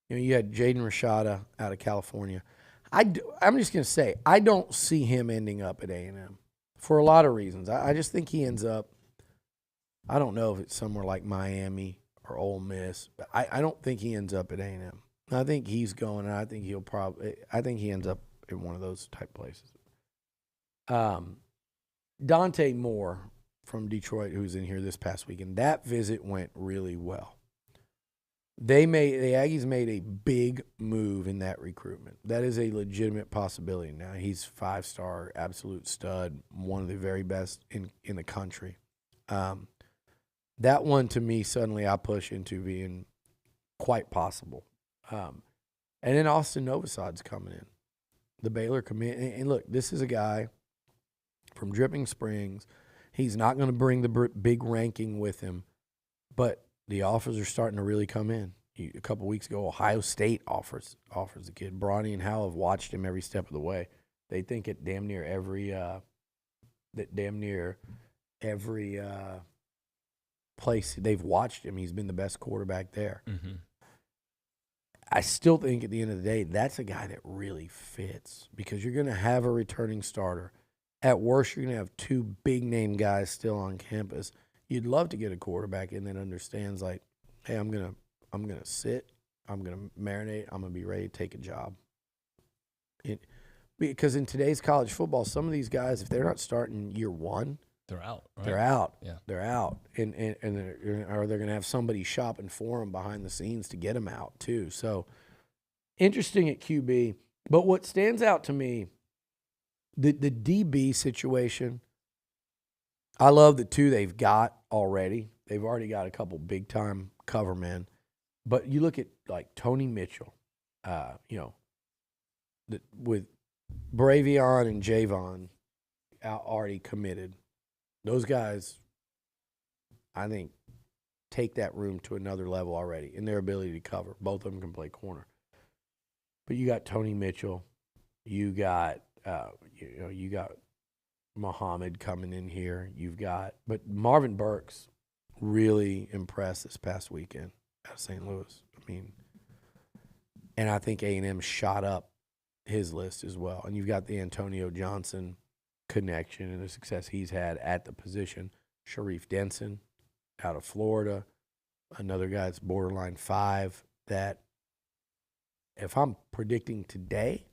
[SPEAKER 3] You had Jaden Rashada out of California. I'm just going to say, I don't see him ending up at A&M for a lot of reasons. I just think he ends up, I don't know if it's somewhere like Miami or Ole Miss, but I don't think he ends up at A&M. I think he's going, and I think he ends up in one of those type places. Dante Moore from Detroit, who's in here this past weekend, that visit went really well. The Aggies made a big move in that recruitment. That is a legitimate possibility now. He's 5-star, absolute stud, one of the very best in the country. That one, to me, suddenly I push into being quite possible. And then Austin Novosad's coming in. The Baylor commit. And look, this is a guy from Dripping Springs. He's not going to bring the big ranking with him, but the offers are starting to really come in. A couple weeks ago, Ohio State offers the kid. Bronny and Hal have watched him every step of the way. They think at damn near every place they've watched him, he's been the best quarterback there.
[SPEAKER 10] Mm-hmm.
[SPEAKER 3] I still think at the end of the day, that's a guy that really fits because you're going to have a returning starter. At worst, you're going to have 2 big-name guys still on campus. You'd love to get a quarterback in that understands, like, hey, I'm gonna sit, I'm gonna marinate, I'm gonna be ready to take a job. Because in today's college football, some of these guys, if they're not starting year 1,
[SPEAKER 10] they're out. Right?
[SPEAKER 3] They're out.
[SPEAKER 10] Yeah,
[SPEAKER 3] they're out, and they're gonna have somebody shopping for them behind the scenes to get them out too. So interesting at QB. But what stands out to me, the DB situation. I love the 2 they've got already. They've already got a couple big-time cover men. But you look at, like, Tony Mitchell, with Bravion and Javon already committed. Those guys, I think, take that room to another level already in their ability to cover. Both of them can play corner. But you got Tony Mitchell. You got, you got Muhammad coming in here. But Marvin Burks really impressed this past weekend out of St. Louis. I mean, and I think A&M shot up his list as well. And you've got the Antonio Johnson connection and the success he's had at the position. Sharif Denson out of Florida, another guy that's borderline 5 that if I'm predicting today,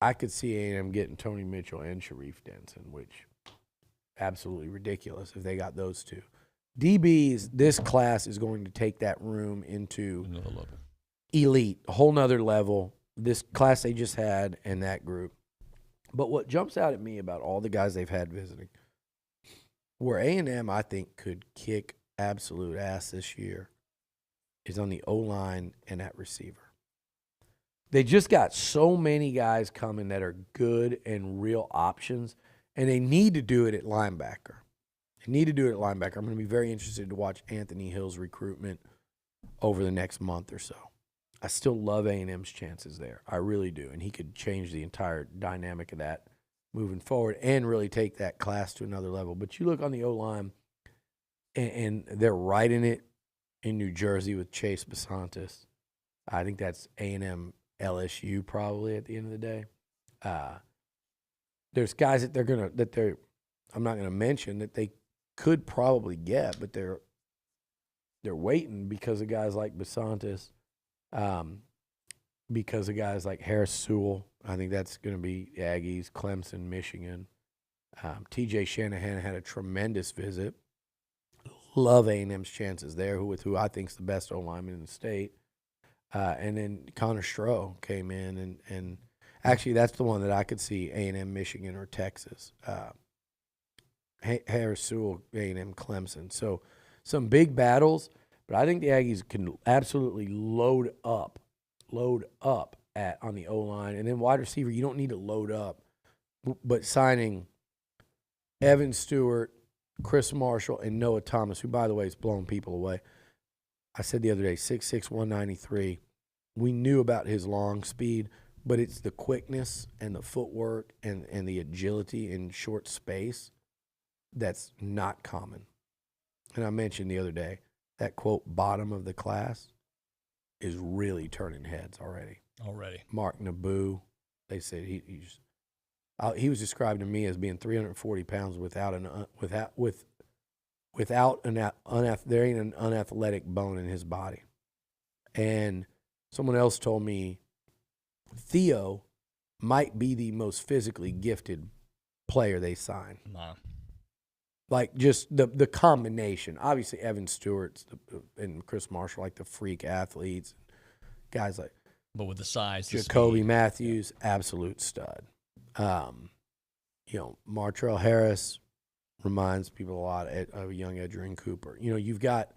[SPEAKER 3] I could see A&M getting Tony Mitchell and Sharif Denson, which absolutely ridiculous if they got those 2. DBs, this class is going to take that room into
[SPEAKER 10] another level.
[SPEAKER 3] Elite, a whole nother level. This class they just had and that group. But what jumps out at me about all the guys they've had visiting, where A&M, I think, could kick absolute ass this year, is on the O-line and at receiver. They just got so many guys coming that are good and real options, and they need to do it at linebacker. I'm going to be very interested to watch Anthony Hill's recruitment over the next month or so. I still love A&M's chances there. I really do, and he could change the entire dynamic of that moving forward and really take that class to another level. But you look on the O-line, and they're right in it in New Jersey with Chase Besantis. I think that's A&M LSU probably at the end of the day. There's guys that I'm not gonna mention that they could probably get, but they're waiting because of guys like Besantis, because of guys like Harris Sewell. I think that's gonna be Aggies, Clemson, Michigan. TJ Shanahan had a tremendous visit. Love A&M's chances there, with who I think is the best O-lineman in the state. And then Connor Stroh came in, and actually that's the one that I could see A&M, Michigan, or Texas. Harris Sewell, A&M, Clemson. So some big battles, but I think the Aggies can absolutely load up on the O-line. And then wide receiver, you don't need to load up. But signing Evan Stewart, Chris Marshall, and Noah Thomas, who, by the way, is blowing people away. I said the other day, 6'6", 193. We knew about his long speed, but it's the quickness and the footwork and the agility in short space that's not common. And I mentioned the other day, that, quote, bottom of the class is really turning heads already.
[SPEAKER 10] Already.
[SPEAKER 3] Mark Naboo, They said he was described to me as being 340 pounds without an unathletic bone in his body. And someone else told me Theo might be the most physically gifted player they signed.
[SPEAKER 10] Wow.
[SPEAKER 3] Like just the combination. Obviously, Evan Stewart's and Chris Marshall, like the freak athletes, guys like.
[SPEAKER 10] But with the size,
[SPEAKER 3] Jacoby Matthews, absolute stud. Martrell Harris reminds people a lot of young Edgerrin Cooper. You've got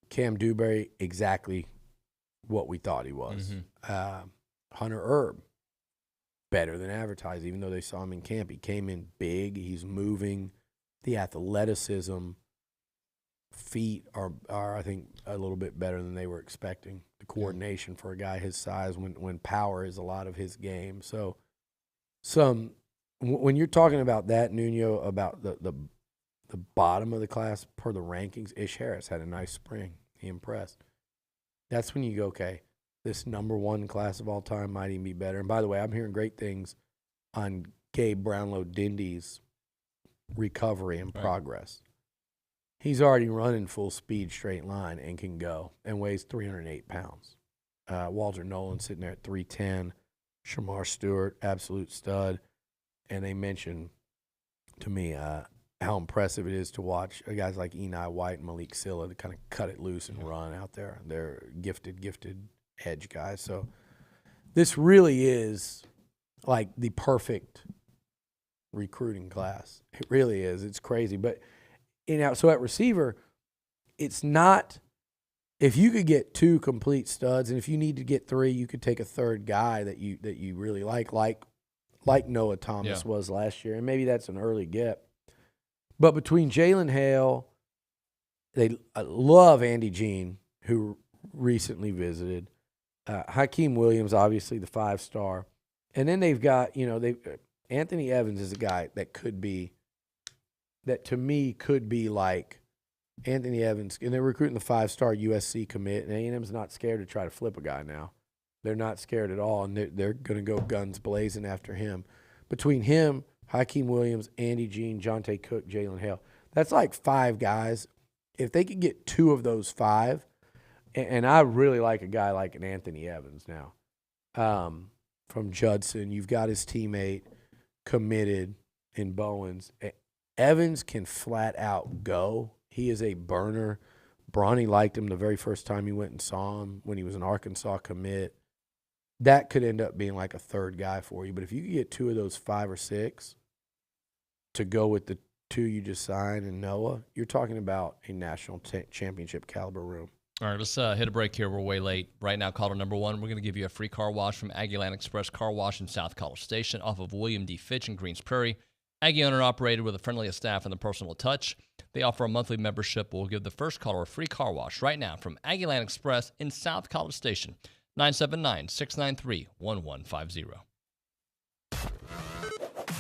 [SPEAKER 3] Cam Dewberry, exactly what we thought he was.
[SPEAKER 10] Mm-hmm.
[SPEAKER 3] Hunter Erb, better than advertised, even though they saw him in camp. He came in big. He's moving. The athleticism, feet are I think, a little bit better than they were expecting. The coordination for a guy his size when power is a lot of his game. So when you're talking about that, Nuno, about the bottom of the class per the rankings, Ish Harris had a nice spring. He impressed. That's when you go, okay, this number one class of all time might even be better. And by the way, I'm hearing great things on Gabe Brownlow-Dindy's recovery and progress. He's already running full speed straight line and can go and weighs 308 pounds. Walter Nolan sitting there at 310. Shamar Stewart, absolute stud. And they mentioned to me how impressive it is to watch guys like Eni White and Malik Silla to kind of cut it loose and run out there. They're gifted edge guys. So this really is like the perfect recruiting class. It really is. It's crazy. But so at receiver, it's not – if you could get two complete studs, and if you need to get three, you could take a third guy that you really like Noah Thomas was last year, and maybe that's an early get. But between Jalen Hale, they love Andy Jean, who recently visited. Hakeem Williams, obviously the 5-star. And then they've got, Anthony Evans is a guy that to me could be like Anthony Evans. And they're recruiting the 5-star USC commit, and A&M's not scared to try to flip a guy now. They're not scared at all, and they're going to go guns blazing after him. Between him, Hakeem Williams, Andy Jean, Jonte Cook, Jalen Hale, that's like 5 guys. If they could get 2 of those 5, and I really like a guy like an Anthony Evans now. From Judson, you've got his teammate committed in Bowens. Evans can flat out go. He is a burner. Bronny liked him the very first time he went and saw him when he was an Arkansas commit. That could end up being like a third guy for you. But if you could get 2 of those 5 or 6 to go with the 2 you just signed and Noah, you're talking about a national championship caliber room.
[SPEAKER 10] All right, let's hit a break here. We're way late. Right now, caller number 1, we're going to give you a free car wash from Aggieland Express Car Wash in South College Station off of William D. Fitch in Greens Prairie. Aggie owner-operated with the friendliest staff and the personal touch. They offer a monthly membership. We'll give the first caller a free car wash right now from Aggieland Express in South College Station, 979-693-1150.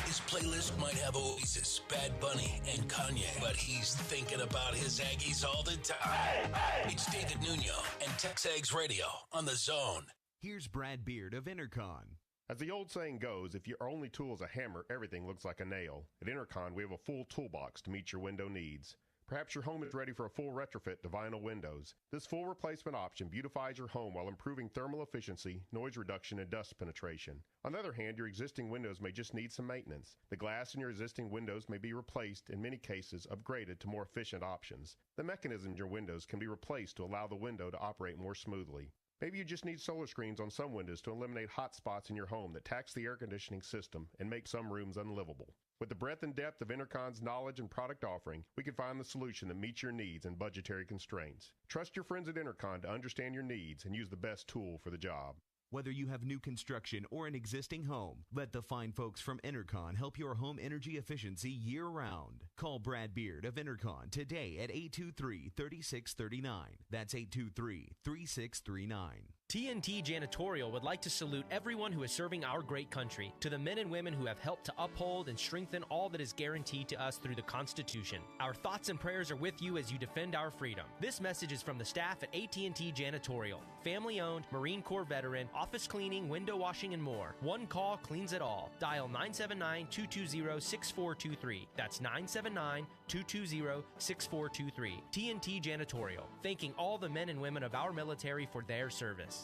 [SPEAKER 9] His playlist might have Oasis, Bad Bunny, and Kanye, but he's thinking about his Aggies all the time. It's David Nuno and TexAgs Radio on The Zone.
[SPEAKER 4] Here's Brad Beard of Intercon.
[SPEAKER 8] As the old saying goes, if your only tool is a hammer, everything looks like a nail. At Intercon, we have a full toolbox to meet your window needs. Perhaps your home is ready for a full retrofit to vinyl windows. This full replacement option beautifies your home while improving thermal efficiency, noise reduction, and dust penetration. On the other hand, your existing windows may just need some maintenance. The glass in your existing windows may be replaced, in many cases upgraded to more efficient options. The mechanism in your windows can be replaced to allow the window to operate more smoothly. Maybe you just need solar screens on some windows to eliminate hot spots in your home that tax the air conditioning system and make some rooms unlivable. With the breadth and depth of Intercon's knowledge and product offering, we can find the solution that meets your needs and budgetary constraints. Trust your friends at Intercon to understand your needs and use the best tool for the job.
[SPEAKER 4] Whether you have new construction or an existing home, let the fine folks from Intercon help your home energy efficiency year-round. Call Brad Beard of Intercon today at 823-3639. That's 823-3639.
[SPEAKER 5] TNT Janitorial would like to salute everyone who is serving our great country, to the men and women who have helped to uphold and strengthen all that is guaranteed to us through the Constitution. Our thoughts and prayers are with you as you defend our freedom. This message is from the staff at AT&T Janitorial. Family-owned, Marine Corps veteran, office cleaning, window washing, and more. One call cleans it all. Dial 979-220-6423. That's 979-220-6423. TNT Janitorial, thanking all the men and women of our military for their service.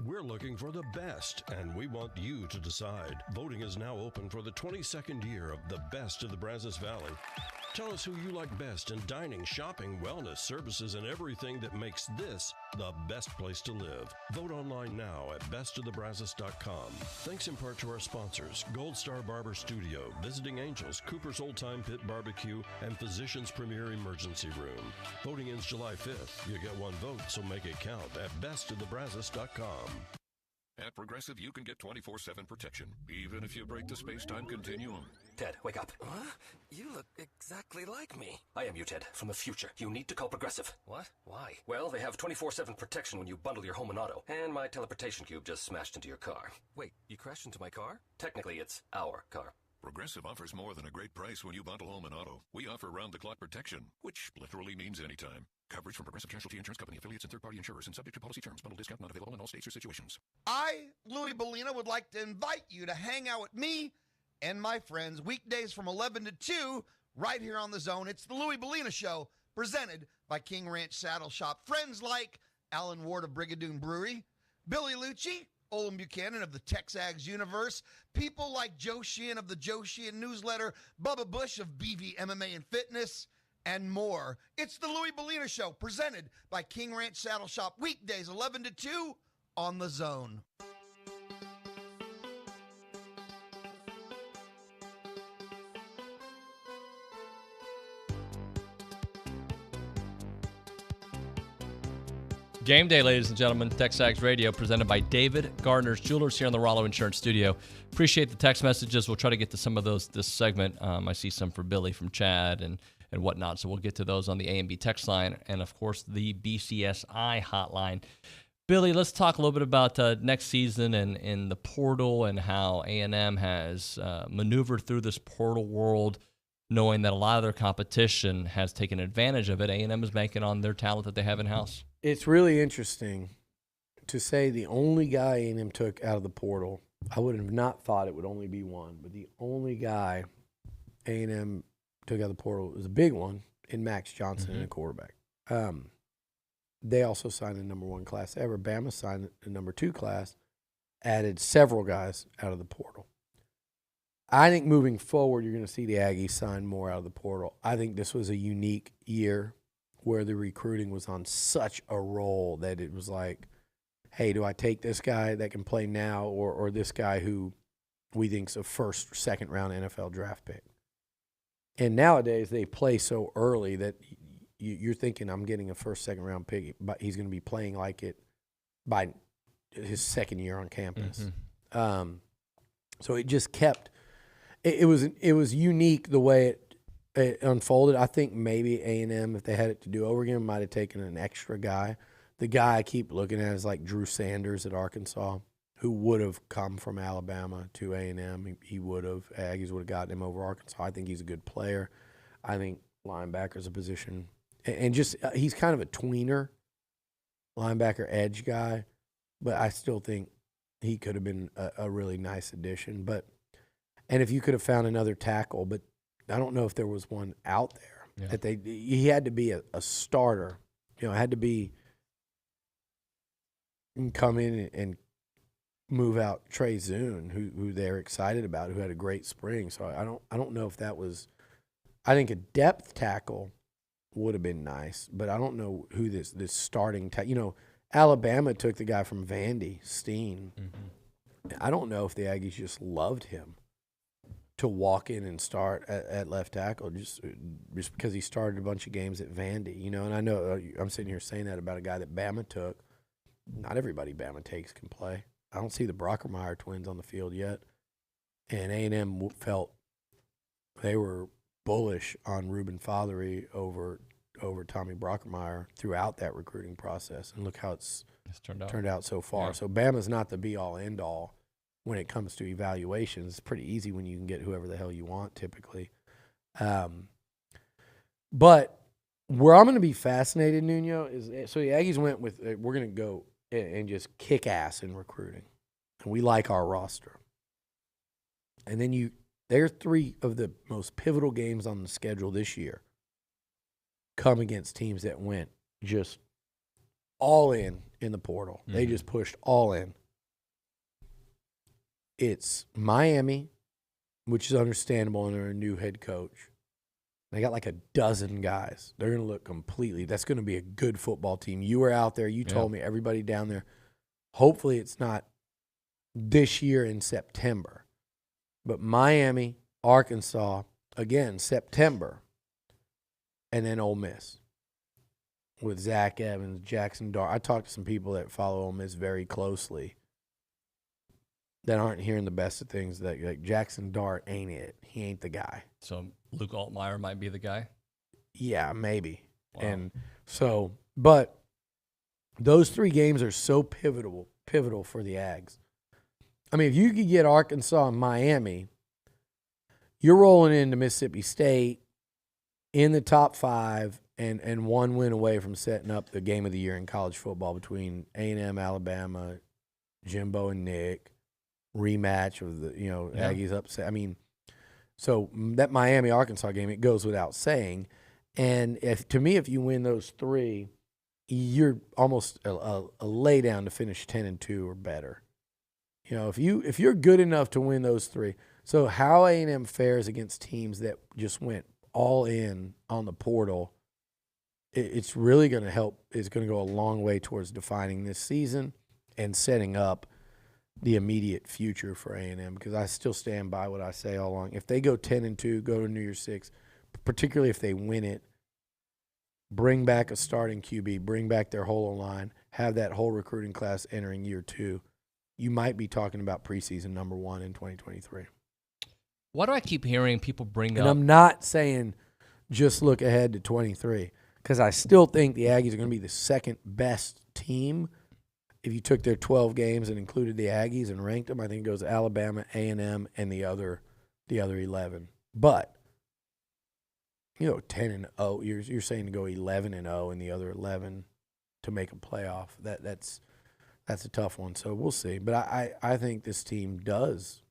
[SPEAKER 11] We're looking for the best, and we want you to decide. Voting is now open for the 22nd year of the Best of the Brazos Valley. Tell us who you like best in dining, shopping, wellness, services, and everything that makes this the best place to live. Vote online now at bestofthebrazos.com. Thanks in part to our sponsors, Gold Star Barber Studio, Visiting Angels, Cooper's Old Time Pit Barbecue, and Physicians Premier Emergency Room. Voting ends July 5th. You get one vote, so make it count at bestofthebrazos.com.
[SPEAKER 12] At Progressive, you can get 24/7 protection, even if you break the space-time continuum.
[SPEAKER 13] Ted, wake up.
[SPEAKER 12] Huh?
[SPEAKER 13] You look exactly like me. I am you, Ted, from the future. You need to call Progressive. What? Why? Well, they have 24/7 protection when you bundle your home and auto. And my teleportation cube just smashed into your car. Wait, you crashed into my car? Technically, it's our car.
[SPEAKER 12] Progressive offers more than a great price when you bundle home and auto. We offer round-the-clock protection, which literally means anytime. Coverage from Progressive Casualty Insurance Company, affiliates, and third-party insurers, and subject to policy terms. Bundle discount not available in all states or situations.
[SPEAKER 15] I, Louis Bellina, would like to invite you to hang out with me and my friends weekdays from 11 to 2 right here on The Zone. It's the Louis Bellina Show, presented by King Ranch Saddle Shop. Friends like Alan Ward of Brigadoon Brewery, Billy Liucci, Olin Buchanan of the TexAgs universe, people like Joe Sheehan of the Joe Sheehan newsletter, Bubba Bush of BV MMA and Fitness, and more. It's the Louis Bellina Show, presented by King Ranch Saddle Shop, weekdays 11 to 2 on The Zone.
[SPEAKER 10] Game day, ladies and gentlemen. TexAgs Radio, presented by David Gardner's Jewelers here in the Rollo Insurance Studio. Appreciate the text messages. We'll try to get to some of those this segment. I see some for Billy from Chad and whatnot, so we'll get to those on the A&B text line and, of course, the BCSI hotline. Billy, let's talk a little bit about next season and the portal and how A&M has maneuvered through this portal world, knowing that a lot of their competition has taken advantage of it. A&M is banking on their talent that they have in-house.
[SPEAKER 3] It's really interesting to say the only guy A&M took out of the portal. I would have not thought it would only be one, but the only guy A&M took out of the portal was a big one in Max Johnson and a quarterback. They also signed the number 1 class ever. Bama signed the number 2 class, added several guys out of the portal. I think moving forward, you're going to see the Aggies sign more out of the portal. I think this was a unique year where the recruiting was on such a roll that it was like, hey, do I take this guy that can play now or this guy who we think is a first or second round NFL draft pick? And nowadays they play so early that you're thinking I'm getting a first, second round pick, but he's going to be playing like it by his second year on campus. So it just kept it was unique the way it unfolded. I think maybe A&M, if they had it to do over again, might have taken an extra guy. The guy I keep looking at is like Drew Sanders at Arkansas, who would have come from Alabama to A&M. He would have. Aggies would have gotten him over Arkansas. I think he's a good player. I think linebacker's a position. And just he's kind of a tweener, linebacker edge guy, but I still think he could have been a really nice addition. And if you could have found another tackle, but I don't know if there was one out there that he had to be a starter. You know, had to be come in and move out Trey Zune, who they're excited about, who had a great spring. So I don't know if that was. I think a depth tackle would have been nice, but I don't know who this starting Alabama took the guy from Vandy, Steen. I don't know if the Aggies just loved him to walk in and start at left tackle just because he started a bunch of games at Vandy, And I know I'm sitting here saying that about a guy that Bama took. Not everybody Bama takes can play. I don't see the Brockermeyer twins on the field yet, and A&M felt they were bullish on Reuben Fothery over over Tommy Brockermeyer throughout that recruiting process, and look how it's turned out so far.
[SPEAKER 10] Yeah.
[SPEAKER 3] So Bama's not the be-all, end-all when it comes to evaluations. It's pretty easy when you can get whoever the hell you want typically. But where I'm going to be fascinated, Nuno, is so the Aggies went with we're going to go and just kick ass in recruiting, and we like our roster. And then there are 3 of the most pivotal games on the schedule this year come against teams that went just all in the portal. Mm-hmm. They just pushed all in. It's Miami, which is understandable, and they're a new head coach. They got like a dozen guys. They're going to look completely – that's going to be a good football team. You were out there. You told me everybody down there. Hopefully it's not this year in September. But Miami, Arkansas, again, September, and then Ole Miss with Zach Evans, Jackson Dart. I talked to some people that follow Ole Miss very closely that aren't hearing the best of things. That like Jackson Dart ain't it. He ain't the guy.
[SPEAKER 10] So Luke Altmaier might be the guy?
[SPEAKER 3] Yeah, maybe.
[SPEAKER 10] Wow.
[SPEAKER 3] And so, but those 3 games are so pivotal for the Ags. I mean, if you could get Arkansas and Miami, you're rolling into Mississippi State in the top 5 and 1 win away from setting up the game of the year in college football between A&M, Alabama, Jimbo and Nick, rematch of the, Aggies upset. I mean, so that Miami-Arkansas game, it goes without saying. And if you win those 3, you're almost a lay down to finish 10-2 or better. If you're good enough to win those 3, so how A&M fares against teams that just went all in on the portal, it's really going to help. It's going to go a long way towards defining this season and setting up the immediate future for A&M, because I still stand by what I say all along. If they go 10-2, go to New Year's 6, particularly if they win it, bring back a starting QB, bring back their whole line, have that whole recruiting class entering year 2, you might be talking about preseason number 1 in 2023.
[SPEAKER 10] Why do I keep hearing people bring up?
[SPEAKER 3] And I'm not saying just look ahead to 23, because I still think the Aggies are going to be the second best team. If you took their 12 games and included the Aggies and ranked them, I think it goes Alabama, A&M, and the other 11. But 10-0, you're saying to go 11-0 and the other 11 to make a playoff. That's a tough one. So we'll see. But I think this team does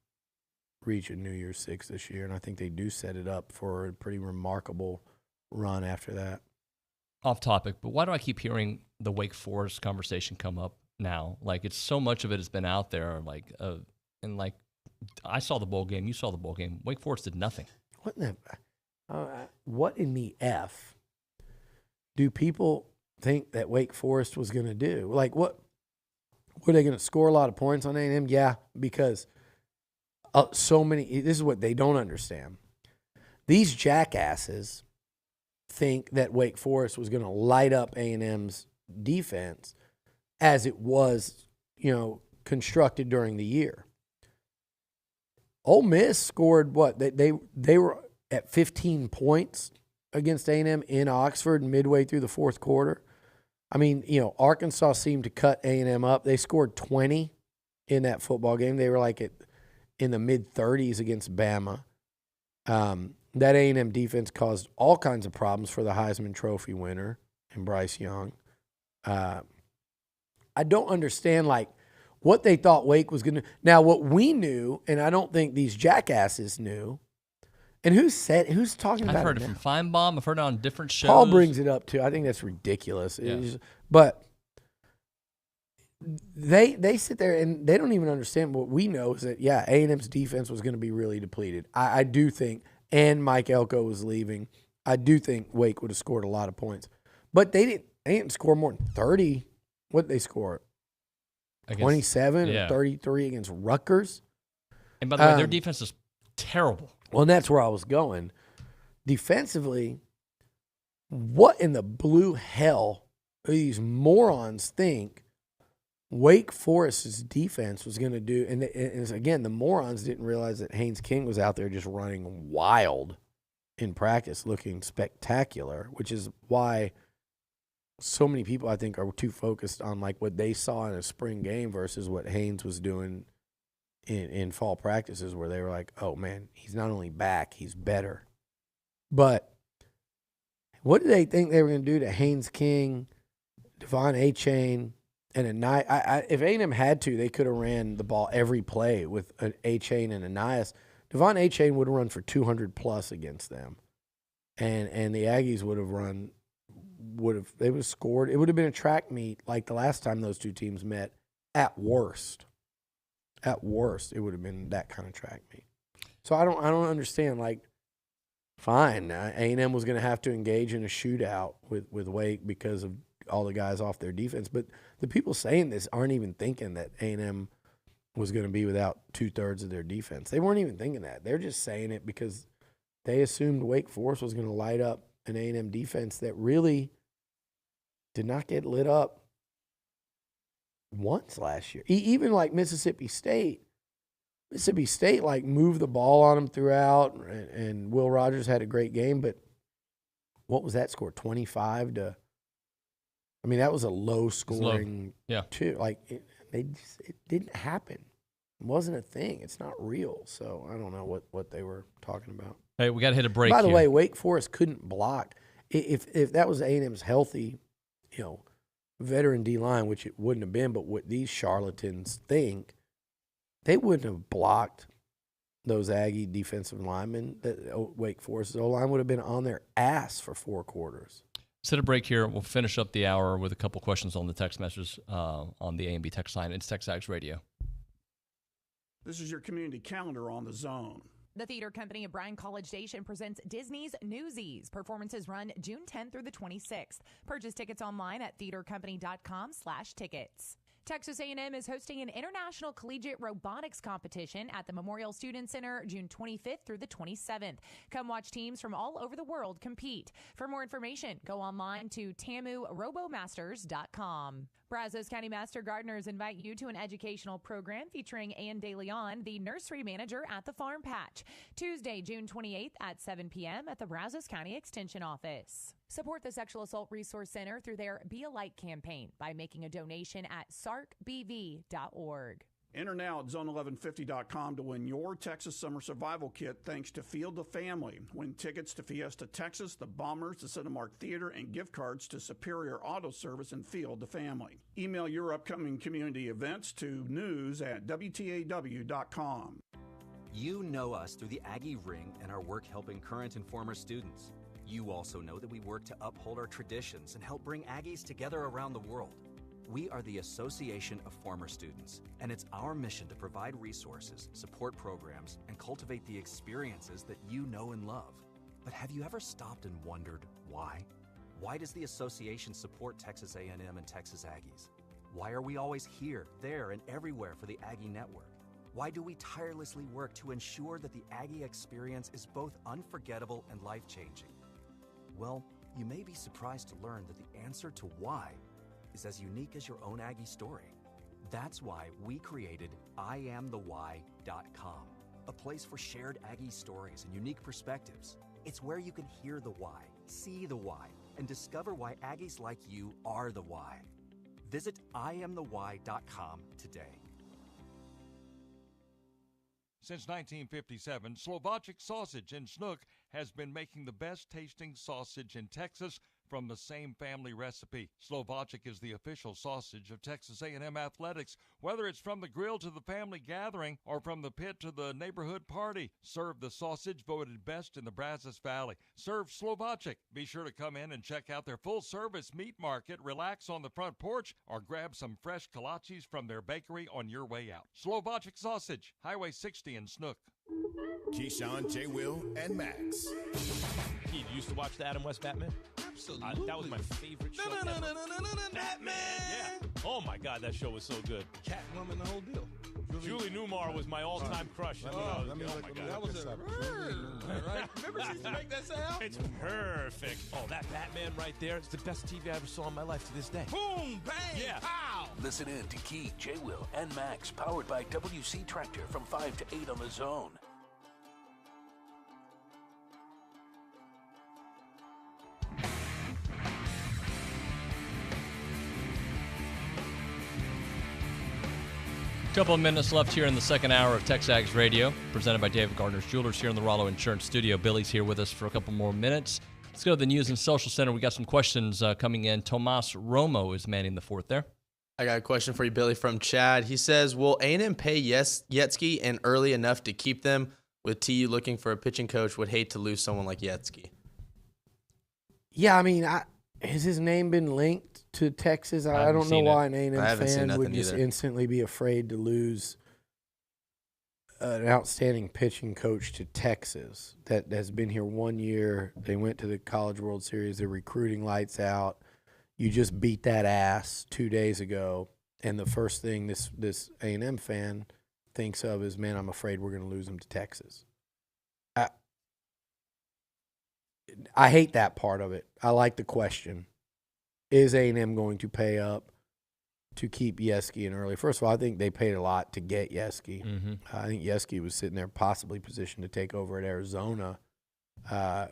[SPEAKER 3] reach a New Year's 6 this year, and I think they do set it up for a pretty remarkable run after that.
[SPEAKER 10] Off topic, but why do I keep hearing the Wake Forest conversation come up now? Like, it's so much of it has been out there. I saw the bowl game. You saw the bowl game. Wake Forest did nothing.
[SPEAKER 3] What in the F do people think that Wake Forest was going to do? Like, what were they going to score a lot of points on A&M? Yeah, because so many. This is what they don't understand. These jackasses think that Wake Forest was going to light up A&M's defense as it was, constructed during the year. Ole Miss scored what? They were at 15 points against A&M in Oxford midway through the fourth quarter. I mean, Arkansas seemed to cut A&M up. They scored 20 in that football game. They were in the mid-30s against Bama. That A&M defense caused all kinds of problems for the Heisman Trophy winner and Bryce Young. I don't understand, what they thought Wake was going to – now, what we knew, and I don't think these jackasses knew, and who's talking about it?
[SPEAKER 10] I've heard it from Feinbaum. I've heard it on different shows.
[SPEAKER 3] Paul brings it up, too. I think that's ridiculous.
[SPEAKER 10] Yeah.
[SPEAKER 3] But they sit there, and they don't even understand what we know is that, A&M's defense was going to be really depleted. I do think – and Mike Elko was leaving. I do think Wake would have scored a lot of points. But they didn't score more than 30. What did they score? 27 or 33 against Rutgers.
[SPEAKER 10] And by the way, their defense is terrible.
[SPEAKER 3] Well, and that's where I was going. Defensively, what in the blue hell do these morons think Wake Forest's defense was going to do? And again, the morons didn't realize that Haynes King was out there just running wild in practice looking spectacular, which is why so many people I think are too focused on like what they saw in a spring game versus what Haynes was doing in fall practices, where they were like, oh man, he's not only back, he's better. But what did they think they were going to do to Haynes King, Devon Achane, and Anias? If A&M had to, they could have ran the ball every play with an Achane and Anias. Devon Achane would have run for 200+ against them. And the Aggies would have scored. It would have been a track meet like the last time those two teams met at worst. At worst, it would have been that kind of track meet. So I don't understand. Like, fine, A&M was going to have to engage in a shootout with Wake because of all the guys off their defense. But the people saying this aren't even thinking that A&M was going to be without 2/3 of their defense. They weren't even thinking that. They're just saying it because they assumed Wake Forest was going to light up an A&M defense that really did not get lit up once last year. Even like Mississippi State, like moved the ball on them throughout, and Will Rogers had a great game. But what was that score? 25 to. I mean, that was a low scoring.
[SPEAKER 10] Yeah.
[SPEAKER 3] Too. Like it didn't happen. It wasn't a thing. It's not real. So I don't know what they were talking about.
[SPEAKER 10] Hey, we got to hit a break.
[SPEAKER 3] By the
[SPEAKER 10] here.
[SPEAKER 3] way, Wake Forest couldn't block. If that was A&M's healthy, veteran D-line, which it wouldn't have been, but what these charlatans think, they wouldn't have blocked those Aggie defensive linemen. Wake Forest's O-line would have been on their ass for 4 quarters.
[SPEAKER 10] Let's hit a break here. We'll finish up the hour with a couple questions on the text messages on the A&B text line. It's TexAgs Radio.
[SPEAKER 6] This is your community calendar on the Zone.
[SPEAKER 29] The theater company of Bryan College Station presents Disney's Newsies. Performances run June 10th through the 26th. Purchase tickets online at theatercompany.com/tickets. Texas A&M is hosting an international collegiate robotics competition at the Memorial Student Center June 25th through the 27th. Come watch teams from all over the world compete. For more information, go online to tamurobomasters.com. Brazos County Master Gardeners invite you to an educational program featuring Ann DeLeon, the nursery manager at the Farm Patch. Tuesday, June 28th at 7 p.m. at the Brazos County Extension Office. Support the Sexual Assault Resource Center through their Be a Light campaign by making a donation at sarcbv.org.
[SPEAKER 6] Enter now at zone1150.com to win your Texas Summer Survival Kit thanks to Field the Family. Win tickets to Fiesta Texas, the Bombers, the Cinemark Theater, and gift cards to Superior Auto Service and Field the Family. Email your upcoming community events to news@wtaw.com.
[SPEAKER 7] You know us through the Aggie Ring and our work helping current and former students. You also know that we work to uphold our traditions and help bring Aggies together around the world. We are the Association of Former Students, and it's our mission to provide resources, support programs, and cultivate the experiences that you know and love. But have you ever stopped and wondered why? Why does the association support Texas A&M and Texas Aggies? Why are we always here, there, and everywhere for the Aggie Network? Why do we tirelessly work to ensure that the Aggie experience is both unforgettable and life-changing? Well, you may be surprised to learn that the answer to why is as unique as your own Aggie story. That's why we created IamTheWhy.com, a place for shared Aggie stories and unique perspectives. It's where you can hear the why, see the why, and discover why Aggies like you are the why. Visit IamTheWhy.com today.
[SPEAKER 16] Since 1957, Slovačik Sausage in Snook has been making the best tasting sausage in Texas from the same family recipe. Slovačik is the official sausage of Texas A&M Athletics. Whether it's from the grill to the family gathering or from the pit to the neighborhood party, serve the sausage voted best in the Brazos Valley. Serve Slovačik. Be sure to come in and check out their full-service meat market, relax on the front porch, or grab some fresh kolaches from their bakery on your way out. Slovačik Sausage, Highway 60 in Snook.
[SPEAKER 14] Keyshawn, J. Will, and Max.
[SPEAKER 17] Keith, you used to watch the Adam West Batman?
[SPEAKER 14] Absolutely.
[SPEAKER 17] That was my favorite show ever.
[SPEAKER 14] Batman!
[SPEAKER 17] Yeah. Oh, my God, that show was so good.
[SPEAKER 14] Catwoman, the whole deal.
[SPEAKER 17] Julie Newmar was my all-time crush. Oh, my God.
[SPEAKER 14] That was right? Remember she used to make that sound?
[SPEAKER 17] It's perfect. Oh, that Batman right there. It's the best TV I ever saw in my life to this day.
[SPEAKER 14] Boom, bang,
[SPEAKER 17] yeah.
[SPEAKER 14] pow!
[SPEAKER 9] Listen in to Keith, J. Will, and Max, powered by WC Tractor from 5 to 8 on the Zone.
[SPEAKER 10] Couple of minutes left here in the second hour of TexAgs Radio, presented by David Gardner's Jewelers here in the Rollo Insurance Studio. Billy's here with us for a couple more minutes. Let's go to the News and Social Center. We got some questions coming in. Tomas Romo is manning the fort there.
[SPEAKER 18] I got a question for you, Billy, from Chad. He says, will A&M pay Yetsky and early enough to keep them? With TU looking for a pitching coach, would hate to lose someone like Yetsky.
[SPEAKER 3] Yeah, I mean, has his name been linked to Texas? I don't know why an A&M fan would just instantly be afraid to lose an outstanding pitching coach to Texas that has been here 1 year. They went to the College World Series. They're recruiting lights out. You just beat that ass 2 days ago, and the first thing this A&M fan thinks of is, man, I'm afraid we're going to lose him to Texas. I hate that part of it. I like the question. Is A&M going to pay up to keep Yetsky in early? First of all, I think they paid a lot to get Yetsky.
[SPEAKER 10] Mm-hmm.
[SPEAKER 3] I think Yetsky was sitting there possibly positioned to take over at Arizona. And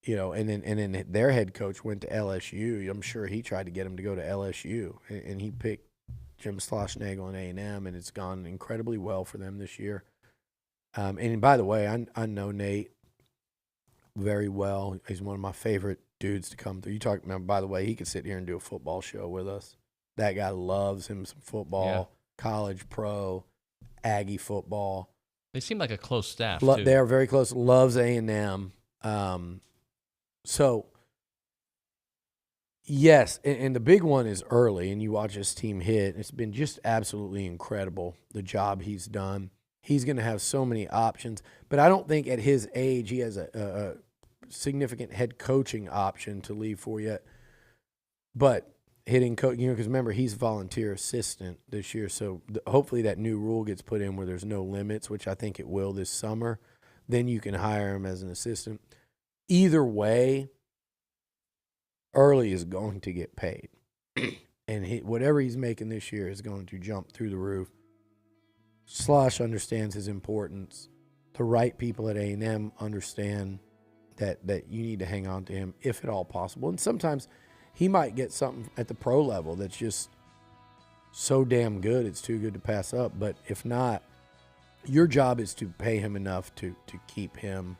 [SPEAKER 3] then their head coach went to LSU. I'm sure he tried to get him to go to LSU, and he picked Jim Schlossnagle and A&M, and it's gone incredibly well for them this year. And by the way, I know Nate very well. He's one of my favorite dudes to come through. You talk about, by the way, he could sit here and do a football show with us. That guy loves him some football, college, pro, Aggie football.
[SPEAKER 10] They seem like a close staff, too.
[SPEAKER 3] They're very close. Loves A&M. So, yes, and the big one is early, and you watch this team hit. It's been just absolutely incredible, the job he's done. He's going to have so many options, but I don't think at his age he has a significant head coaching option to leave for yet. But hitting coach, because remember, he's volunteer assistant this year, so hopefully that new rule gets put in where there's no limits, which I think it will this summer. Then you can hire him as an assistant. Either way, Early is going to get paid. And whatever he's making this year is going to jump through the roof. Slosh understands his importance. The right people at A&M understand that you need to hang on to him if at all possible. And sometimes he might get something at the pro level that's just so damn good it's too good to pass up. But if not, your job is to pay him enough to keep him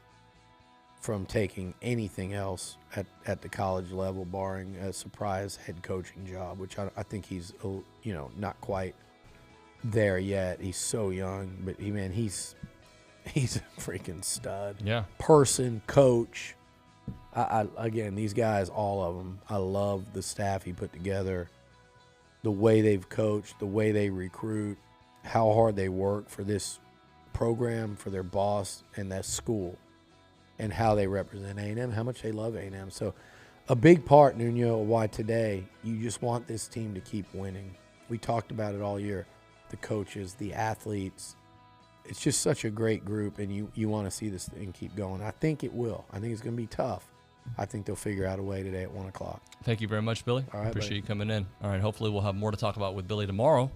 [SPEAKER 3] from taking anything else at the college level, barring a surprise head coaching job, which I think he's not quite there yet. He's so young, but he's a freaking stud.
[SPEAKER 10] Yeah.
[SPEAKER 3] Person, coach. Again, these guys, all of them, I love the staff he put together, the way they've coached, the way they recruit, how hard they work for this program, for their boss and that school, and how they represent A&M, how much they love A&M. So a big part, Nuno, of why today you just want this team to keep winning. We talked about it all year. The coaches, the athletes. It's just such a great group, and you want to see this thing keep going. I think it will. I think it's going to be tough. I think they'll figure out a way today at 1 o'clock.
[SPEAKER 10] Thank you very much, Billy.
[SPEAKER 3] All right,
[SPEAKER 10] appreciate you coming in. All right, hopefully we'll have more to talk about with Billy tomorrow.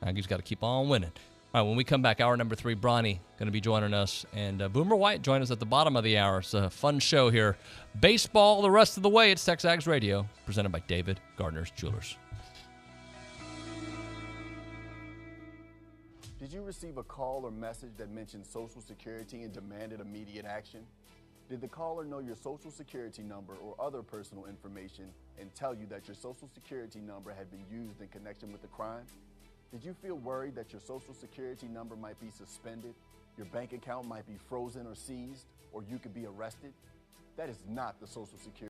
[SPEAKER 10] Aggie's got to keep on winning. All right, when we come back, hour number 3, Bronny going to be joining us, and Boomer White join us at the bottom of the hour. It's a fun show here. Baseball the rest of the way. It's TexAgs Radio, presented by David Gardner's Jewelers.
[SPEAKER 19] Did you receive a call or message that mentioned Social Security and demanded immediate action? Did the caller know your Social Security number or other personal information and tell you that your Social Security number had been used in connection with the crime? Did you feel worried that your Social Security number might be suspended, your bank account might be frozen or seized, or you could be arrested? That is not the Social Security